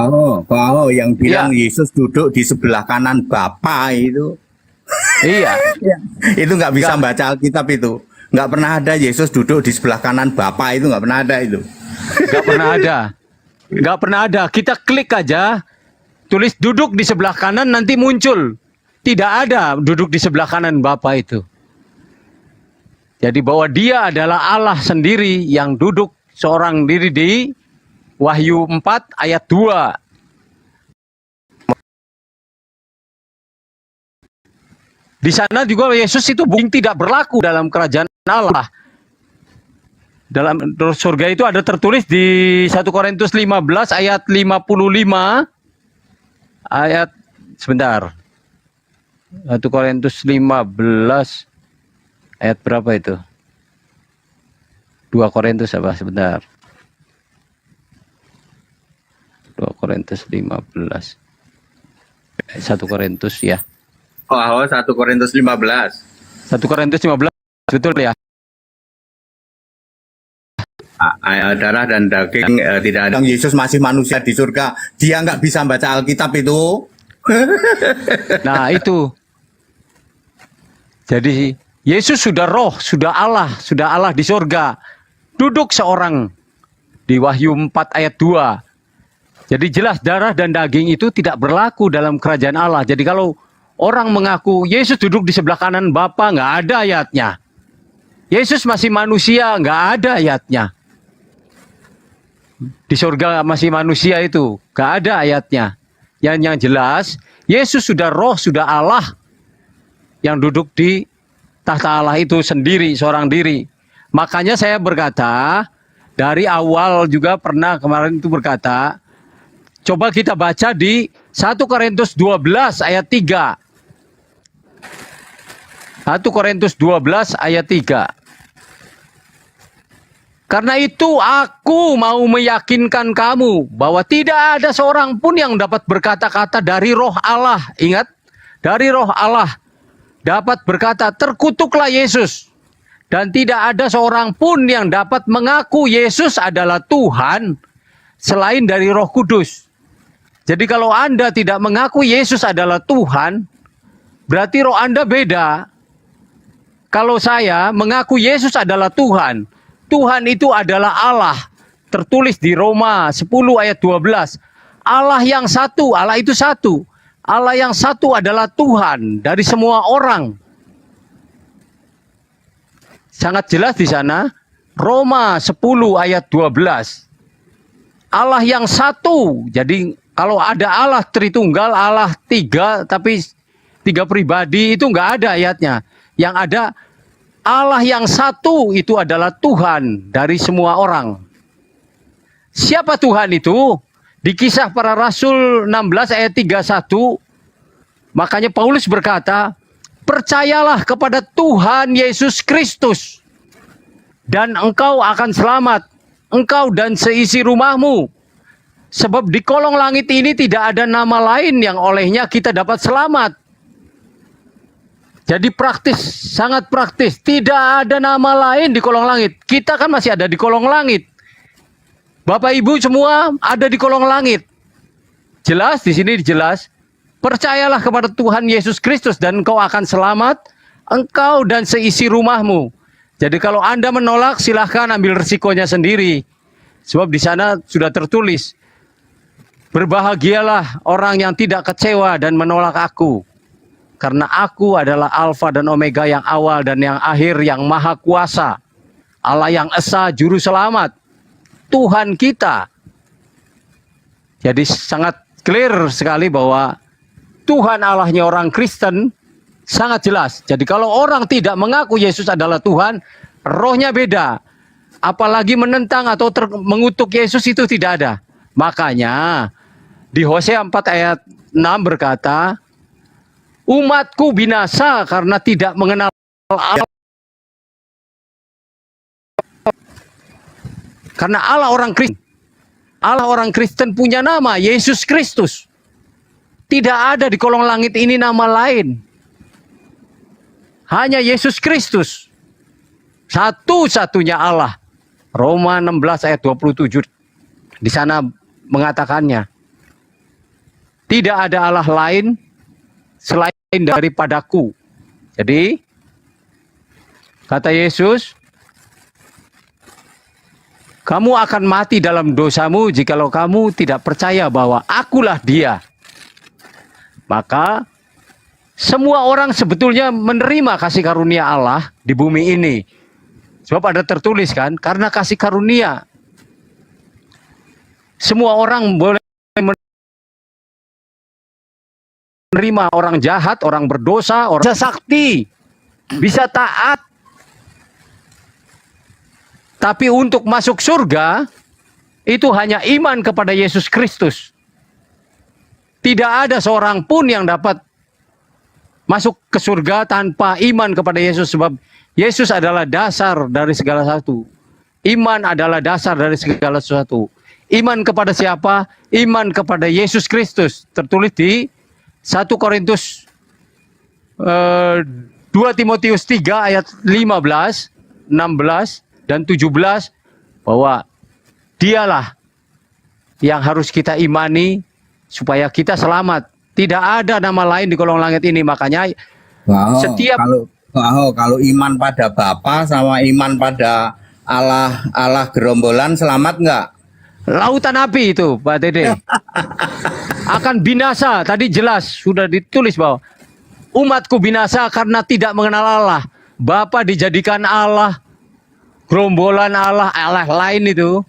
Wow, yang bilang Yesus duduk di sebelah kanan Bapa itu. Iya. Itu nggak bisa baca Alkitab itu. Nggak pernah ada Yesus duduk di sebelah kanan Bapa itu, nggak pernah ada itu. Nggak pernah ada. Kita klik aja, tulis duduk di sebelah kanan, nanti muncul. Tidak ada duduk di sebelah kanan Bapa itu. Jadi bahwa dia adalah Allah sendiri yang duduk seorang diri di Wahyu 4 ayat 2. Di sana juga Yesus itu bukan tidak berlaku dalam kerajaan Allah. Dalam surga itu ada tertulis di 1 Korintus 15 ayat 55 ayat sebentar. 1 Korintus 15 ayat berapa itu? 2 Korintus apa? Sebentar. 2 Korintus 15. 1 Korintus ya. Oh, 1 Korintus 15. 1 Korintus 15, betul ya? Darah dan daging tidak ada. Yesus masih manusia di surga. Dia nggak bisa baca Alkitab itu. Nah itu. Jadi Yesus sudah roh, sudah Allah di surga. Duduk seorang di Wahyu 4 ayat 2. Jadi jelas darah dan daging itu tidak berlaku dalam kerajaan Allah. Jadi kalau orang mengaku Yesus duduk di sebelah kanan Bapa, nggak ada ayatnya. Yesus masih manusia, nggak ada ayatnya. Di surga masih manusia itu, nggak ada ayatnya. Yang jelas, Yesus sudah roh, sudah Allah yang duduk di tahta Allah itu sendiri, seorang diri. Makanya saya berkata, dari awal juga pernah kemarin itu berkata, coba kita baca di 1 Korintus 12 ayat 3. 1 Korintus 12 ayat 3. Karena itu aku mau meyakinkan kamu bahwa tidak ada seorang pun yang dapat berkata-kata dari roh Allah. Ingat, dari roh Allah dapat berkata, terkutuklah Yesus. Dan tidak ada seorang pun yang dapat mengaku Yesus adalah Tuhan selain dari Roh Kudus. Jadi kalau Anda tidak mengaku Yesus adalah Tuhan, berarti roh Anda beda. Kalau saya mengaku Yesus adalah Tuhan, Tuhan itu adalah Allah. Tertulis di Roma 10 ayat 12. Allah yang satu, Allah itu satu. Allah yang satu adalah Tuhan dari semua orang. Sangat jelas di sana, Roma 10 ayat 12. Allah yang satu. Jadi kalau ada Allah Tritunggal, Allah tiga, tapi tiga pribadi itu nggak ada ayatnya. Yang ada Allah yang satu itu adalah Tuhan dari semua orang. Siapa Tuhan itu? Di Kisah Para Rasul 16 ayat 31, makanya Paulus berkata, percayalah kepada Tuhan Yesus Kristus, dan engkau akan selamat, engkau dan seisi rumahmu. Sebab di kolong langit ini tidak ada nama lain yang olehnya kita dapat selamat. Jadi praktis, sangat praktis. Tidak ada nama lain di kolong langit. Kita kan masih ada di kolong langit. Bapak Ibu semua ada di kolong langit. Jelas, di sini jelas. Percayalah kepada Tuhan Yesus Kristus dan engkau akan selamat, engkau dan seisi rumahmu. Jadi kalau Anda menolak, silahkan ambil resikonya sendiri. Sebab di sana sudah tertulis, berbahagialah orang yang tidak kecewa dan menolak aku. Karena aku adalah Alfa dan Omega, yang awal dan yang akhir, yang maha kuasa. Allah yang esa, juru selamat. Tuhan kita. Jadi sangat clear sekali bahwa Tuhan Allahnya orang Kristen sangat jelas. Jadi kalau orang tidak mengaku Yesus adalah Tuhan, rohnya beda. Apalagi menentang atau mengutuk Yesus itu tidak ada. Makanya di Hosea 4 ayat 6 berkata, umatku binasa karena tidak mengenal Allah. Karena Allah orang Kristen. Allah orang Kristen punya nama, Yesus Kristus. Tidak ada di kolong langit ini nama lain. Hanya Yesus Kristus. Satu-satunya Allah. Roma 16 ayat 27. Di sana mengatakannya. Tidak ada Allah lain selain daripadaku. Jadi kata Yesus, kamu akan mati dalam dosamu jikalau kamu tidak percaya bahwa akulah Dia. Maka semua orang sebetulnya menerima kasih karunia Allah di bumi ini. Sebab ada tertulis kan, karena kasih karunia semua orang boleh menerima, orang jahat, orang berdosa, orang bisa sakti, bisa taat. Tapi untuk masuk surga, itu hanya iman kepada Yesus Kristus. Tidak ada seorang pun yang dapat masuk ke surga tanpa iman kepada Yesus. Sebab Yesus adalah dasar dari segala sesuatu. Iman adalah dasar dari segala sesuatu. Iman kepada siapa? Iman kepada Yesus Kristus. Tertulis di 1 Korintus 2 Timotius 3 ayat 15, 16 dan 17 bahwa Dialah yang harus kita imani supaya kita selamat. Tidak ada nama lain di kolong langit ini. Makanya setiap kalau iman pada Bapa sama iman pada Allah gerombolan selamat nggak? Lautan api itu, Pak Dede. Akan binasa. Tadi jelas sudah ditulis bahwa umatku binasa karena tidak mengenal Allah. Bapa dijadikan Allah, gerombolan Allah, Allah lain itu.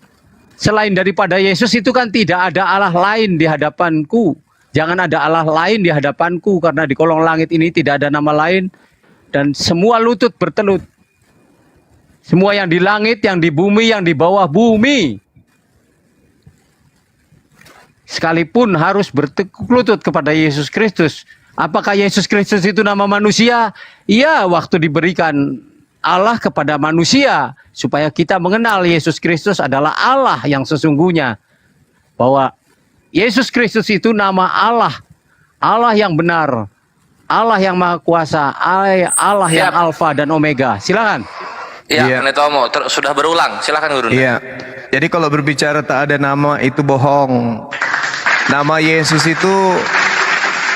Selain daripada Yesus itu kan tidak ada Allah lain di hadapanku. Jangan ada Allah lain di hadapanku, karena di kolong langit ini tidak ada nama lain. Dan semua lutut bertelut. Semua yang di langit, yang di bumi, yang di bawah bumi, sekalipun harus bertekuk lutut kepada Yesus Kristus. Apakah Yesus Kristus itu nama manusia? Iya, waktu diberikan Allah kepada manusia supaya kita mengenal Yesus Kristus adalah Allah yang sesungguhnya. Bahwa Yesus Kristus itu nama Allah. Allah yang benar. Allah yang maha kuasa. Allah yang Alfa dan Omega. Silakan. Iya, Pendeta Omo, sudah berulang. Silakan Guru. Iya. Jadi kalau berbicara tak ada nama itu bohong. Nama Yesus itu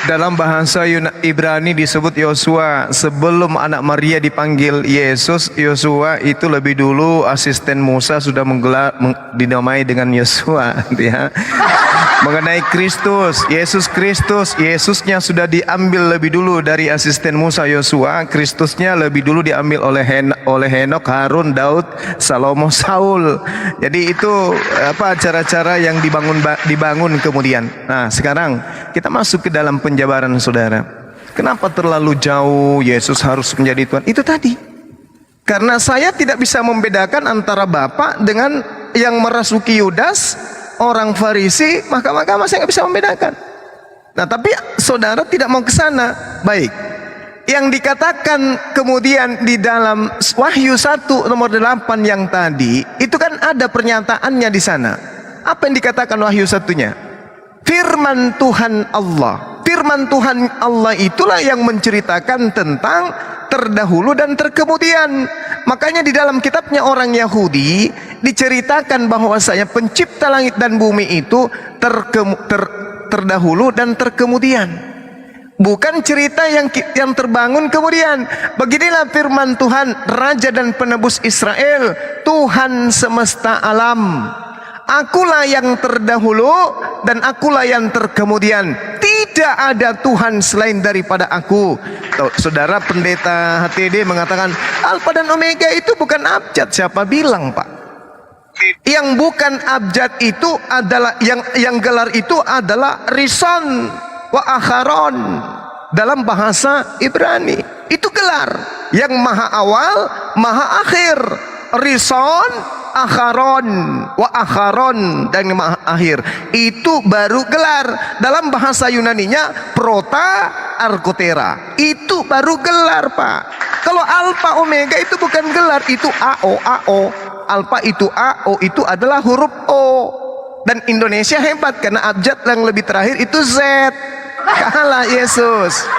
dalam bahasa Ibrani disebut Yosua. Sebelum anak Maria dipanggil Yesus, Yosua itu lebih dulu asisten Musa sudah dinamai dengan Yosua, ya. Mengenai Kristus, Yesus Kristus, Yesusnya sudah diambil lebih dulu dari asisten Musa Yosua. Kristusnya lebih dulu diambil oleh Henok, Harun, Daud, Salomo, Saul. Jadi itu cara-cara yang dibangun kemudian. Nah, sekarang kita masuk ke dalam penjabaran saudara. Kenapa terlalu jauh Yesus harus menjadi Tuhan? Itu tadi. Karena saya tidak bisa membedakan antara Bapak dengan yang merasuki Yudas, orang Farisi, maka saya nggak bisa membedakan. Nah, tapi saudara tidak mau ke sana. Baik. Yang dikatakan kemudian di dalam Wahyu 1 nomor 8 yang tadi, itu kan ada pernyataannya di sana. Apa yang dikatakan Wahyu 1-nya? Firman Tuhan Allah. Firman Tuhan Allah itulah yang menceritakan tentang terdahulu dan terkemudian. Makanya di dalam kitabnya orang Yahudi diceritakan bahwasanya pencipta langit dan bumi itu terdahulu dan terkemudian. Bukan cerita yang terbangun kemudian. Beginilah firman Tuhan, Raja dan Penebus Israel, Tuhan semesta alam. Akulah yang terdahulu dan akulah yang terkemudian. Tidak ada Tuhan selain daripada aku. Saudara pendeta HTD mengatakan Alfa dan Omega itu bukan abjad. Siapa bilang, Pak? Yang bukan abjad itu adalah yang gelar itu adalah Rison wa Akharon dalam bahasa Ibrani. Itu gelar yang maha awal, maha akhir. Rison, Akharon, wa Akharon, dan maha akhir. Itu baru gelar. Dalam bahasa Yunaninya prota arkotera. Itu baru gelar, Pak. Kalau Alfa Omega itu bukan gelar, itu AO. Alfa itu A, O itu adalah huruf O. Dan Indonesia hebat karena abjad yang lebih terakhir itu Z. Kalah Yesus.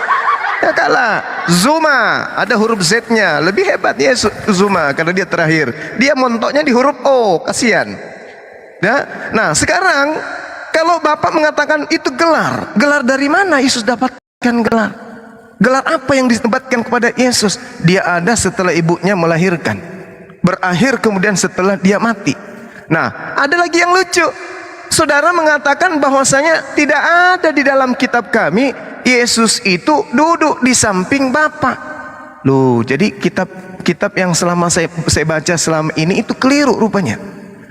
Ya kalah. Zuma ada huruf Z-nya, lebih hebat Yesus Zuma karena dia terakhir. Dia montoknya di huruf O, kasihan. Ya? Nah, sekarang kalau Bapak mengatakan itu gelar, gelar dari mana Yesus dapatkan gelar? Gelar apa yang disebatkan kepada Yesus? Dia ada setelah ibunya melahirkan. Berakhir kemudian setelah dia mati. Nah, ada lagi yang lucu. Saudara mengatakan bahwasanya tidak ada di dalam kitab kami Yesus itu duduk di samping Bapa. Loh, jadi kitab yang selama saya baca selama ini itu keliru rupanya.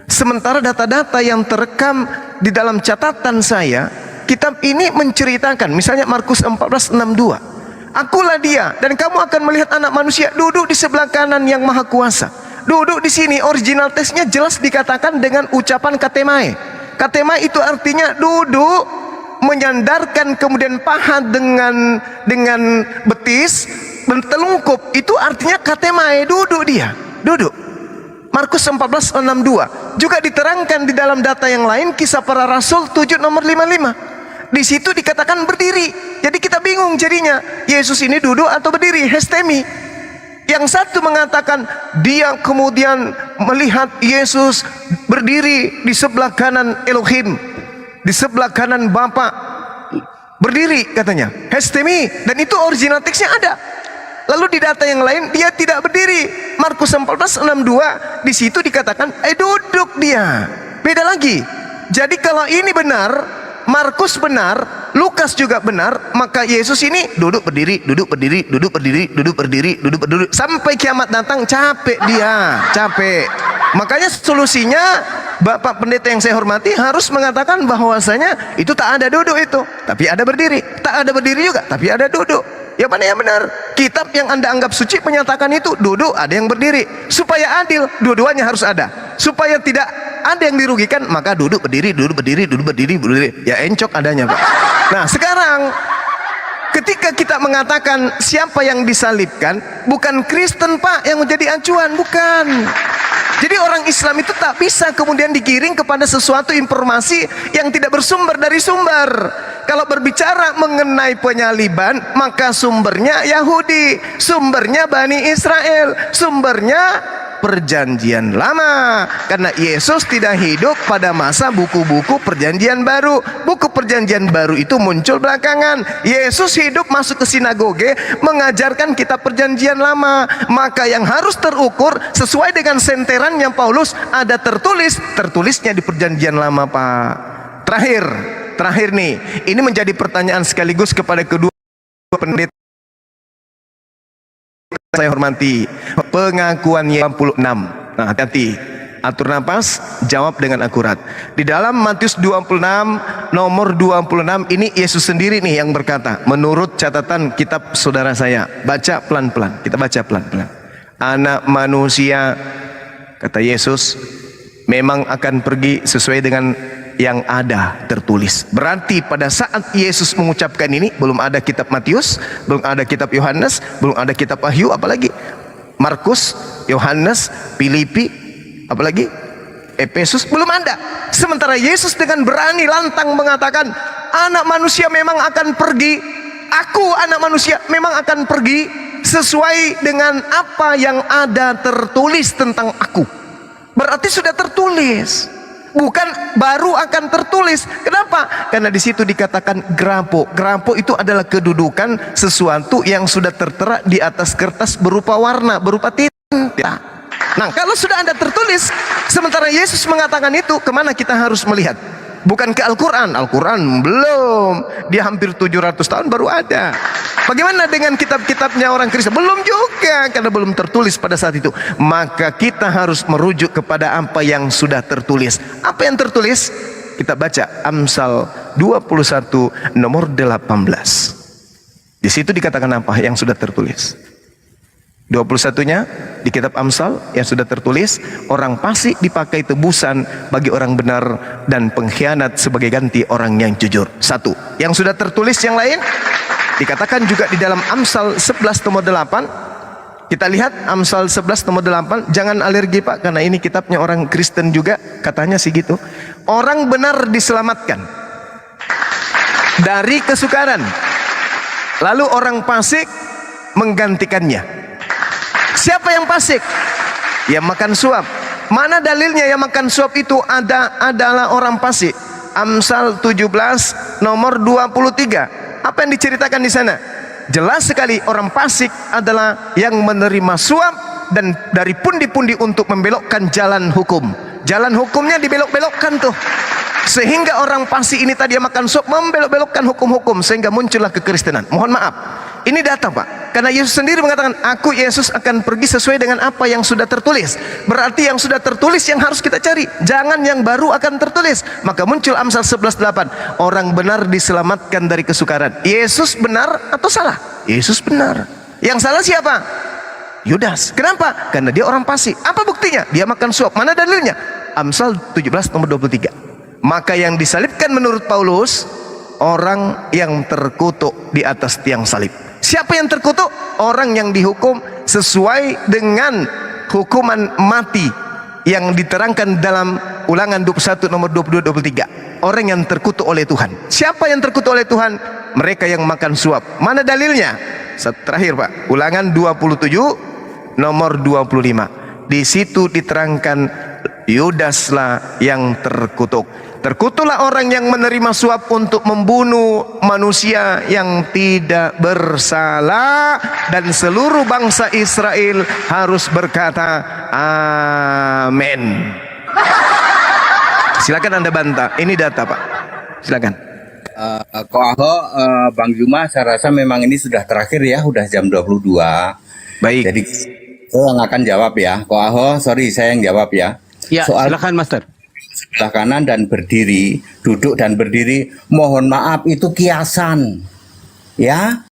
Sementara data-data yang terekam di dalam catatan saya, kitab ini menceritakan, misalnya Markus 14:62. Akulah dia dan kamu akan melihat anak manusia duduk di sebelah kanan yang maha kuasa. Duduk di sini, original teksnya jelas dikatakan dengan ucapan katemae. Katemae itu artinya duduk, menyandarkan kemudian paha dengan betis, bertelungkup. Itu artinya katemae, duduk dia, duduk. Markus 14:62 juga diterangkan di dalam data yang lain, Kisah Para Rasul 7 nomor 55. Di situ dikatakan berdiri. Jadi kita bingung jadinya, Yesus ini duduk atau berdiri, hestemi. Yang satu mengatakan dia kemudian melihat Yesus berdiri di sebelah kanan Elohim, di sebelah kanan Bapa, berdiri katanya, hestemi, dan itu original teksnya ada. Lalu di data yang lain dia tidak berdiri. Markus 14:62 di situ dikatakan duduk dia. Beda lagi. Jadi kalau ini benar, Markus benar, Lukas juga benar, maka Yesus ini duduk berdiri, duduk berdiri, duduk berdiri, duduk berdiri, duduk berdiri sampai kiamat datang. Capek dia, capek. Makanya solusinya Bapak pendeta yang saya hormati harus mengatakan bahwasanya itu tak ada duduk itu, tapi ada berdiri. Tak ada berdiri juga, tapi ada duduk. Yang mana yang benar? Kitab yang Anda anggap suci menyatakan itu duduk, ada yang berdiri. Supaya adil, dua-duanya harus ada. Supaya tidak ada yang dirugikan, maka duduk berdiri, duduk berdiri, duduk berdiri, berdiri. Ya encok adanya, Pak. Nah, sekarang ketika kita mengatakan siapa yang disalibkan, bukan Kristen, Pak, yang menjadi acuan, bukan. Jadi orang Islam itu tak bisa kemudian digiring kepada sesuatu informasi yang tidak bersumber dari sumber. Kalau berbicara mengenai penyaliban, maka sumbernya Yahudi, sumbernya Bani Israel, sumbernya Perjanjian Lama. Karena Yesus tidak hidup pada masa buku-buku Perjanjian Baru. Buku Perjanjian Baru itu muncul belakangan. Yesus hidup masuk ke sinagoge mengajarkan kitab Perjanjian Lama. Maka yang harus terukur sesuai dengan senteran yang Paulus ada tertulisnya di Perjanjian Lama, Pak. Terakhir nih, ini menjadi pertanyaan sekaligus kepada kedua pendeta saya hormati. Pengakuannya 26. Nah, hati-hati. Atur nafas, jawab dengan akurat. Di dalam Matius 26 nomor 26 ini Yesus sendiri nih yang berkata, menurut catatan kitab saudara saya. Baca pelan-pelan. Kita baca pelan-pelan. Anak manusia, kata Yesus, memang akan pergi sesuai dengan yang ada tertulis. Berarti pada saat Yesus mengucapkan ini, belum ada kitab Matius, belum ada kitab Yohanes, belum ada kitab Wahyu, apalagi Markus, Yohanes, Filipi, apalagi Efesus, belum ada. Sementara Yesus dengan berani lantang mengatakan, anak manusia memang akan pergi, aku anak manusia memang akan pergi sesuai dengan apa yang ada tertulis tentang aku. Berarti sudah tertulis, bukan baru akan tertulis. Kenapa? Karena di situ dikatakan grapo. Grapo itu adalah kedudukan sesuatu yang sudah tertera di atas kertas berupa warna, berupa tinta. Nah, kalau sudah ada tertulis, sementara Yesus mengatakan itu, kemana kita harus melihat? Bukan ke Al-Quran. Al-Quran belum, dia hampir 700 tahun baru ada. Bagaimana dengan kitab-kitabnya orang Kristen? Belum juga, karena belum tertulis pada saat itu. Maka kita harus merujuk kepada apa yang sudah tertulis. Apa yang tertulis? Kita baca Amsal 21 nomor 18. Di situ dikatakan apa yang sudah tertulis. 21-nya di kitab Amsal yang sudah tertulis, orang fasik dipakai tebusan bagi orang benar, dan pengkhianat sebagai ganti orang yang jujur. Satu. Yang sudah tertulis yang lain dikatakan juga di dalam Amsal 11 nomor 8. Kita lihat Amsal 11 nomor 8. Jangan alergi Pak, karena ini kitabnya orang Kristen juga, katanya sih gitu. Orang benar diselamatkan dari kesukaran, lalu orang fasik menggantikannya. Siapa yang fasik? Yang makan suap. Mana dalilnya yang makan suap itu adalah orang fasik? Amsal 17 nomor 23. Apa yang diceritakan di sana? Jelas sekali orang fasik adalah yang menerima suap dan dari pundi-pundi untuk membelokkan jalan hukum. Jalan hukumnya dibelok-belokkan tuh. Sehingga orang fasik ini tadi yang makan suap membelok-belokkan hukum-hukum, sehingga muncullah kekristenan. Mohon maaf, ini data Pak. Karena Yesus sendiri mengatakan, aku Yesus akan pergi sesuai dengan apa yang sudah tertulis. Berarti yang sudah tertulis yang harus kita cari, jangan yang baru akan tertulis. Maka muncul Amsal 11:8. Orang benar diselamatkan dari kesukaran. Yesus benar atau salah? Yesus benar. Yang salah siapa? Yudas. Kenapa? Karena dia orang fasik. Apa buktinya? Dia makan suap. Mana dalilnya? Amsal 17 nomor 23. Maka yang disalibkan menurut Paulus, orang yang terkutuk di atas tiang salib. Siapa yang terkutuk? Orang yang dihukum sesuai dengan hukuman mati yang diterangkan dalam Ulangan 21 nomor 22-23. Orang yang terkutuk oleh Tuhan. Siapa yang terkutuk oleh Tuhan? Mereka yang makan suap. Mana dalilnya? Terakhir Pak, Ulangan 27 nomor 25. Di situ diterangkan Yudaslah yang terkutuk. Terkutuklah orang yang menerima suap untuk membunuh manusia yang tidak bersalah, dan seluruh bangsa Israel harus berkata amin. Silakan Anda bantah. Ini data Pak. Silakan. Ko Aho, Bang Juma, saya rasa memang ini sudah terakhir ya, udah jam 22. Baik. Jadi saya yang akan jawab ya. Ko Aho, sorry saya yang jawab ya. Ya, Soal silakan Master. sebelah kanan dan berdiri, duduk dan berdiri, mohon maaf itu kiasan. Ya.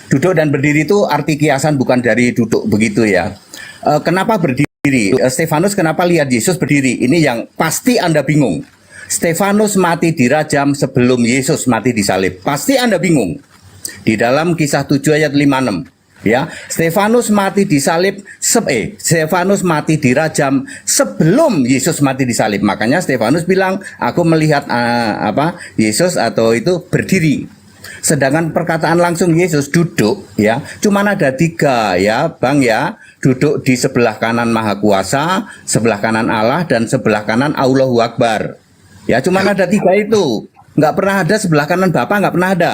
Duduk dan berdiri itu arti kiasan, bukan dari duduk begitu ya. Kenapa berdiri? Stefanus kenapa lihat Yesus berdiri? Ini yang pasti Anda bingung. Stefanus mati dirajam sebelum Yesus mati disalib. Pasti Anda bingung. Di dalam Kisah 7 ayat 56. Ya, Stefanus mati disalib, Stefanus mati dirajam sebelum Yesus mati disalib. Makanya Stefanus bilang, aku melihat Yesus atau itu berdiri. Sedangkan perkataan langsung Yesus duduk, ya, cuman ada 3 ya, Bang ya, duduk di sebelah kanan Maha Kuasa, sebelah kanan Allah, dan sebelah kanan Allahu Akbar. Ya, cuman ada 3 itu. Nggak pernah ada sebelah kanan Bapa, nggak pernah ada.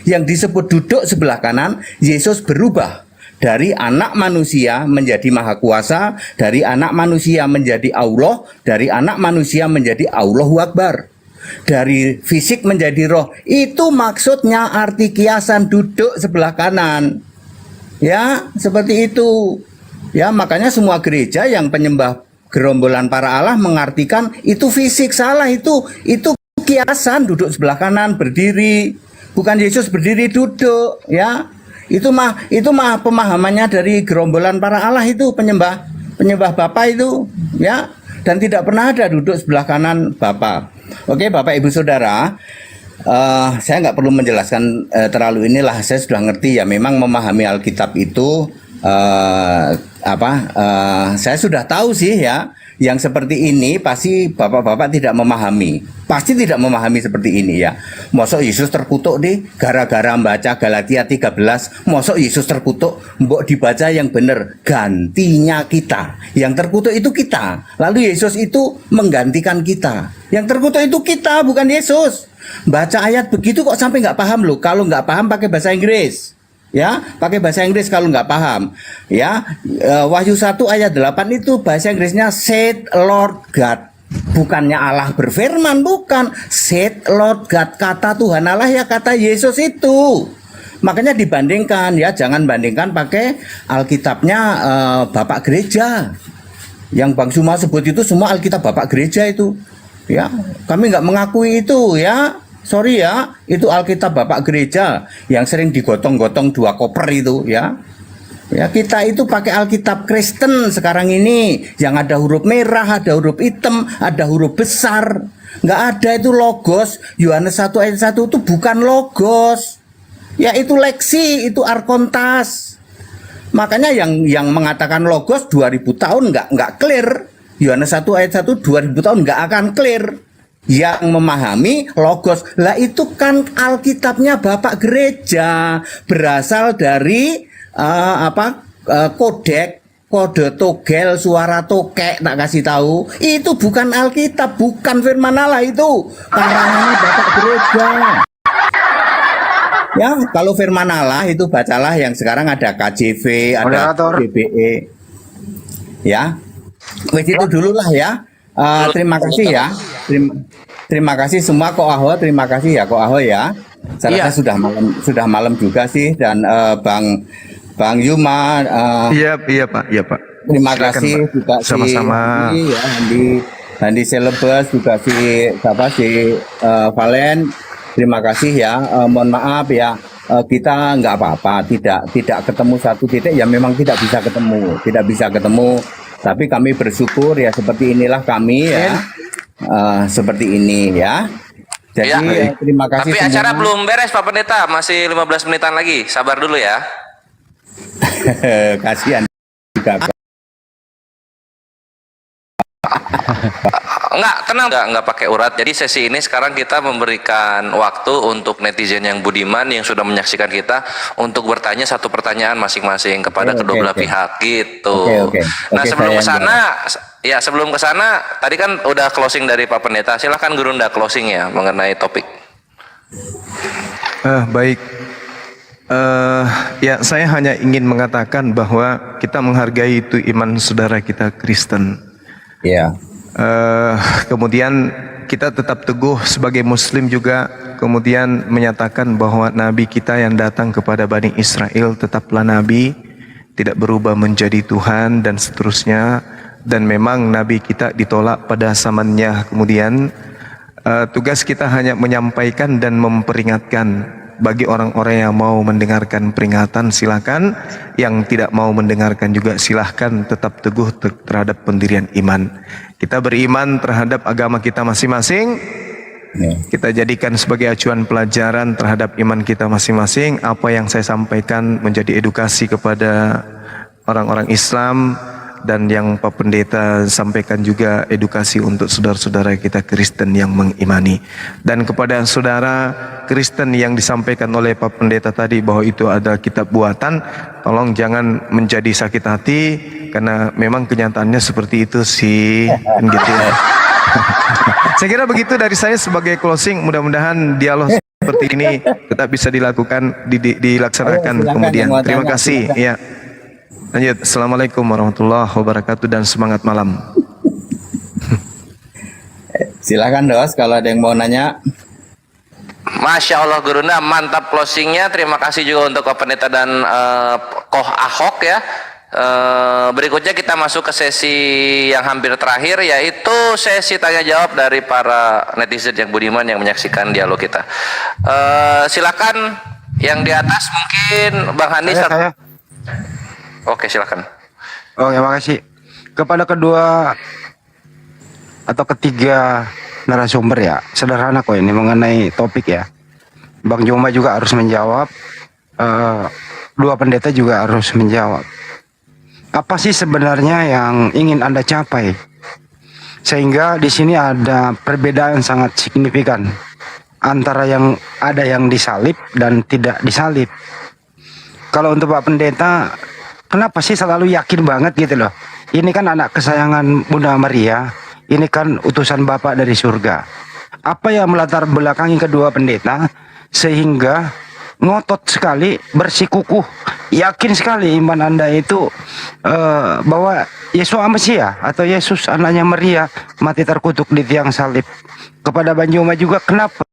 Yang disebut duduk sebelah kanan, Yesus berubah dari anak manusia menjadi Maha Kuasa, dari anak manusia menjadi Allah, dari anak manusia menjadi Allahu Akbar, dari fisik menjadi roh. Itu maksudnya arti kiasan duduk sebelah kanan. Ya, seperti itu. Ya, makanya semua gereja yang penyembah gerombolan para Allah mengartikan itu fisik. Salah, itu kiasan duduk sebelah kanan berdiri. Bukan Yesus berdiri duduk, ya. Itu mah pemahamannya dari gerombolan para Allah itu, penyembah Bapa itu, ya. Dan tidak pernah ada duduk sebelah kanan Bapa. Oke, Bapak Ibu Saudara, saya nggak perlu menjelaskan terlalu inilah, saya sudah ngerti ya. Memang memahami Alkitab itu saya sudah tahu sih ya. Yang seperti ini pasti bapak-bapak tidak memahami. Pasti tidak memahami seperti ini ya. Mosok Yesus terkutuk deh gara-gara membaca Galatia 13. Mosok Yesus terkutuk, mbok dibaca yang benar. Gantinya kita. Yang terkutuk itu kita. Lalu Yesus itu menggantikan kita. Yang terkutuk itu kita, bukan Yesus. Baca ayat begitu kok sampai nggak paham loh. Kalau nggak paham pakai bahasa Inggris. Ya, pakai bahasa Inggris kalau nggak paham. Ya, Wahyu 1 ayat 8 itu bahasa Inggrisnya said Lord God. Bukannya Allah berfirman, bukan. Said Lord God, kata Tuhan Allah ya, kata Yesus itu. Makanya dibandingkan ya, jangan bandingkan pakai Alkitabnya Bapak Gereja. Yang Bang Suma sebut itu semua Alkitab Bapak Gereja itu. Ya, kami nggak mengakui itu ya. Sorry ya, itu Alkitab Bapak Gereja yang sering digotong-gotong 2 koper itu ya. Ya, kita itu pakai Alkitab Kristen sekarang ini yang ada huruf merah, ada huruf hitam, ada huruf besar. Nggak ada itu logos. Yohanes 1 ayat 1 itu bukan logos. Ya, itu leksi, itu arkontas. Makanya yang mengatakan logos 2000 tahun nggak clear. Yohanes 1 ayat 1 2000 tahun nggak akan clear. Yang memahami logos lah itu kan Alkitabnya Bapak Gereja, berasal dari kode togel, suara tokek, tak kasih tahu itu bukan Alkitab, bukan firman Allah, itu karangannya Bapak Gereja. Ya, kalau firman Allah itu bacalah yang sekarang ada KJV, ada BBE. Ya, wes itu dulu lah ya. Terima kasih ya. Terima kasih semua Kok Aho, terima kasih ya Kok Aho ya. Saya rasa sudah malam juga sih, dan Bang Yuma. Iya Pak. Terima Silakan, kasih Pak. juga Sama-sama. Handi Celebes juga si Valen. Terima kasih ya. Mohon maaf ya. Kita nggak apa-apa, tidak ketemu satu titik ya, memang tidak bisa ketemu. Tapi kami bersyukur ya, seperti inilah kami ya, seperti ini ya. Jadi terima kasih. Tapi acara belum beres Pak Pendeta, masih 15 menitan lagi, sabar dulu ya. Kasihan juga. Enggak pakai urat. Jadi sesi ini sekarang kita memberikan waktu untuk netizen yang budiman yang sudah menyaksikan kita untuk bertanya satu pertanyaan masing-masing kepada kedua belah pihak gitu. Nah, sebelum ke sana tadi kan udah closing dari Pak Pendeta. Silakan Gurunda closing ya mengenai topik. Baik. Ya, saya hanya ingin mengatakan bahwa kita menghargai itu iman saudara kita Kristen. Ya. Kemudian kita tetap teguh sebagai Muslim juga, kemudian menyatakan bahwa Nabi kita yang datang kepada Bani Israel tetaplah Nabi, tidak berubah menjadi Tuhan dan seterusnya. Dan memang Nabi kita ditolak pada zamannya. Kemudian tugas kita hanya menyampaikan dan memperingatkan. Bagi orang-orang yang mau mendengarkan peringatan silakan, yang tidak mau mendengarkan juga silahkan, tetap teguh terhadap pendirian iman. Kita beriman terhadap agama kita masing-masing. Kita jadikan sebagai acuan pelajaran terhadap iman kita masing-masing. Apa yang saya sampaikan menjadi edukasi kepada orang-orang Islam, dan yang Pak Pendeta sampaikan juga edukasi untuk saudara-saudara kita Kristen yang mengimani. Dan kepada saudara Kristen yang disampaikan oleh Pak Pendeta tadi bahwa itu ada kitab buatan, tolong jangan menjadi sakit hati, karena memang kenyataannya seperti itu sih, kan gitu ya. Saya kira begitu dari saya sebagai closing. Mudah-mudahan dialog seperti ini tetap bisa dilakukan, dilaksanakan kemudian. Terima kasih ya. Lanjut. Assalamualaikum warahmatullahi wabarakatuh dan semangat malam. Silakan Dos, kalau ada yang mau nanya. Masya Allah Gurunda, mantap closingnya. Terima kasih juga untuk Pak Pendeta dan Koh Ahok ya. Berikutnya kita masuk ke sesi yang hampir terakhir, yaitu sesi tanya jawab dari para netizen yang budiman yang menyaksikan dialog kita. Silakan Yang di atas mungkin Bang Hanis. Saya. Oke, silakan. Oke, makasih. Kepada kedua atau ketiga narasumber ya, sederhana kok ini mengenai topik ya. Bang Joma juga harus menjawab, dua pendeta juga harus menjawab. Apa sih sebenarnya yang ingin Anda capai? Sehingga di sini ada perbedaan sangat signifikan antara yang ada yang disalib dan tidak disalib. Kalau untuk Pak Pendeta, kenapa sih selalu yakin banget gitu loh? Ini kan anak kesayangan Bunda Maria, ini kan utusan Bapa dari surga. Apa yang melatar belakangi kedua pendeta sehingga ngotot sekali, bersikukuh, yakin sekali iman Anda itu bahwa Yesus Mesia atau Yesus anaknya Maria mati terkutuk di tiang salib. Kepada Bang Joma juga, kenapa?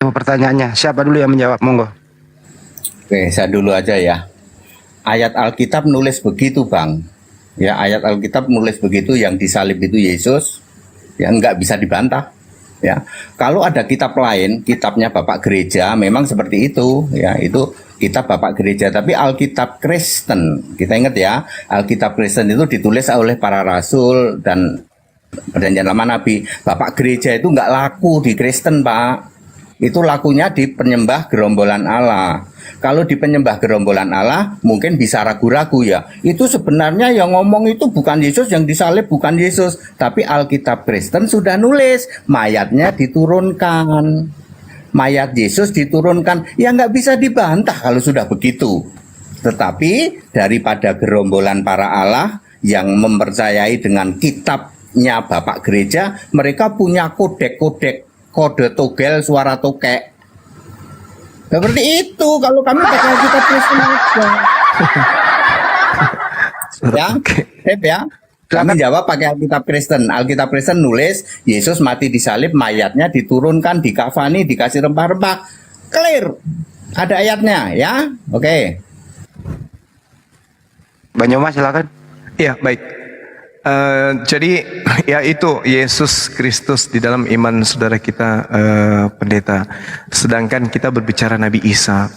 Itu pertanyaannya. Siapa dulu yang menjawab? Monggo. Oke, saya dulu aja ya. Ayat Alkitab nulis begitu, Bang. Ya, ayat Alkitab nulis begitu, yang disalib itu Yesus. Ya, nggak bisa dibantah. Ya, kalau ada kitab lain, kitabnya Bapak Gereja, memang seperti itu. Ya, itu kitab Bapak Gereja. Tapi Alkitab Kristen, kita ingat ya, Alkitab Kristen itu ditulis oleh para rasul dan Perjanjian Lama Nabi. Bapak Gereja itu nggak laku di Kristen, Pak. Itu lakunya di penyembah gerombolan Allah. Kalau di penyembah gerombolan Allah, mungkin bisa ragu-ragu ya. Itu sebenarnya yang ngomong itu bukan Yesus, yang disalib bukan Yesus. Tapi Alkitab Kristen sudah nulis, mayatnya diturunkan. Mayat Yesus diturunkan. Ya nggak bisa dibantah kalau sudah begitu. Tetapi daripada gerombolan para Allah yang mempercayai dengan kitabnya Bapak Gereja, mereka punya kodek-kodek. Kode togel, suara tokek. Seperti itu kalau kami pakai Alkitab Kristen aja. Ya, Hep ya. Kami jawab pakai Alkitab Kristen. Alkitab Kristen nulis Yesus mati disalib, mayatnya diturunkan, dikafani, dikasih rempah-rempah. Clear. Ada ayatnya ya. Oke. Bang Joma silakan. Ya, baik. Jadi ya itu Yesus Kristus di dalam iman saudara kita pendeta. Sedangkan kita berbicara Nabi Isa.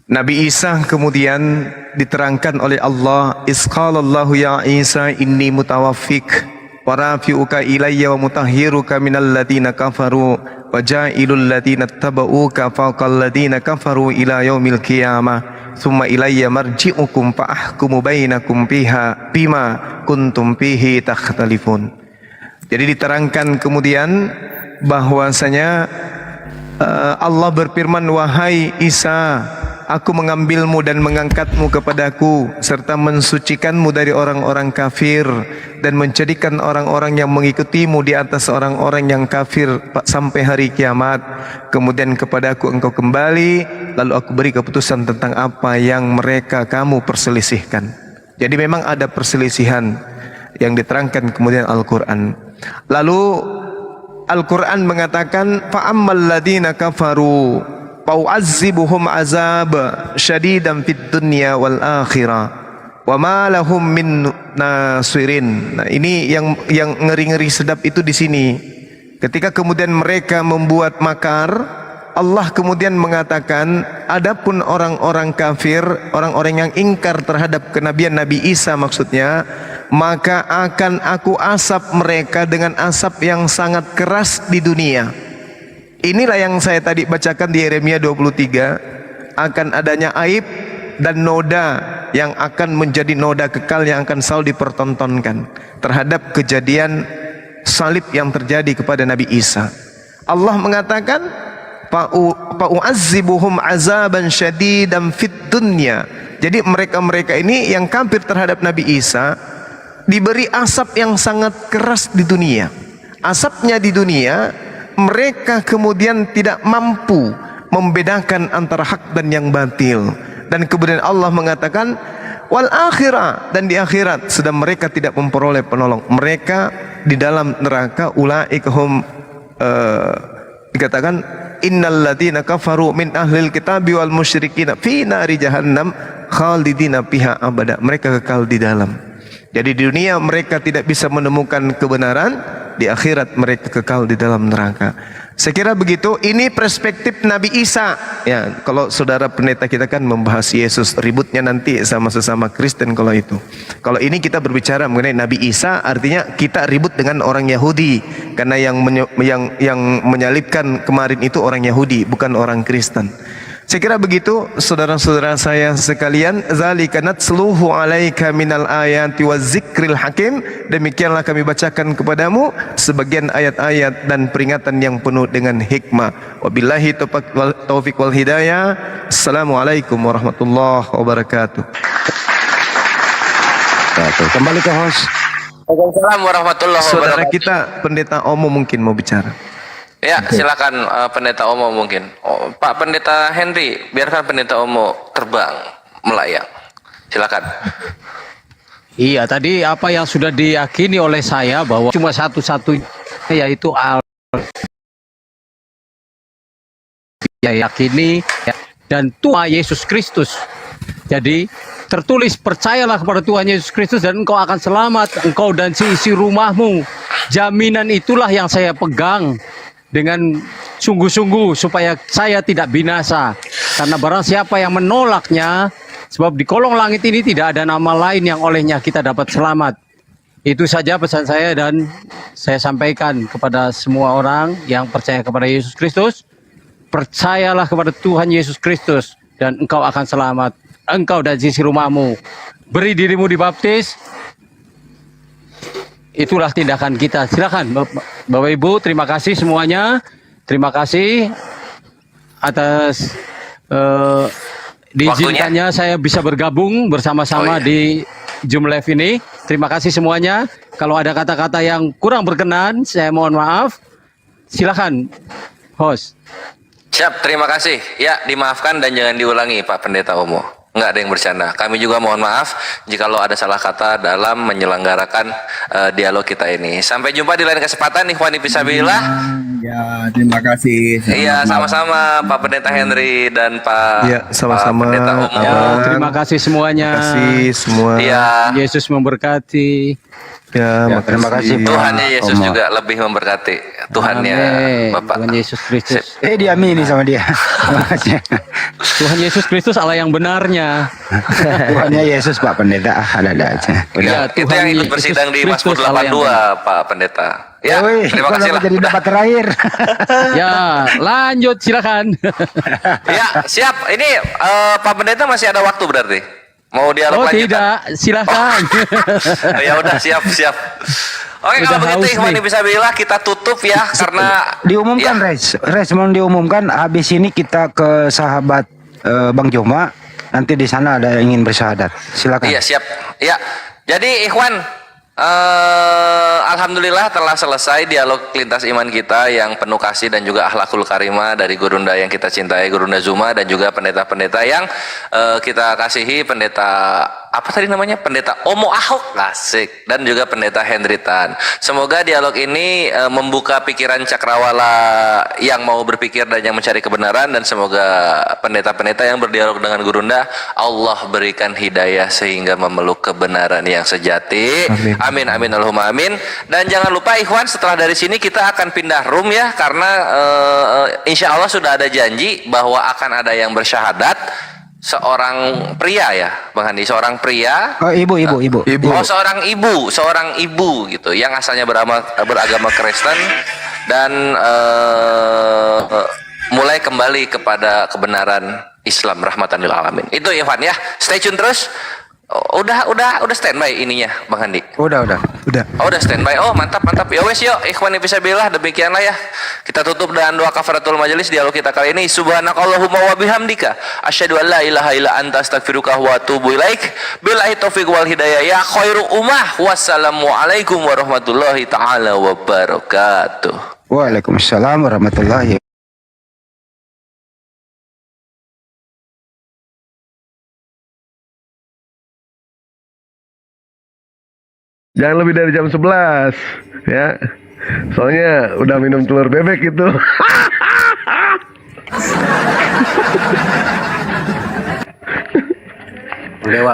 Nabi Isa kemudian diterangkan oleh Allah, Isqalallahu ya Isa inni mutawaffik wa rafi'uka ilayya wa mutahhiruka minal ladina kafaru wa ja'ilul ladina tabauka fawqal ladina kafaru ila yaumil qiyamah. Summa ilayya marji'ukum fa'ahkumu bainakum biha bima kuntum fihi takhtalifun. Jadi diterangkan kemudian bahwasanya Allah berfirman, wahai Isa, aku mengambilmu dan mengangkatmu kepadaku serta mensucikanmu dari orang-orang kafir dan menjadikan orang-orang yang mengikutimu di atas orang-orang yang kafir sampai hari kiamat. Kemudian kepadaku engkau kembali, lalu aku beri keputusan tentang apa yang mereka kamu perselisihkan. Jadi memang ada perselisihan yang diterangkan kemudian Al-Quran. Lalu Al-Quran mengatakan fa'ammal ladina kafaru fa'u'azzibuhum azab syadidan fid dunya wal akhirah wa ma lahum min nasirin. Nah, ini yang ngeri-ngeri sedap itu di sini. Ketika kemudian mereka membuat makar, Allah kemudian mengatakan, adapun orang-orang kafir, orang-orang yang ingkar terhadap kenabian Nabi Isa maksudnya, maka akan aku asap mereka dengan asap yang sangat keras di dunia. Inilah yang saya tadi bacakan di Yeremia 23, akan adanya aib dan noda yang akan menjadi noda kekal yang akan selalu dipertontonkan terhadap kejadian salib yang terjadi kepada Nabi Isa. Allah mengatakan fa'u'azzibuhum azaban syadidan fid dunya. Jadi mereka-mereka ini yang kafir terhadap Nabi Isa diberi asap yang sangat keras di dunia. Asapnya di dunia, mereka kemudian tidak mampu membedakan antara hak dan yang batil. Dan kemudian Allah mengatakan wal akhirah, dan di akhirat sedang mereka tidak memperoleh penolong. Mereka di dalam neraka ulaikahum dikatakan innal ladzina kafaru min ahlil kitabi wal musyrikin fi nari jahannam khalidina fiha abada. Mereka kekal di dalam. Jadi di dunia mereka tidak bisa menemukan kebenaran, di akhirat mereka kekal di dalam neraka. Saya kira begitu. Ini perspektif Nabi Isa. Ya, kalau saudara pendeta kita kan membahas Yesus, ributnya nanti sama sesama Kristen kalau itu. Kalau ini kita berbicara mengenai Nabi Isa, artinya kita ribut dengan orang Yahudi, karena yang menyalibkan kemarin itu orang Yahudi, bukan orang Kristen. Saya kira begitu saudara-saudara saya sekalian. Zalika natsluhu alaika minal ayati wazikril hakim. Demikianlah kami bacakan kepadamu sebagian ayat-ayat dan peringatan yang penuh dengan hikmah. Wabillahi taufiq wal hidayah. Assalamualaikum warahmatullahi wabarakatuh. Oke, kembali ke host. Waalaikumsalam warahmatullahi Saudara wabarakatuh. kita Pendeta Omo mungkin mau bicara. Ya, silakan Pendeta Omo mungkin. Pak Pendeta Henry, biarkan Pendeta Omo terbang, melayang. Silakan. Iya, tadi apa yang sudah diyakini oleh saya bahwa cuma satu-satunya yaitu ya yakini ya, dan Tuhan Yesus Kristus. Jadi tertulis percayalah kepada Tuhan Yesus Kristus dan engkau akan selamat, engkau dan seisi rumahmu. Jaminan itulah yang saya pegang dengan sungguh-sungguh supaya saya tidak binasa. Karena barang siapa yang menolaknya, sebab di kolong langit ini tidak ada nama lain yang olehnya kita dapat selamat. Itu saja pesan saya dan saya sampaikan kepada semua orang yang percaya kepada Yesus Kristus. Percayalah kepada Tuhan Yesus Kristus dan engkau akan selamat. Engkau dan sisi rumahmu. Beri dirimu dibaptis. Itulah tindakan kita. Silakan Bapak Ibu, terima kasih semuanya. Terima kasih atas diizinkannya saya bisa bergabung bersama-sama di Zoom Live ini. Terima kasih semuanya. Kalau ada kata-kata yang kurang berkenan, saya mohon maaf. Silakan, host. Siap, terima kasih. Ya, dimaafkan dan jangan diulangi Pak Pendeta Omo. Enggak ada yang bercanda. Kami juga mohon maaf jika ada salah kata dalam menyelenggarakan dialog kita ini. Sampai jumpa di lain kesempatan, ikhwani fisabilillah. Ya, terima kasih. Iya, sama-sama Pak Pendeta Henry dan Pak Ya, sama-sama. Pak Pendeta Omo. Ya, terima kasih semuanya. Terima kasih semua. Iya. Yesus memberkati. Ya, terima kasih, Pak. Tuhannya Yesus Omo. juga lebih memberkati. Tuhannya Amin. Bapak. Tuhan Yesus Kristus. Diamini sama dia. Tuhan Yesus Kristus Allah yang benarnya. Tuhannya Yesus Pak Pendeta, ada aja. Ya, Ya, itu Tuhan yang ikut Yesus bersidang di Kristus Mazmur Allah yang 82 Pak Pendeta. Ya, Woi, terima kok kasih lah. jadi Udah. debat terakhir. Ya, lanjut silakan. Ya, siap. Ini Pak Pendeta masih ada waktu berarti. Mau dialog Oh lanjut? tidak, silakan. Oh, ya udah, siap. Oke, Udah kalau begitu haus ikhwan nih. fisabilillah kita tutup ya karena Diumumkan, ya, Res mau diumumkan. Habis ini kita ke sahabat Bang Joma. Nanti di sana ada yang ingin bersyahadat. Silakan. Iya, siap. Ya. Jadi ikhwan alhamdulillah telah selesai dialog lintas iman kita yang penuh kasih dan juga akhlakul karimah dari Gurunda yang kita cintai, Gurunda Zuma, dan juga pendeta-pendeta yang kita kasihi, pendeta apa tadi namanya? Pendeta Omo Ahok, asik, dan juga pendeta Henry Tan. Semoga dialog ini membuka pikiran cakrawala yang mau berpikir dan yang mencari kebenaran, dan semoga pendeta-pendeta yang berdialog dengan Gurunda Allah berikan hidayah sehingga memeluk kebenaran yang sejati. Amin amin Allahumma amin. Dan jangan lupa ikhwan, setelah dari sini kita akan pindah room ya, karena insya Allah sudah ada janji bahwa akan ada yang bersyahadat, seorang pria ya Bang Handi, seorang pria. Oh, ibu. Oh, seorang ibu gitu yang asalnya beragama Kristen dan mulai kembali kepada kebenaran Islam rahmatan lil alamin. Itu Ikhwan ya. Stay tune terus. Oh, udah standby ininya Bang Handi. Udah. Oh, udah standby. Oh, mantap. Ya wes yuk, ikhwan fisabilillah, demikianlah ya. Kita tutup dengan doa kafaratul majelis dialog kita kali ini. Subhanakallahumma wa bihamdika asyhadu an la ilaha illa anta astaghfiruka wa atubu ilaik. Billahi taufiq wal hidayah ya khairu ummah. Wassalamualaikum warahmatullahi taala wabarakatuh. Waalaikumsalam warahmatullahi. Jangan lebih dari jam 11 ya. Soalnya udah minum telur bebek itu.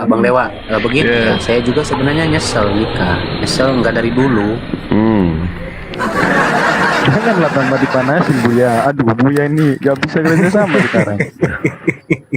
Bang Dewa, begini ya, saya juga sebenarnya nyesel nikah, nyesel nggak dari dulu. Janganlah tambah dipanasin Buya. Aduh Buya ini gak bisa kerja sama sekarang.